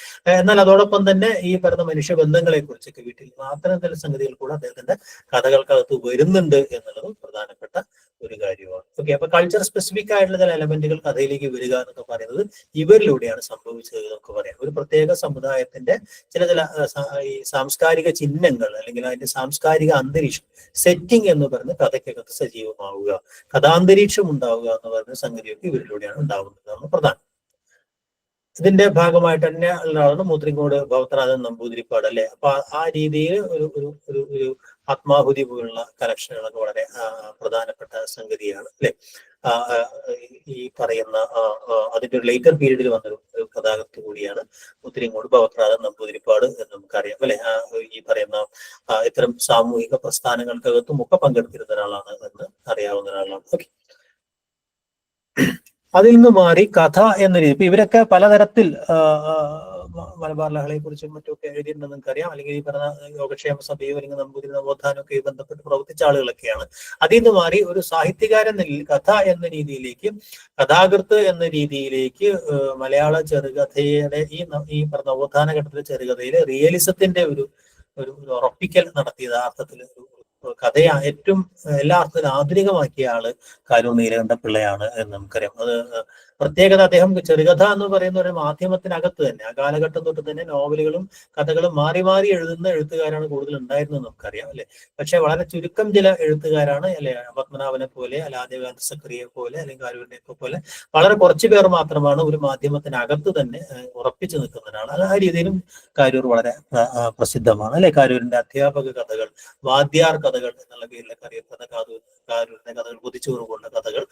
Speaker 1: എന്നാൽ അതോടൊപ്പം തന്നെ ഈ പറയുന്ന മനുഷ്യബന്ധങ്ങളെ കുറിച്ചൊക്കെ വീട്ടിൽ അത്തരം സംഗതികൾ കൂടെ അദ്ദേഹത്തിന്റെ കഥകൾക്കകത്ത് വരുന്നുണ്ട് എന്നുള്ളത് പ്രധാനപ്പെട്ട ഒരു കാര്യമാണ്. ഓക്കെ. അപ്പൊ കൾച്ചർ സ്പെസിഫിക് ആയിട്ടുള്ള ചില എലമെന്റുകൾ കഥയിലേക്ക് വരിക എന്നൊക്കെ പറയുന്നത് ഇവരിലൂടെയാണ് സംഭവിച്ചത് നമുക്ക് പറയാം. ഒരു പ്രത്യേക സമുദായത്തിന്റെ ചില ഈ സാംസ്കാരിക ചിഹ്നങ്ങൾ അല്ലെങ്കിൽ അതിന്റെ സാംസ്കാരിക അന്തരീക്ഷം സെറ്റിംഗ് എന്ന് പറയുന്ന കഥയ്ക്കകത്ത് സജീവമാവുക, കഥാന്തരീക്ഷം ഉണ്ടാവുക എന്ന് പറയുന്ന സംഗതിയൊക്കെ ഇവരിലൂടെയാണ് ഉണ്ടാവുന്നത് എന്ന് പ്രധാനം. ഇതിന്റെ ഭാഗമായിട്ട് തന്നെ ഉള്ളതാണ് മുദ്രിങ്ങോട് ഭവത്രാജൻ നമ്പൂതിരിപ്പാട് അല്ലെ. അപ്പൊ ആ രീതിയിൽ ഒരു ആത്മാഹുതി പോലുള്ള കലക്ഷനുകളൊക്കെ വളരെ പ്രധാനപ്പെട്ട സംഗതിയാണ് അല്ലെ. ഈ പറയുന്ന അതിന്റെ ഒരു ലേറ്റർ പീരീഡിൽ വന്നൊരു കഥാകൃത്ത് കൂടിയാണ് മുദ്രിങ്ങോട് ഭവത്രാജൻ നമ്പൂതിരിപ്പാട് എന്ന് നമുക്കറിയാം അല്ലെ. ഈ പറയുന്ന ഇത്തരം സാമൂഹിക പ്രസ്ഥാനങ്ങൾക്കകത്തും ഒക്കെ പങ്കെടുത്തിരുന്ന ഒരാളാണ് എന്ന് അറിയാവുന്ന ഒരാളാണ്. ഓക്കെ. അതിൽ നിന്ന് മാറി കഥ എന്ന രീതി. ഇപ്പൊ ഇവരൊക്കെ പലതരത്തിൽ മലബാർ ലഹളയെ കുറിച്ചും മറ്റുമൊക്കെ എഴുതിയിട്ടുണ്ടെന്ന് നിങ്ങൾക്കറിയാം. അല്ലെങ്കിൽ ഈ പറഞ്ഞ യോഗക്ഷേമ സഭയോ അല്ലെങ്കിൽ നമ്പൂതിരി നവോത്ഥാനമൊക്കെ ബന്ധപ്പെട്ട് പ്രവർത്തിച്ച ആളുകളൊക്കെയാണ്. അതിൽ നിന്ന് മാറി ഒരു സാഹിത്യകാരൻ നിലയിൽ കഥ എന്ന രീതിയിലേക്ക്, കഥാകൃത്ത് എന്ന രീതിയിലേക്ക് മലയാള ചെറുകഥയുടെ ഈ പറഞ്ഞ നവോത്ഥാന ഘട്ടത്തിലെ ചെറുകഥയിലെ റിയലിസത്തിന്റെ ഒരു ഉറപ്പിക്കൽ നടത്തിയ യഥാർത്ഥത്തിൽ കഥയെ ഏറ്റവും എല്ലാ അർത്ഥത്തിലും ആധുനികമാക്കിയ ആള് കാരൂർ നീലകണ്ഠ പിള്ളയാണ് എന്ന് നമുക്കറിയാം. അത് പ്രത്യേകത അദ്ദേഹം ചെറുകഥ എന്ന് പറയുന്ന ഒരു മാധ്യമത്തിനകത്ത് തന്നെ ആ കാലഘട്ടം തൊട്ട് തന്നെ നോവലുകളും കഥകളും മാറി മാറി എഴുതുന്ന എഴുത്തുകാരാണ് കൂടുതൽ ഉണ്ടായിരുന്നത് നമുക്കറിയാം, അല്ലെ. പക്ഷെ വളരെ ചുരുക്കം ചില എഴുത്തുകാരാണ്, അല്ലെ, പത്മനാഭനെ പോലെ, അലാദേവാന്ത സക്രിയെ പോലെ, അല്ലെങ്കിൽ കാരൂരിനെ പോലെ വളരെ കുറച്ചു പേർ മാത്രമാണ് ഒരു മാധ്യമത്തിനകത്ത് തന്നെ ഉറപ്പിച്ചു നിൽക്കുന്നവരാണ്. ആ രീതിയിലും കാരൂർ വളരെ പ്രസിദ്ധമാണ്, അല്ലെ. കാരൂരിന്റെ അധ്യാപക കഥകൾ, വാദ്യാർ കഥകൾ എന്നുള്ള പേരിലൊക്കെ അറിയപ്പെടുന്ന കാരൂരിന്റെ കഥകൾ, കുതിച്ചുകൂറുകൊണ്ട കഥകൾ,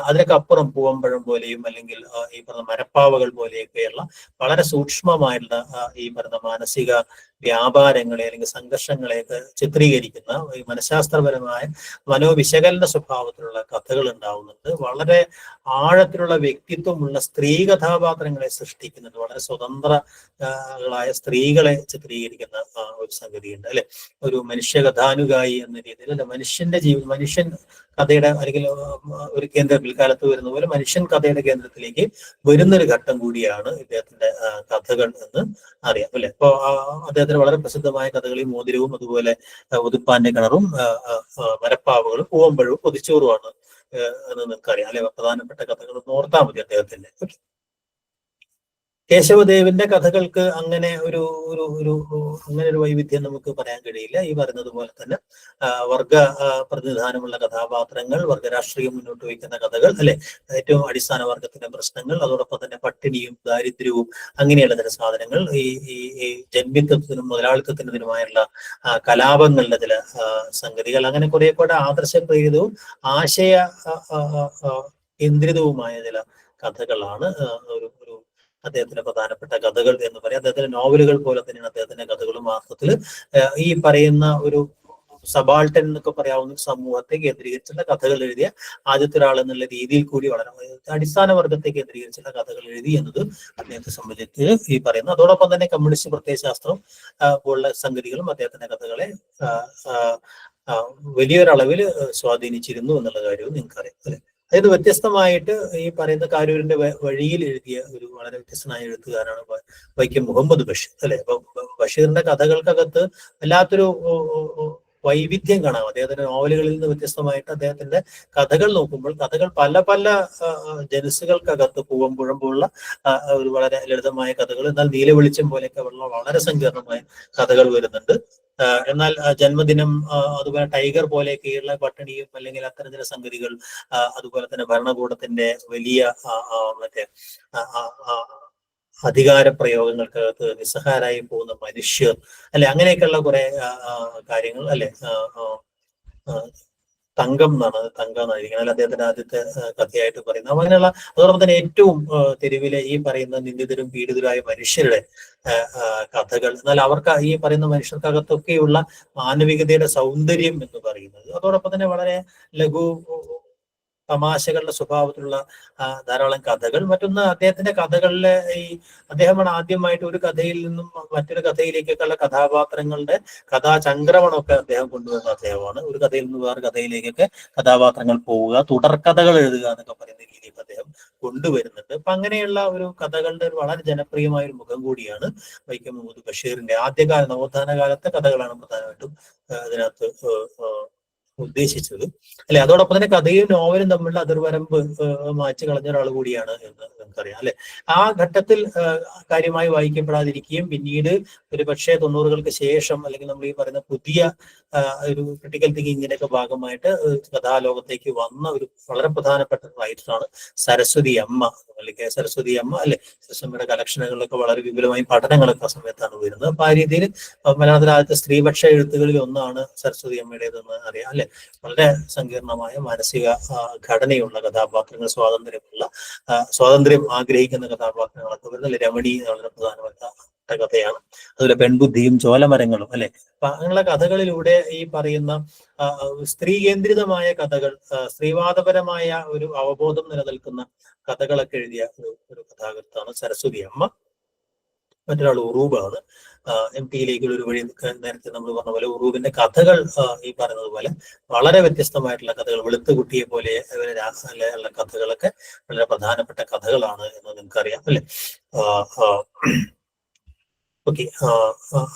Speaker 1: അതിനൊക്കെ അപ്പുറം പൂവമ്പഴം പോലെയും അല്ലെങ്കിൽ ഈ പറഞ്ഞ മരപ്പാവകൾ പോലെയൊക്കെയുള്ള വളരെ സൂക്ഷ്മമായിട്ടുള്ള ഈ പറഞ്ഞ മാനസിക വ്യാപാരങ്ങളെ അല്ലെങ്കിൽ സംഘർഷങ്ങളെയൊക്കെ ചിത്രീകരിക്കുന്ന ഈ മനഃശാസ്ത്രപരമായ മനോവിശകലന സ്വഭാവത്തിലുള്ള കഥകൾ ഉണ്ടാവുന്നുണ്ട്. വളരെ ആഴത്തിലുള്ള വ്യക്തിത്വമുള്ള സ്ത്രീ കഥാപാത്രങ്ങളെ സൃഷ്ടിക്കുന്നുണ്ട്. വളരെ സ്വതന്ത്രകളായ സ്ത്രീകളെ ചിത്രീകരിക്കുന്ന ഒരു സംഗതിയുണ്ട്, അല്ലെ. ഒരു മനുഷ്യകഥാനുഗായി എന്ന രീതിയിൽ, അല്ലെ, മനുഷ്യന്റെ ജീവിതം, മനുഷ്യൻ കഥയുടെ അല്ലെങ്കിൽ ഒരു കേന്ദ്ര പിൽക്കാലത്ത് വരുന്ന പോലെ മനുഷ്യൻ കഥയുടെ കേന്ദ്രത്തിലേക്ക് വരുന്നൊരു ഘട്ടം കൂടിയാണ് ഇദ്ദേഹത്തിന്റെ കഥകൾ എന്ന് അറിയാം, അല്ലെ. അപ്പൊ അദ്ദേഹത്തിന് വളരെ പ്രസിദ്ധമായ കഥകൾ ഈ മോതിരവും അതുപോലെ ഉതുപ്പാന്റെ കിണറും മരപ്പാവകളും പൂവമ്പഴവും കൊതിച്ചോറുമാണ് എന്ന് നിങ്ങൾക്കറിയാം, അല്ലെ. പ്രധാനപ്പെട്ട കഥകൾ ഓർത്താൽ മതി അദ്ദേഹത്തിന്റെ. കേശവദേവിന്റെ കഥകൾക്ക് അങ്ങനെ ഒരു വൈവിധ്യം നമുക്ക് പറയാൻ കഴിയില്ല. ഈ പറയുന്നത് പോലെ തന്നെ വർഗ പ്രതിനിധാനമുള്ള കഥാപാത്രങ്ങൾ, വർഗരാഷ്ട്രീയം മുന്നോട്ട് വയ്ക്കുന്ന കഥകൾ, അല്ലെ, ഏറ്റവും അടിസ്ഥാന വർഗത്തിന്റെ പ്രശ്നങ്ങൾ, അതോടൊപ്പം തന്നെ പട്ടിണിയും ദാരിദ്ര്യവും അങ്ങനെയുള്ള ചില സാധനങ്ങൾ, ഈ ജന്മിത്വത്തിനും മുതലാളിത്തത്തിനുമായുള്ള കലാപങ്ങളുടെ ചില സംഗതികൾ, അങ്ങനെ കുറെ കൂടെ ആദർശപ്രേരിതവും ആശയ കേന്ദ്രിതവുമായ ചില കഥകളാണ് ഒരു അദ്ദേഹത്തിന്റെ പ്രധാനപ്പെട്ട കഥകൾ എന്ന് പറയാം. അദ്ദേഹത്തിന്റെ നോവലുകൾ പോലെ തന്നെയാണ് അദ്ദേഹത്തിന്റെ കഥകളും. വാസ്തവത്തിൽ ഈ പറയുന്ന ഒരു സബാൾട്ടൻ എന്നൊക്കെ പറയാവുന്ന സമൂഹത്തെ കേന്ദ്രീകരിച്ചുള്ള കഥകൾ എഴുതിയ ആദ്യത്തെ ഒരാൾ എന്നുള്ള രീതിയിൽ കൂടി വളരെ അടിസ്ഥാന വർഗത്തെ കേന്ദ്രീകരിച്ചുള്ള കഥകൾ എഴുതി എന്നത് അദ്ദേഹത്തെ സംബന്ധിച്ച് ഈ പറയുന്നു. അതോടൊപ്പം തന്നെ കമ്മ്യൂണിസ്റ്റ് പ്രത്യയശാസ്ത്രം പോലുള്ള സംഗതികളും അദ്ദേഹത്തിന്റെ കഥകളെ വലിയൊരളവിൽ സ്വാധീനിച്ചിരുന്നു എന്നുള്ള കാര്യവും നിങ്ങൾക്കറിയാം, അല്ലെ. അതായത് വ്യത്യസ്തമായിട്ട് ഈ പറയുന്ന കാരൂരിന്റെ വഴിയിൽ എഴുതിയ ഒരു വളരെ വ്യത്യസ്തനായ എഴുത്തുകാരാണ് വൈക്കം മുഹമ്മദ് ബഷീർ, അല്ലെ. അപ്പൊ ബഷീറിന്റെ കഥകൾക്കകത്ത് വല്ലാത്തൊരു വൈവിധ്യം കാണാം. അദ്ദേഹത്തിന്റെ നോവലുകളിൽ നിന്ന് വ്യത്യസ്തമായിട്ട് അദ്ദേഹത്തിന്റെ കഥകൾ നോക്കുമ്പോൾ കഥകൾ പല പല ജനസുകൾക്കകത്ത് പൂവമ്പുഴം പോലുള്ള ഒരു വളരെ ലളിതമായ കഥകൾ, എന്നാൽ നീലവെളിച്ചം പോലെയൊക്കെ വളരെ സങ്കീർണമായ കഥകൾ വരുന്നുണ്ട്. എന്നാൽ ജന്മദിനം, അതുപോലെ ടൈഗർ പോലെയൊക്കെയുള്ള പട്ടിണിയും അല്ലെങ്കിൽ അത്തരം ചില സംഗതികൾ, അതുപോലെ തന്നെ ഭരണകൂടത്തിന്റെ വലിയ മറ്റേ അധികാര പ്രയോഗങ്ങൾക്കകത്ത് നിസ്സഹാരായി പോകുന്ന മനുഷ്യർ, അല്ലെ, അങ്ങനെയൊക്കെയുള്ള കുറെ കാര്യങ്ങൾ, അല്ലെ. തങ്കം എന്നായിരിക്കണം, അല്ല, അദ്ദേഹത്തിന്റെ ആദ്യത്തെ കഥയായിട്ട് പറയുന്നത്. അങ്ങനെയുള്ള അതോടൊപ്പം തന്നെ ഏറ്റവും തെരുവിലെ ഈ പറയുന്ന നിന്ദിതരും പീഡിതരുമായ മനുഷ്യരുടെ കഥകൾ, എന്നാൽ അവർക്ക് ഈ പറയുന്ന മനുഷ്യർക്കകത്തൊക്കെയുള്ള മാനവികതയുടെ സൗന്ദര്യം എന്ന് പറയുന്നത്, അതോടൊപ്പം തന്നെ വളരെ ലഘു തമാശകളുടെ സ്വഭാവത്തിലുള്ള ധാരാളം കഥകൾ. മറ്റൊന്ന് അദ്ദേഹത്തിന്റെ കഥകളിലെ അദ്ദേഹമാണ് ആദ്യമായിട്ട് ഒരു കഥയിൽ നിന്നും മറ്റൊരു കഥയിലേക്കൊക്കെയുള്ള കഥാപാത്രങ്ങളുടെ കഥാചംക്രമണമൊക്കെ അദ്ദേഹം കൊണ്ടുവന്ന അദ്ദേഹമാണ്. ഒരു കഥയിൽ നിന്ന് വേറെ കഥയിലേക്കൊക്കെ കഥാപാത്രങ്ങൾ പോവുക, തുടർക്കഥകൾ എഴുതുക എന്നൊക്കെ പറയുന്ന രീതിയിൽ അദ്ദേഹം കൊണ്ടുവരുന്നുണ്ട്. അപ്പൊ അങ്ങനെയുള്ള ഒരു കഥകളുടെ ഒരു വളരെ ജനപ്രിയമായ ഒരു മുഖം കൂടിയാണ് വൈക്കം മുഹമ്മദ് ബഷീറിന്റെ ആദ്യകാല നവോത്ഥാന കാലത്തെ കഥകളാണ് പ്രധാനമായിട്ടും ഇതിനകത്ത് ഉദ്ദേശിച്ചത്, അല്ലെ. അതോടൊപ്പം തന്നെ കഥയും നോവലും തമ്മിലുള്ള അതിർവരമ്പ് മാറ്റി കളഞ്ഞ ഒരാൾ കൂടിയാണ് എന്ന് നമുക്കറിയാം, അല്ലെ. ആ ഘട്ടത്തിൽ കാര്യമായി വായിക്കപ്പെടാതിരിക്കുകയും പിന്നീട് ഒരു പക്ഷേ 90-കൾക്ക് ശേഷം അല്ലെങ്കിൽ നമ്മൾ ഈ പറയുന്ന പുതിയ ഒരു ക്രിട്ടിക്കൽ തിങ്കിങ്ങിന്റെയൊക്കെ ഭാഗമായിട്ട് കഥാലോകത്തേക്ക് വന്ന ഒരു വളരെ പ്രധാനപ്പെട്ട റൈറ്ററാണ് സരസ്വതി അമ്മ, അല്ലെങ്കിൽ സരസ്വതി അമ്മ, അല്ലെ. സരസ്വതിയുടെ കളക്ഷനുകളിലൊക്കെ വളരെ വിപുലമായി പഠനങ്ങളൊക്കെ ആ സമയത്താണ് വരുന്നത്. അപ്പൊ ആ രീതിയിൽ മലയാളത്തിലെ ആദ്യത്തെ സ്ത്രീപക്ഷ എഴുത്തുകളിൽ ഒന്നാണ് സരസ്വതി അമ്മയുടേതെന്ന് അറിയാം, അല്ലെ. വളരെ സങ്കീർണമായ മാനസിക ഘടനയുള്ള കഥാപാത്രങ്ങൾ, സ്വാതന്ത്ര്യം ആഗ്രഹിക്കുന്ന കഥാപാത്രങ്ങളൊക്കെ വരുന്ന രമണി വളരെ പ്രധാനപ്പെട്ട കഥയാണ്. അതുപോലെ പെൺബുദ്ധിയും ചോലമരങ്ങളും അല്ലെ. അപ്പൊ അങ്ങനെയുള്ള കഥകളിലൂടെ ഈ പറയുന്ന സ്ത്രീ കേന്ദ്രിതമായ കഥകൾ, സ്ത്രീവാദപരമായ ഒരു അവബോധം നിലനിൽക്കുന്ന കഥകളൊക്കെ എഴുതിയ ഒരു കഥാകൃത്താണ് സരസ്വതി അമ്മ. മറ്റൊരാൾ ഉറൂബാണ്. MT-യിലേക്കുള്ള ഒരു വഴി നേരത്തെ നമ്മൾ പറഞ്ഞ പോലെ ഉറൂബിന്റെ കഥകൾ ഈ പറയുന്നത് പോലെ വളരെ വ്യത്യസ്തമായിട്ടുള്ള കഥകൾ, വെളുത്തുകുട്ടിയെ പോലെ ഉള്ള കഥകളൊക്കെ വളരെ പ്രധാനപ്പെട്ട കഥകളാണ് എന്ന് നിങ്ങൾക്കറിയാം അല്ലെ. ഓക്കെ,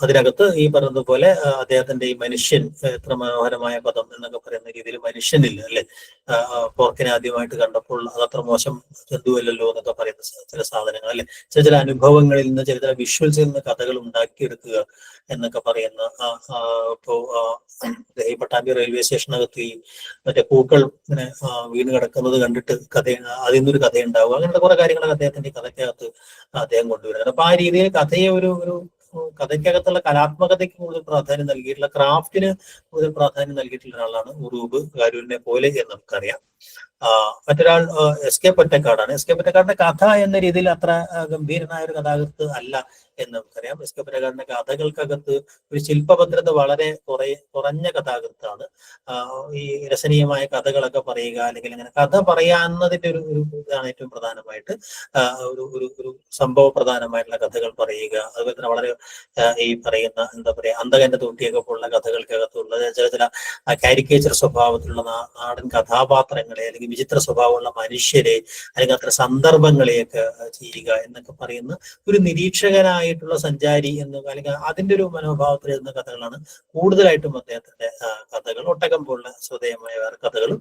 Speaker 1: അതിനകത്ത് ഈ പറഞ്ഞതുപോലെ അദ്ദേഹത്തിന്റെ ഈ മനുഷ്യൻ, എത്ര മനോഹരമായ പദം എന്നൊക്കെ പറയുന്ന രീതിയിൽ മനുഷ്യനില്ല അല്ലെ. പോർക്കിനെ ആദ്യമായിട്ട് കണ്ടപ്പോൾ അതത്ര മോശം ജന്തുവല്ലല്ലോ എന്നൊക്കെ പറയുന്ന ചില സാധനങ്ങൾ അല്ലെ. ചില അനുഭവങ്ങളിൽ നിന്ന്, ചില വിഷ്വൽസിൽ നിന്ന് കഥകൾ ഉണ്ടാക്കിയെടുക്കുക എന്നൊക്കെ പറയുന്ന ഇപ്പോ ഈ പട്ടാമ്പി റെയിൽവേ സ്റ്റേഷനകത്ത് ഈ മറ്റേ പൂക്കൾ ഇങ്ങനെ വീണ് കിടക്കുന്നത് കണ്ടിട്ട് അതിൽ നിന്നൊരു കഥയുണ്ടാവുക, അങ്ങനത്തെ കുറെ കാര്യങ്ങളൊക്കെ അദ്ദേഹത്തിന്റെ കഥയ്ക്കകത്ത് അദ്ദേഹം കൊണ്ടുവരുന്നത്. അപ്പൊ ആ രീതിയിൽ കഥയെ ഒരു കഥയ്ക്കകത്തുള്ള കലാത്മകതയ്ക്ക് കൂടുതൽ പ്രാധാന്യം നൽകിയിട്ടുള്ള, ക്രാഫ്റ്റിന് കൂടുതൽ പ്രാധാന്യം നൽകിയിട്ടുള്ള ഒരാളാണ് ഉറൂബ് ഗാരൂരിനെ പോലെ എന്ന് നമുക്കറിയാം. മറ്റൊരാൾ SK പൊറ്റക്കാടാണ്. SK പൊറ്റക്കാടിന്റെ കഥ എന്ന രീതിയിൽ അത്ര ഗംഭീരനായ ഒരു കഥാകൃത്ത് അല്ല എന്ന് നമുക്കറിയാം. SK പൊറ്റക്കാടിന്റെ കഥകൾക്കകത്ത് ഒരു ശില്പഭദ്രത വളരെ കുറഞ്ഞ കഥാകൃത്താണ്. ഈ രസനീയമായ കഥകളൊക്കെ പറയുക, അല്ലെങ്കിൽ അങ്ങനെ കഥ പറയാവുന്നതിന്റെ ഒരു ഇതാണ് ഏറ്റവും പ്രധാനമായിട്ട്. ഒരു സംഭവ പ്രധാനമായിട്ടുള്ള കഥകൾ പറയുക, അതുപോലെ തന്നെ വളരെ ഈ പറയുന്ന എന്താ പറയാ അന്തകന്റെ തോട്ടിയൊക്കെ പോലുള്ള കഥകൾക്കകത്തുള്ള ചില കാരിക്കേച്ചർ സ്വഭാവത്തിലുള്ള നാടൻ കഥാപാത്രങ്ങളെ, അല്ലെങ്കിൽ വിചിത്ര സ്വഭാവമുള്ള മനുഷ്യരെ, അല്ലെങ്കിൽ അത്ര സന്ദർഭങ്ങളെയൊക്കെ ചെയ്യുക എന്നൊക്കെ പറയുന്ന ഒരു നിരീക്ഷകനായിട്ടുള്ള സഞ്ചാരി എന്ന്, അല്ലെങ്കിൽ അതിന്റെ ഒരു മനോഭാവത്തിൽ എഴുതുന്ന കഥകളാണ് കൂടുതലായിട്ടും അദ്ദേഹത്തിന്റെ കഥകൾ. ഒട്ടകം പോലുള്ള ശ്രദ്ധേയമായ വേറെ കഥകളും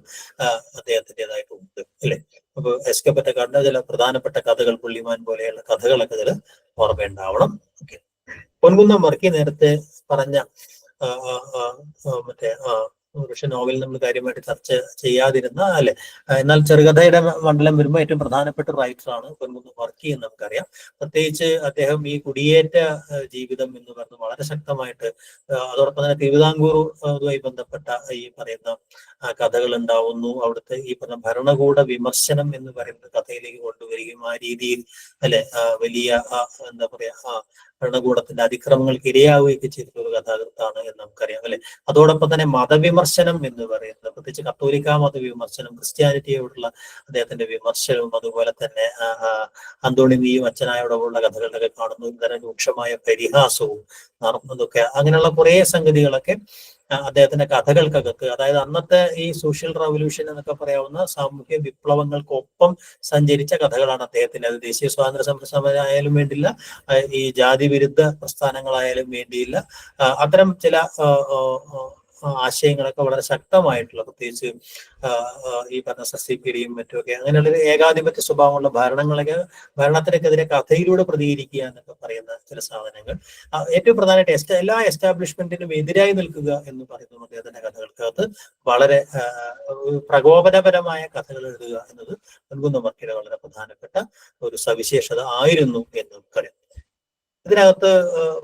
Speaker 1: അദ്ദേഹത്തിൻ്റെതായിട്ടുണ്ട് അല്ലെ. അപ്പൊ SK പൊറ്റക്കാടിന്റെ ചില പ്രധാനപ്പെട്ട കഥകൾ, പുള്ളിമാൻ പോലെയുള്ള കഥകളൊക്കെ ഇതിൽ ഓർമ്മയുണ്ടാവണം. ഓക്കെ, പൊൻകുന്നം വർക്കി നേരത്തെ പറഞ്ഞ മറ്റേ പക്ഷെ നോവൽ നമ്മൾ കാര്യമായിട്ട് ചർച്ച ചെയ്യാതിരുന്ന അല്ലെ. എന്നാൽ ചെറുകഥയുടെ മണ്ഡലം വരുമ്പോൾ ഏറ്റവും പ്രധാനപ്പെട്ട റൈറ്ററാണ് പൊൻകുന്നം വർക്കി എന്ന് നമുക്കറിയാം. പ്രത്യേകിച്ച് അദ്ദേഹം ഈ കുടിയേറ്റ ജീവിതം എന്ന് പറഞ്ഞ് വളരെ ശക്തമായിട്ട്, അതോടൊപ്പം തന്നെ തിരുവിതാംകൂറുമായി ബന്ധപ്പെട്ട ഈ പറയുന്ന കഥകൾ ഉണ്ടാവുന്നു. അവിടുത്തെ ഈ പറഞ്ഞ ഭരണകൂട വിമർശനം എന്ന് പറയുന്ന കഥയിലേക്ക് കൊണ്ടുവരികയും ആ രീതിയിൽ അല്ലെ വലിയ എന്താ പറയാ ഭരണകൂടത്തിന്റെ അതിക്രമങ്ങൾക്ക് ഇരയാവുകയൊക്കെ ചെയ്തിട്ടുള്ള ഒരു കഥാകൃത്താണ് എന്ന് നമുക്കറിയാം അല്ലെ. അതോടൊപ്പം തന്നെ മതവിമർശനം എന്ന് പറയുന്നത്, പ്രത്യേകിച്ച് കത്തോലിക്ക മതവിമർശനം, ക്രിസ്ത്യാനിറ്റിയോടുള്ള അദ്ദേഹത്തിന്റെ വിമർശനവും, അതുപോലെ തന്നെ അന്തോണിനിയും അച്ഛനായോടുള്ള കഥകളിലൊക്കെ കാണുന്ന തരം രൂക്ഷമായ പരിഹാസവും നടന്നതൊക്കെ, അങ്ങനെയുള്ള കുറെ സംഗതികളൊക്കെ അദ്ദേഹത്തിന്റെ കഥകൾക്കകത്ത്, അതായത് അന്നത്തെ ഈ സോഷ്യൽ റവല്യൂഷൻ എന്നൊക്കെ പറയാവുന്ന സാമൂഹ്യ വിപ്ലവങ്ങൾക്കൊപ്പം സഞ്ചരിച്ച കഥകളാണ് അദ്ദേഹത്തിന്റെ. അത് ദേശീയ സ്വാതന്ത്ര്യ സമരമായാലും വേണ്ടില്ല, ഈ ജാതി വിരുദ്ധ പ്രസ്ഥാനങ്ങളായാലും വേണ്ടിയില്ല, അത്തരം ചില ആശയങ്ങളൊക്കെ വളരെ ശക്തമായിട്ടുള്ള, പ്രത്യേകിച്ച് ഈ പറഞ്ഞ സസ്യപിടിയും മറ്റുമൊക്കെ അങ്ങനെയുള്ള ഒരു ഏകാധിപത്യ സ്വഭാവമുള്ള ഭരണത്തിനെതിരെ കഥയിലൂടെ പ്രതികരിക്കുക എന്നൊക്കെ പറയുന്ന ചില സാധനങ്ങൾ, ഏറ്റവും പ്രധാനമായിട്ട് എല്ലാ എസ്റ്റാബ്ലിഷ്മെന്റിനും എതിരായി നിൽക്കുക എന്ന് പറയുന്ന അദ്ദേഹത്തിന്റെ കഥകൾക്കകത്ത് വളരെ പ്രകോപനപരമായ കഥകൾ എഴുതുക എന്നത് പൊൻകുന്നം വർക്കിയുടെ വളരെ പ്രധാനപ്പെട്ട ഒരു സവിശേഷത ആയിരുന്നു എന്ന് നമുക്കറിയാം. ഇതിനകത്ത്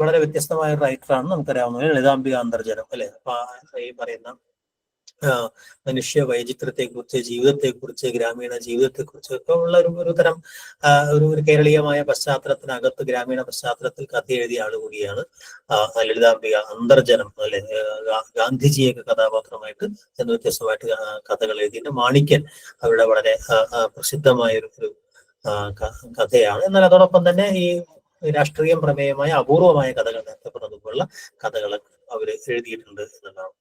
Speaker 1: വളരെ വ്യത്യസ്തമായ റൈറ്ററാണ് നമുക്കറിയാവുന്ന ലളിതാംബിക അന്തർജനം അല്ലെ. അപ്പൊ ഈ പറയുന്ന മനുഷ്യ വൈചിത്രത്തെക്കുറിച്ച്, ജീവിതത്തെക്കുറിച്ച്, ഗ്രാമീണ ജീവിതത്തെക്കുറിച്ച് ഒക്കെ ഉള്ള ഒരു തരം ഒരു കേരളീയമായ പശ്ചാത്തലത്തിനകത്ത്, ഗ്രാമീണ പശ്ചാത്തലത്തിൽ കഥ എഴുതിയ ആൾ കൂടിയാണ് ലളിതാംബിക അന്തർജനം അല്ലെ. ഗാന്ധിജിയൊക്കെ കഥാപാത്രമായിട്ട് എന്ന് വ്യത്യസ്തമായിട്ട് കഥകൾ എഴുതിയിട്ട് മാണിക്യൻ അവരുടെ വളരെ പ്രസിദ്ധമായ ഒരു കഥയാണ്. എന്നാൽ അതോടൊപ്പം തന്നെ ഈ രാഷ്ട്രീയം പ്രമേയമായ അപൂർവമായ കഥകൾ, നേരത്തെ പറഞ്ഞതുപോലുള്ള കഥകൾ അവർ എഴുതിയിട്ടുണ്ട് എന്നുള്ളതാണ്.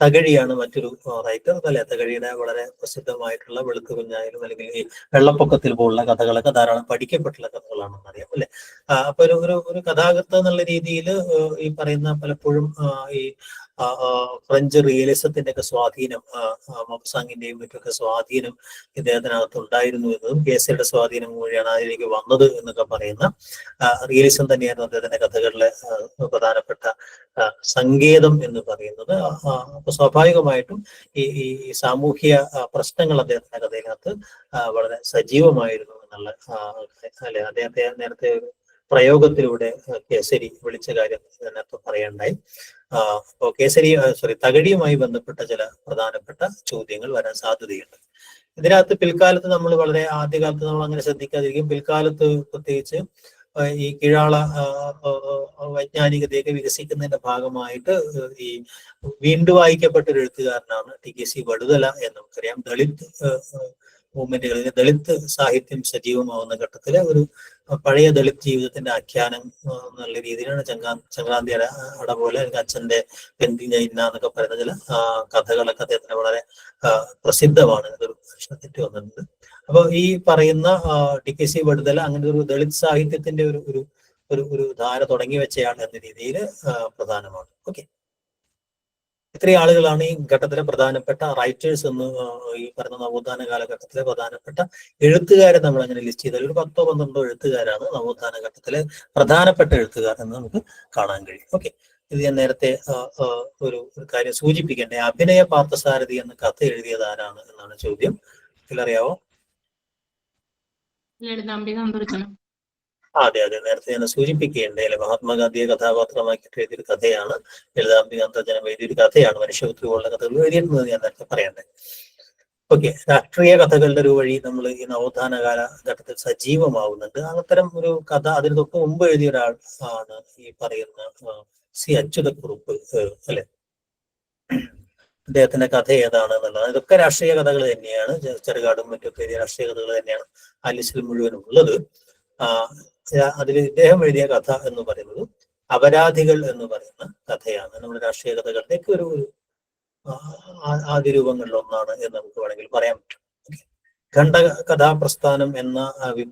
Speaker 1: തകഴിയാണ് മറ്റൊരു റൈറ്റർ അല്ലെ. തകഴിയുടെ വളരെ പ്രസിദ്ധമായിട്ടുള്ള വെളുത്തു കുഞ്ഞായാലും അല്ലെങ്കിൽ ഈ വെള്ളപ്പൊക്കത്തിൽ പോലുള്ള കഥകളൊക്കെ ധാരാളം പഠിക്കപ്പെട്ടുള്ള കഥകളാണെന്ന് അറിയാം അല്ലെ. അപ്പൊ ഒരു കഥാകൃത്ത് എന്നുള്ള രീതിയിൽ ഈ പറയുന്ന പലപ്പോഴും ഈ ഫ്രഞ്ച് റിയലിസത്തിന്റെ ഒക്കെ സ്വാധീനം, മൊസാങ്ങിന്റെയും മറ്റൊക്കെ സ്വാധീനം ഇദ്ദേഹത്തിനകത്ത് ഉണ്ടായിരുന്നു എന്നതും, കേസരിയുടെ സ്വാധീനം വഴിയാണ് അതിലേക്ക് വന്നത് എന്നൊക്കെ പറയുന്ന റിയലിസം തന്നെയായിരുന്നു അദ്ദേഹത്തിന്റെ കഥകളിലെ പ്രധാനപ്പെട്ട സങ്കേതം എന്ന് പറയുന്നത്. അപ്പൊ സ്വാഭാവികമായിട്ടും ഈ സാമൂഹ്യ പ്രശ്നങ്ങൾ അദ്ദേഹത്തിന്റെ കഥയിനകത്ത് വളരെ സജീവമായിരുന്നു എന്നുള്ള അല്ലെ. അദ്ദേഹത്തെ നേരത്തെ പ്രയോഗത്തിലൂടെ കേസരി വിളിച്ച കാര്യം നേരത്തെ പറയണ്ടായി. അപ്പോൾ തകഴിയുമായി ബന്ധപ്പെട്ട ചില പ്രധാനപ്പെട്ട ചോദ്യങ്ങൾ വരാൻ സാധ്യതയുണ്ട്. ഇതിനകത്ത് പിൽക്കാലത്ത് നമ്മൾ വളരെ ആദ്യകാലത്ത് നമ്മൾ അങ്ങനെ ശ്രദ്ധിക്കാതിരിക്കും. പിൽക്കാലത്ത് പ്രത്യേകിച്ച് ഈ കീഴാള വൈജ്ഞാനികതയൊക്കെ വികസിക്കുന്നതിന്റെ ഭാഗമായിട്ട് ഈ വീണ്ടും വായിക്കപ്പെട്ട ഒരു എഴുത്തുകാരനാണ് ടി.കെ.സി. വടുതല എന്ന് നമുക്കറിയാം. ദളിത് മൂവ്മെന്റുകളിൽ ദളിത് സാഹിത്യം സജീവമാവുന്ന ഘട്ടത്തിലെ ഒരു പഴയ ദളിത് ജീവിതത്തിന്റെ ആഖ്യാനം എന്നുള്ള രീതിയിലാണ് ചങ്ങാന്തി അട പോലെ അച്ഛന്റെ പെന്തിഞ്ഞ ഇന്ന എന്നൊക്കെ പറയുന്ന ചില കഥകളൊക്കെ അദ്ദേഹത്തിന് വളരെ പ്രസിദ്ധമാണ്. ഇതൊരു തെറ്റ് വന്നിട്ടുണ്ട്. അപ്പൊ ഈ പറയുന്ന ടി.കെ.സി. വടുതല അങ്ങനെ ഒരു ദളിത് സാഹിത്യത്തിന്റെ ഒരു ധാര തുടങ്ങി വെച്ചയാൾ എന്ന രീതിയിൽ പ്രധാനമാണ്. ഓക്കെ, ഇത്രയും ആളുകളാണ് ഈ ഘട്ടത്തിലെ പ്രധാനപ്പെട്ട റൈറ്റേഴ്സ് എന്ന് ഈ പറഞ്ഞ നവോത്ഥാന കാലഘട്ടത്തിലെ പ്രധാനപ്പെട്ട എഴുത്തുകാരെ നമ്മൾ അങ്ങനെ ലിസ്റ്റ് ചെയ്താൽ ഒരു 10-12 എഴുത്തുകാരാണ് നവോത്ഥാന ഘട്ടത്തിലെ പ്രധാനപ്പെട്ട എഴുത്തുകാർ എന്ന് നമുക്ക് കാണാൻ കഴിയും. ഓക്കെ, ഇത് ഞാൻ നേരത്തെ ഒരു കാര്യം സൂചിപ്പിക്കേണ്ടേ. അഭിനയ പാർത്ഥസാരഥി എന്ന കഥ എഴുതിയത് ആരാണ് എന്നാണ് ചോദ്യം. അറിയാവോ? അതെ, നേരത്തെ ഞാൻ സൂചിപ്പിക്കേണ്ടേ. മഹാത്മാഗാന്ധിയെ കഥാപാത്രമാക്കിയിട്ട് എഴുതിയൊരു കഥയാണ് ലളിതാംബിക അന്തർജനം, എഴുതിയൊരു കഥയാണ്. മനുഷ്യപുത്രി പോലുള്ള കഥകൾ എഴുതിയിരുന്നത് ഞാൻ നേരത്തെ പറയണ്ടേ. ഓക്കെ, രാഷ്ട്രീയ കഥകളുടെ ഒരു വഴി നമ്മൾ ഈ നവോത്ഥാന കാലഘട്ടത്തിൽ സജീവമാവുന്നുണ്ട്. അത്തരം ഒരു കഥ അതിന് തൊട്ട് മുമ്പ് എഴുതിയ ഒരാൾ ആണ് ഈ പറയുന്ന സി അച്യുതക്കുറുപ്പ് അല്ലെ. അദ്ദേഹത്തിന്റെ കഥ ഏതാണ് എന്നുള്ളത് ഇതൊക്കെ രാഷ്ട്രീയ കഥകൾ തന്നെയാണ്. ചെറുകാടും മറ്റൊക്കെ എഴുതിയ രാഷ്ട്രീയ കഥകൾ തന്നെയാണ് ആ ലിസ്റ്റിൽ മുഴുവനും ഉള്ളത്. അതിൽ ഇദ്ദേഹം എഴുതിയ കഥ എന്ന് പറയുന്നത് അപരാധികൾ എന്ന് പറയുന്ന കഥയാണ്. നമ്മുടെ രാഷ്ട്രീയ കഥകളുടെയൊക്കെ ഒരു ആദ്യ രൂപങ്ങളിൽ ഒന്നാണ് എന്ന് നമുക്ക് വേണമെങ്കിൽ പറയാൻ പറ്റും. ഖണ്ഡ കഥാപ്രസ്ഥാനം എന്ന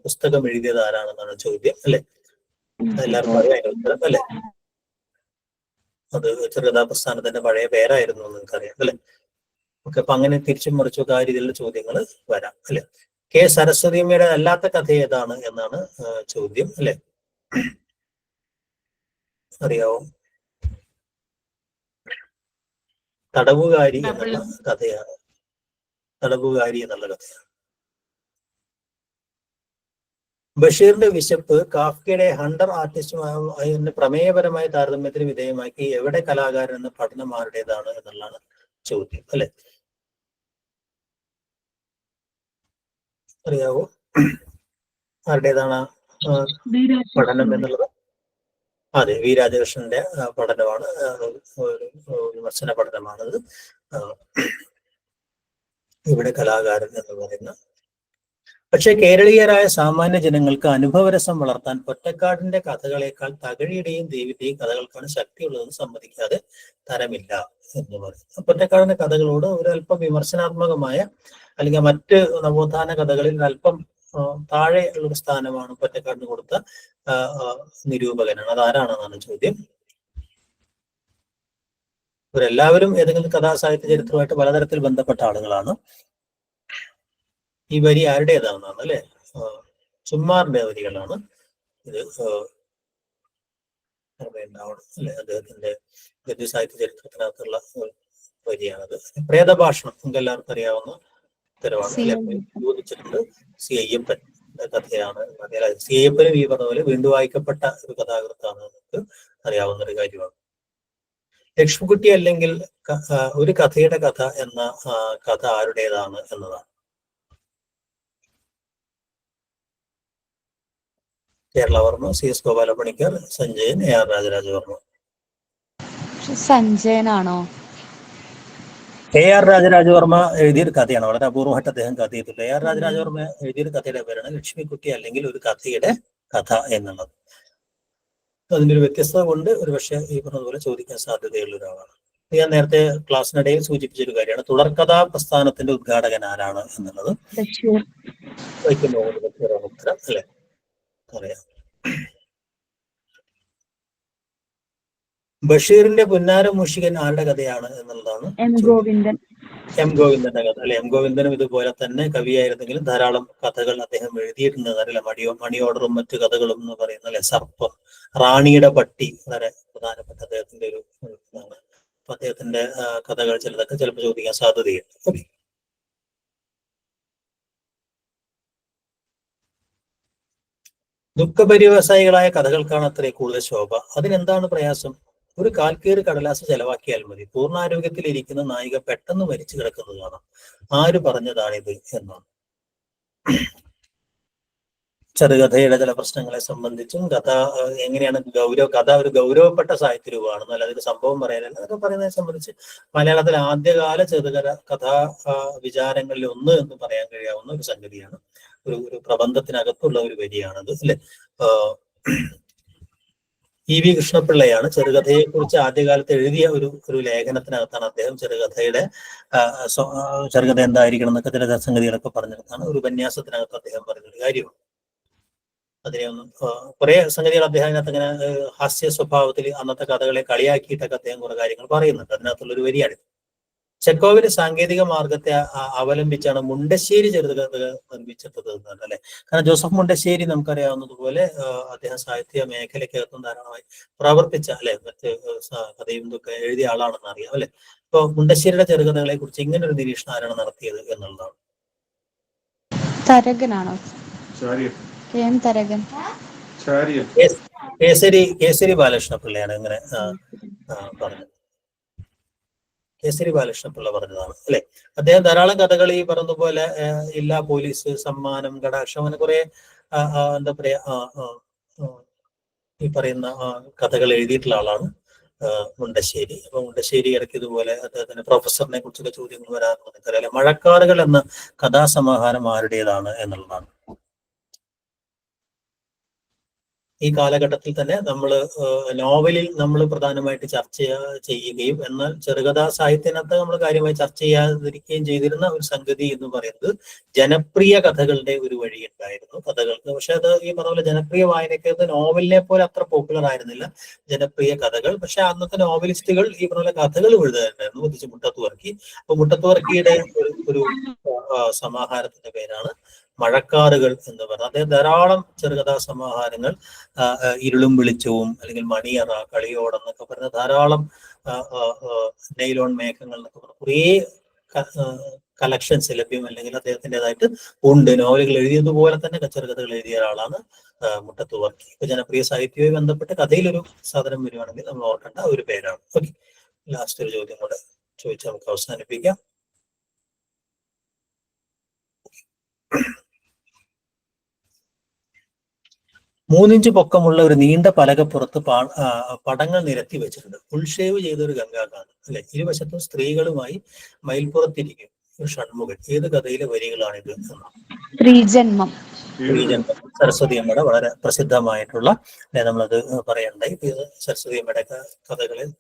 Speaker 1: പുസ്തകം എഴുതിയത് ആരാണെന്നാണ് ചോദ്യം അല്ലെ. എല്ലാവർക്കും അറിയാം ഉത്തരം അല്ലെ. അത് ചെറുകഥാപ്രസ്ഥാനത്തിന്റെ പഴയ പേരായിരുന്നു എന്ന് നിങ്ങൾക്കറിയാം അല്ലെ. ഓക്കെ, അപ്പൊ അങ്ങനെ തിരിച്ചും മറിച്ചൊക്കെ ആ രീതിയിലുള്ള ചോദ്യങ്ങൾ വരാം അല്ലെ. കെ സരസ്വതിയമ്മയുടെ അല്ലാത്ത കഥ ഏതാണ് എന്നാണ് ചോദ്യം അല്ലെ. അറിയാവോ? തടവുകാരി എന്നുള്ള കഥയാണ്. തടവുകാരി എന്നുള്ള കഥയാണ്. ബഷീറിന്റെ വിശപ്പ് കാഫ്കയുടെ ഹണ്ടർ ആർട്ടിസ്റ്റുമായി പ്രമേയപരമായ താരതമ്യത്തിന് വിധേയമാക്കി എവിടെ കലാകാരൻ എന്ന പഠനം ആരുടേതാണ് എന്നുള്ളതാണ് ചോദ്യം അല്ലെ. അറിയാവോ ആരുടേതാണ് പഠനം എന്നുള്ളത്? അതെ, വി രാജകൃഷ്ണന്റെ പഠനമാണ്, വിമർശന പഠനമാണത്. ഇവിടെ കലാകാരൻ എന്ന് പറയുന്ന. പക്ഷെ കേരളീയരായ സാമാന്യ ജനങ്ങൾക്ക് അനുഭവരസം വളർത്താൻ പൊറ്റക്കാടിന്റെ കഥകളേക്കാൾ തകഴിയുടെയും ദേവിയുടെയും കഥകൾക്കാണ് ശക്തിയുള്ളതെന്ന് സമ്മതിക്കാതെ തരമില്ല എന്ന് പറയുന്നു. പൊറ്റക്കാടിന്റെ കഥകളോട് ഒരല്പം വിമർശനാത്മകമായ അല്ലെങ്കിൽ മറ്റ് നവോത്ഥാന കഥകളിൽ അല്പം താഴെ ഉള്ളൊരു സ്ഥാനമാണ് പൊറ്റക്കാടിന് കൊടുത്ത നിരൂപകനാണ്. അതാരാണെന്നാണ് ചോദ്യം. ഇവരെല്ലാവരും ഏതെങ്കിലും കഥാസാഹിത്യ ചരിത്രമായിട്ട് പലതരത്തിൽ ബന്ധപ്പെട്ട ആളുകളാണ്. ഈ വരി ആരുടേതാണെന്നാണ് അല്ലെ. ചുമ്മാറിന്റെ വരികളാണ് ഇത് അല്ലെ. അദ്ദേഹത്തിന്റെ ഗദ്യസാഹിത്യ ചരിത്രത്തിനകത്തുള്ള വരിയാണത്. പ്രേതഭാഷണം നമുക്ക് എല്ലാവർക്കും അറിയാവുന്ന ഉത്തരവാണ് അല്ലെ. ചോദിച്ചിട്ടുണ്ട്. സി അയ്യപ്പൻ കഥയാണ്. സി അയ്യപ്പനും ഈ പറഞ്ഞ പോലെ വീണ്ടും വായിക്കപ്പെട്ട ഒരു കഥാകൃത്താണ് നമുക്ക് അറിയാവുന്ന ഒരു കാര്യമാണ്. ലക്ഷ്മിക്കുട്ടി അല്ലെങ്കിൽ ഒരു കഥയുടെ കഥ എന്ന കഥ ആരുടേതാണ് എന്നതാണ്. Kerala Varma, C S Gopala Panicker, Sanjayan, A R Raja Raja Varma.
Speaker 2: സഞ്ജയനാണോ?
Speaker 1: എ ആർ രാജരാജവർമ്മ എഴുതിയൊരു കഥയാണ്. വളരെ അപൂർവമായിട്ട് അദ്ദേഹം കഥ ചെയ്തിട്ടുണ്ട്. എ ആർ രാജരാജവർമ്മ എഴുതിയൊരു കഥയുടെ പേരാണ് ലക്ഷ്മിക്കുട്ടി അല്ലെങ്കിൽ ഒരു കഥയുടെ കഥ എന്നുള്ളത്. അതിൻ്റെ ഒരു വ്യത്യസ്തത കൊണ്ട് ഒരു പക്ഷേ ഈ പറഞ്ഞതുപോലെ ചോദിക്കാൻ സാധ്യതയുള്ള ഒരാളാണ്. ഞാൻ നേരത്തെ ക്ലാസ്സിനിടയിൽ സൂചിപ്പിച്ചൊരു കാര്യമാണ് തുടർക്കഥാ പ്രസ്ഥാനത്തിന്റെ ഉദ്ഘാടകൻ ആരാണ് എന്നുള്ളത്. ഉത്തരം അല്ലെ അറിയാം. ബഷീറിന്റെ പുന്നാര മൂഷികൻ ആരുടെ കഥയാണ് എന്നുള്ളതാണ്. എം ഗോവിന്ദന്റെ കഥ അല്ലെ. എം ഗോവിന്ദനും ഇതുപോലെ തന്നെ കവിയായിരുന്നെങ്കിലും ധാരാളം കഥകൾ അദ്ദേഹം എഴുതിയിട്ടുണ്ട്. അറിയില്ല, മണി ഓർഡറും മറ്റു കഥകളും എന്ന് പറയുന്ന അല്ലെ. സർപ്പം, റാണിയുടെ പട്ടി വളരെ പ്രധാനപ്പെട്ട അദ്ദേഹത്തിന്റെ ഒരു ഇതാണ്. അപ്പൊ അദ്ദേഹത്തിന്റെ കഥകൾ ചിലതൊക്കെ ചിലപ്പോൾ ചോദിക്കാൻ സാധ്യതയുണ്ട്. ഓക്കെ, ദുഃഖപര്യവസായികളായ കഥകൾക്കാണ് അത്രേ കൂടുതൽ ശോഭ. അതിനെന്താണ് പ്രയാസം? ഒരു കാൽക്കേറ് കടലാസ് ചെലവാക്കിയാൽ മതി. പൂർണ്ണാരോഗ്യത്തിൽ ഇരിക്കുന്ന നായിക പെട്ടെന്ന് മരിച്ചു കിടക്കുന്നത് കാണാം. ആര് പറഞ്ഞതാണിത് എന്നാണ്. ചെറുകഥയുടെ ചില പ്രശ്നങ്ങളെ സംബന്ധിച്ചും കഥ എങ്ങനെയാണ് കഥ ഒരു ഗൗരവപ്പെട്ട സാഹിത്യ രൂപമാണ്, അല്ലാതെ സംഭവം പറയാനല്ല, അതൊക്കെ പറയുന്നതിനെ സംബന്ധിച്ച് മലയാളത്തിലെ ആദ്യകാല കഥാ വിചാരങ്ങളിൽ ഒന്ന് എന്ന് പറയാൻ കഴിയാവുന്ന ഒരു സംഗതിയാണ്. ഒരു പ്രബന്ധത്തിനകത്തുള്ള ഒരു വരിയാണത് അല്ലെ. E.V. കൃഷ്ണപിള്ളയാണ് ചെറുകഥയെ കുറിച്ച് ആദ്യകാലത്ത് എഴുതിയ ഒരു ലേഖനത്തിനകത്താണ് അദ്ദേഹം ചെറുകഥ എന്തായിരിക്കണം എന്നൊക്കെ ചില സംഗതികളൊക്കെ പറഞ്ഞിടത്താണ് ഒരു ഉപന്യാസത്തിനകത്ത് അദ്ദേഹം പറഞ്ഞൊരു കാര്യമാണ്. അതിനെ ഒന്നും കുറെ സംഗതികൾ അദ്ദേഹം അതിനകത്ത് ഇങ്ങനെ ഹാസ്യ സ്വഭാവത്തിൽ അന്നത്തെ കഥകളെ കളിയാക്കിയിട്ടൊക്കെ അദ്ദേഹം കുറെ കാര്യങ്ങൾ പറയുന്നുണ്ട്. അതിനകത്തുള്ളൊരു വരിയാണ്. ചെക്കോവിന്റെ സാങ്കേതിക മാർഗത്തെ അവലംബിച്ചാണ് മുണ്ടശ്ശേരി ചെറുകഥ നിർമ്മിച്ചിട്ടത് എന്നാണ് അല്ലെ. കാരണം ജോസഫ് മുണ്ടശ്ശേരി നമുക്കറിയാവുന്നതുപോലെ അദ്ദേഹം സാഹിത്യ മേഖലയ്ക്കകത്തും ധാരാളമായി പ്രവർത്തിച്ച അല്ലെ, മറ്റ് കഥയും ഇതൊക്കെ എഴുതിയ ആളാണെന്ന് അറിയാം അല്ലെ. ഇപ്പൊ മുണ്ടശ്ശേരിയുടെ ചെറുകഥകളെ കുറിച്ച് ഇങ്ങനെ ഒരു നിരീക്ഷണം ആരാണ് നടത്തിയത് എന്നുള്ളതാണ്.
Speaker 2: തരകനാണോ? തരകൻ
Speaker 1: കേസരി ബാലകൃഷ്ണ പിള്ളയാണ് ഇങ്ങനെ പറഞ്ഞത്. കേസരി ബാലകൃഷ്ണപിള്ള പറഞ്ഞതാണ് അല്ലെ. അദ്ദേഹം ധാരാളം കഥകൾ ഈ പറഞ്ഞതുപോലെ ഇല്ലാ പോലീസ്, സമ്മാനം, കടാക്ഷം, അങ്ങനെ കുറെ എന്താ പറയാ ഈ പറയുന്ന കഥകൾ എഴുതിയിട്ടുള്ള ആളാണ് മുണ്ടശ്ശേരി. അപ്പൊ മുണ്ടശ്ശേരി ഇടയ്ക്ക് ഇതുപോലെ അദ്ദേഹത്തിന്റെ പ്രൊഫസറിനെ കുറിച്ചൊക്കെ ചോദ്യങ്ങൾ വരാറുണ്ട്. എനിക്കറിയാം മഴക്കാറുകൾ എന്ന കഥാസമാഹാരം ആരുടേതാണ് എന്നുള്ളതാണ്. ഈ കാലഘട്ടത്തിൽ തന്നെ നോവലിൽ നമ്മൾ പ്രധാനമായിട്ട് ചർച്ച ചെയ്യുകയും എന്നാൽ ചെറുകഥാ സാഹിത്യത്തിനകത്ത് നമ്മൾ കാര്യമായി ചർച്ച ചെയ്യാതിരിക്കുകയും ചെയ്തിരുന്ന ഒരു സംഗതി എന്ന് പറയുന്നത് ജനപ്രിയ കഥകളുടെ ഒരു വഴി ഉണ്ടായിരുന്നു കഥകൾക്ക്. പക്ഷെ അത് ഈ പറഞ്ഞ പോലെ ജനപ്രിയ വായനയ്ക്കകത്ത് നോവലിനെ പോലെ അത്ര പോപ്പുലർ ആയിരുന്നില്ല ജനപ്രിയ കഥകൾ. പക്ഷെ അന്നത്തെ നോവലിസ്റ്റുകൾ ഈ പറഞ്ഞ കഥകൾ എഴുതുകയായിരുന്നു, പ്രത്യേകിച്ച് മുട്ടത്ത് വർക്കി. അപ്പൊ മുട്ടത്ത് വർക്കിയുടെ ഒരു സമാഹാരത്തിന്റെ പേരാണ് മഴക്കാറുകൾ എന്ന് പറഞ്ഞാൽ. അദ്ദേഹം ധാരാളം ചെറുകഥാ സമാഹാരങ്ങൾ, ഇരുളും വെളിച്ചവും അല്ലെങ്കിൽ മണിയറ, കളിയോടെന്നൊക്കെ പറഞ്ഞ ധാരാളം നെയ്ലോൺ മേഘങ്ങൾ എന്നൊക്കെ പറഞ്ഞ കുറേ കളക്ഷൻസ് ലഭ്യം അല്ലെങ്കിൽ അദ്ദേഹത്തിൻ്റെതായിട്ട് ഉണ്ട്. നോവലുകൾ എഴുതിയതുപോലെ തന്നെ ചെറുകഥകൾ എഴുതിയ ഒരാളാണ് മുട്ടത്ത് വർക്കി. ഇപ്പൊ ജനപ്രിയ സാഹിത്യവുമായി ബന്ധപ്പെട്ട് കഥയിലൊരു സാധനം വരുവാണെങ്കിൽ നമ്മൾ ഓർക്കേണ്ട ഒരു പേരാണ്. ഓക്കെ, ലാസ്റ്റ് ഒരു ചോദ്യം കൂടെ ചോദിച്ച് നമുക്ക് അവസാനിപ്പിക്കാം. 3 ഇഞ്ച് പൊക്കമുള്ള ഒരു നീണ്ട പലകപ്പുറത്ത് പടങ്ങൾ നിരത്തി വെച്ചിട്ടുണ്ട്. ഫുൾ ഷേവ് ചെയ്ത ഒരു ഗംഗാകാന്ത് അല്ലെ. ഇരുവശത്തും സ്ത്രീകളുമായി മയിൽപ്പുറത്തിരിക്കും ഒരു ഷൺമുഖൻ. ഏത് കഥയിലെ വരികളാണിത്?
Speaker 2: സ്ത്രീജന്മം.
Speaker 1: സരസ്വതി അമ്മയുടെ വളരെ പ്രസിദ്ധമായിട്ടുള്ള നമ്മളത് പറയണ്ടായി. സരസ്വതി അമ്മയുടെ കഥകളിൽ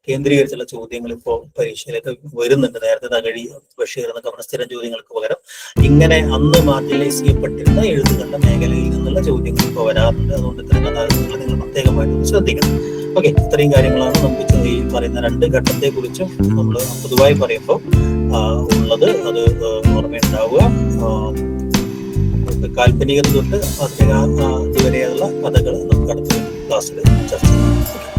Speaker 1: കേന്ദ്രീകരിച്ചുള്ള ചോദ്യങ്ങൾ ഇപ്പോൾ പരീക്ഷയിലേക്ക് വരുന്നുണ്ട്. നേരത്തെ തകഴി, ബഷീർ എന്നൊക്കെ പറഞ്ഞ സ്ഥിരം ചോദ്യങ്ങൾക്ക് പകരം ഇങ്ങനെ അന്ന് മാർജിനലൈസ് ചെയ്യപ്പെട്ടിരുന്ന എഴുത്തുകളുടെ മേഖലയിൽ നിന്നുള്ള ചോദ്യങ്ങൾ ഇപ്പോൾ വരാറുണ്ട്. അതുകൊണ്ട് ഇത്തരം കഥാകൃത്തുകൾ നിങ്ങൾ പ്രത്യേകമായിട്ട് ശ്രദ്ധിക്കണം. ഓക്കെ, ഇത്രയും കാര്യങ്ങളാണ് നമുക്ക് ഈ പറയുന്ന 2 ഘട്ടത്തെ കുറിച്ചും നമ്മൾ പൊതുവായി പറയുമ്പോൾ ഉള്ളത്. അത് ഓർമ്മയുണ്ടാവുക. കാൽപ്പനികത തൊട്ട് ഇതുവരെയുള്ള കഥകൾ നമുക്ക് അടുത്ത ക്ലാസ്സിൽ ചർച്ച ചെയ്യാം.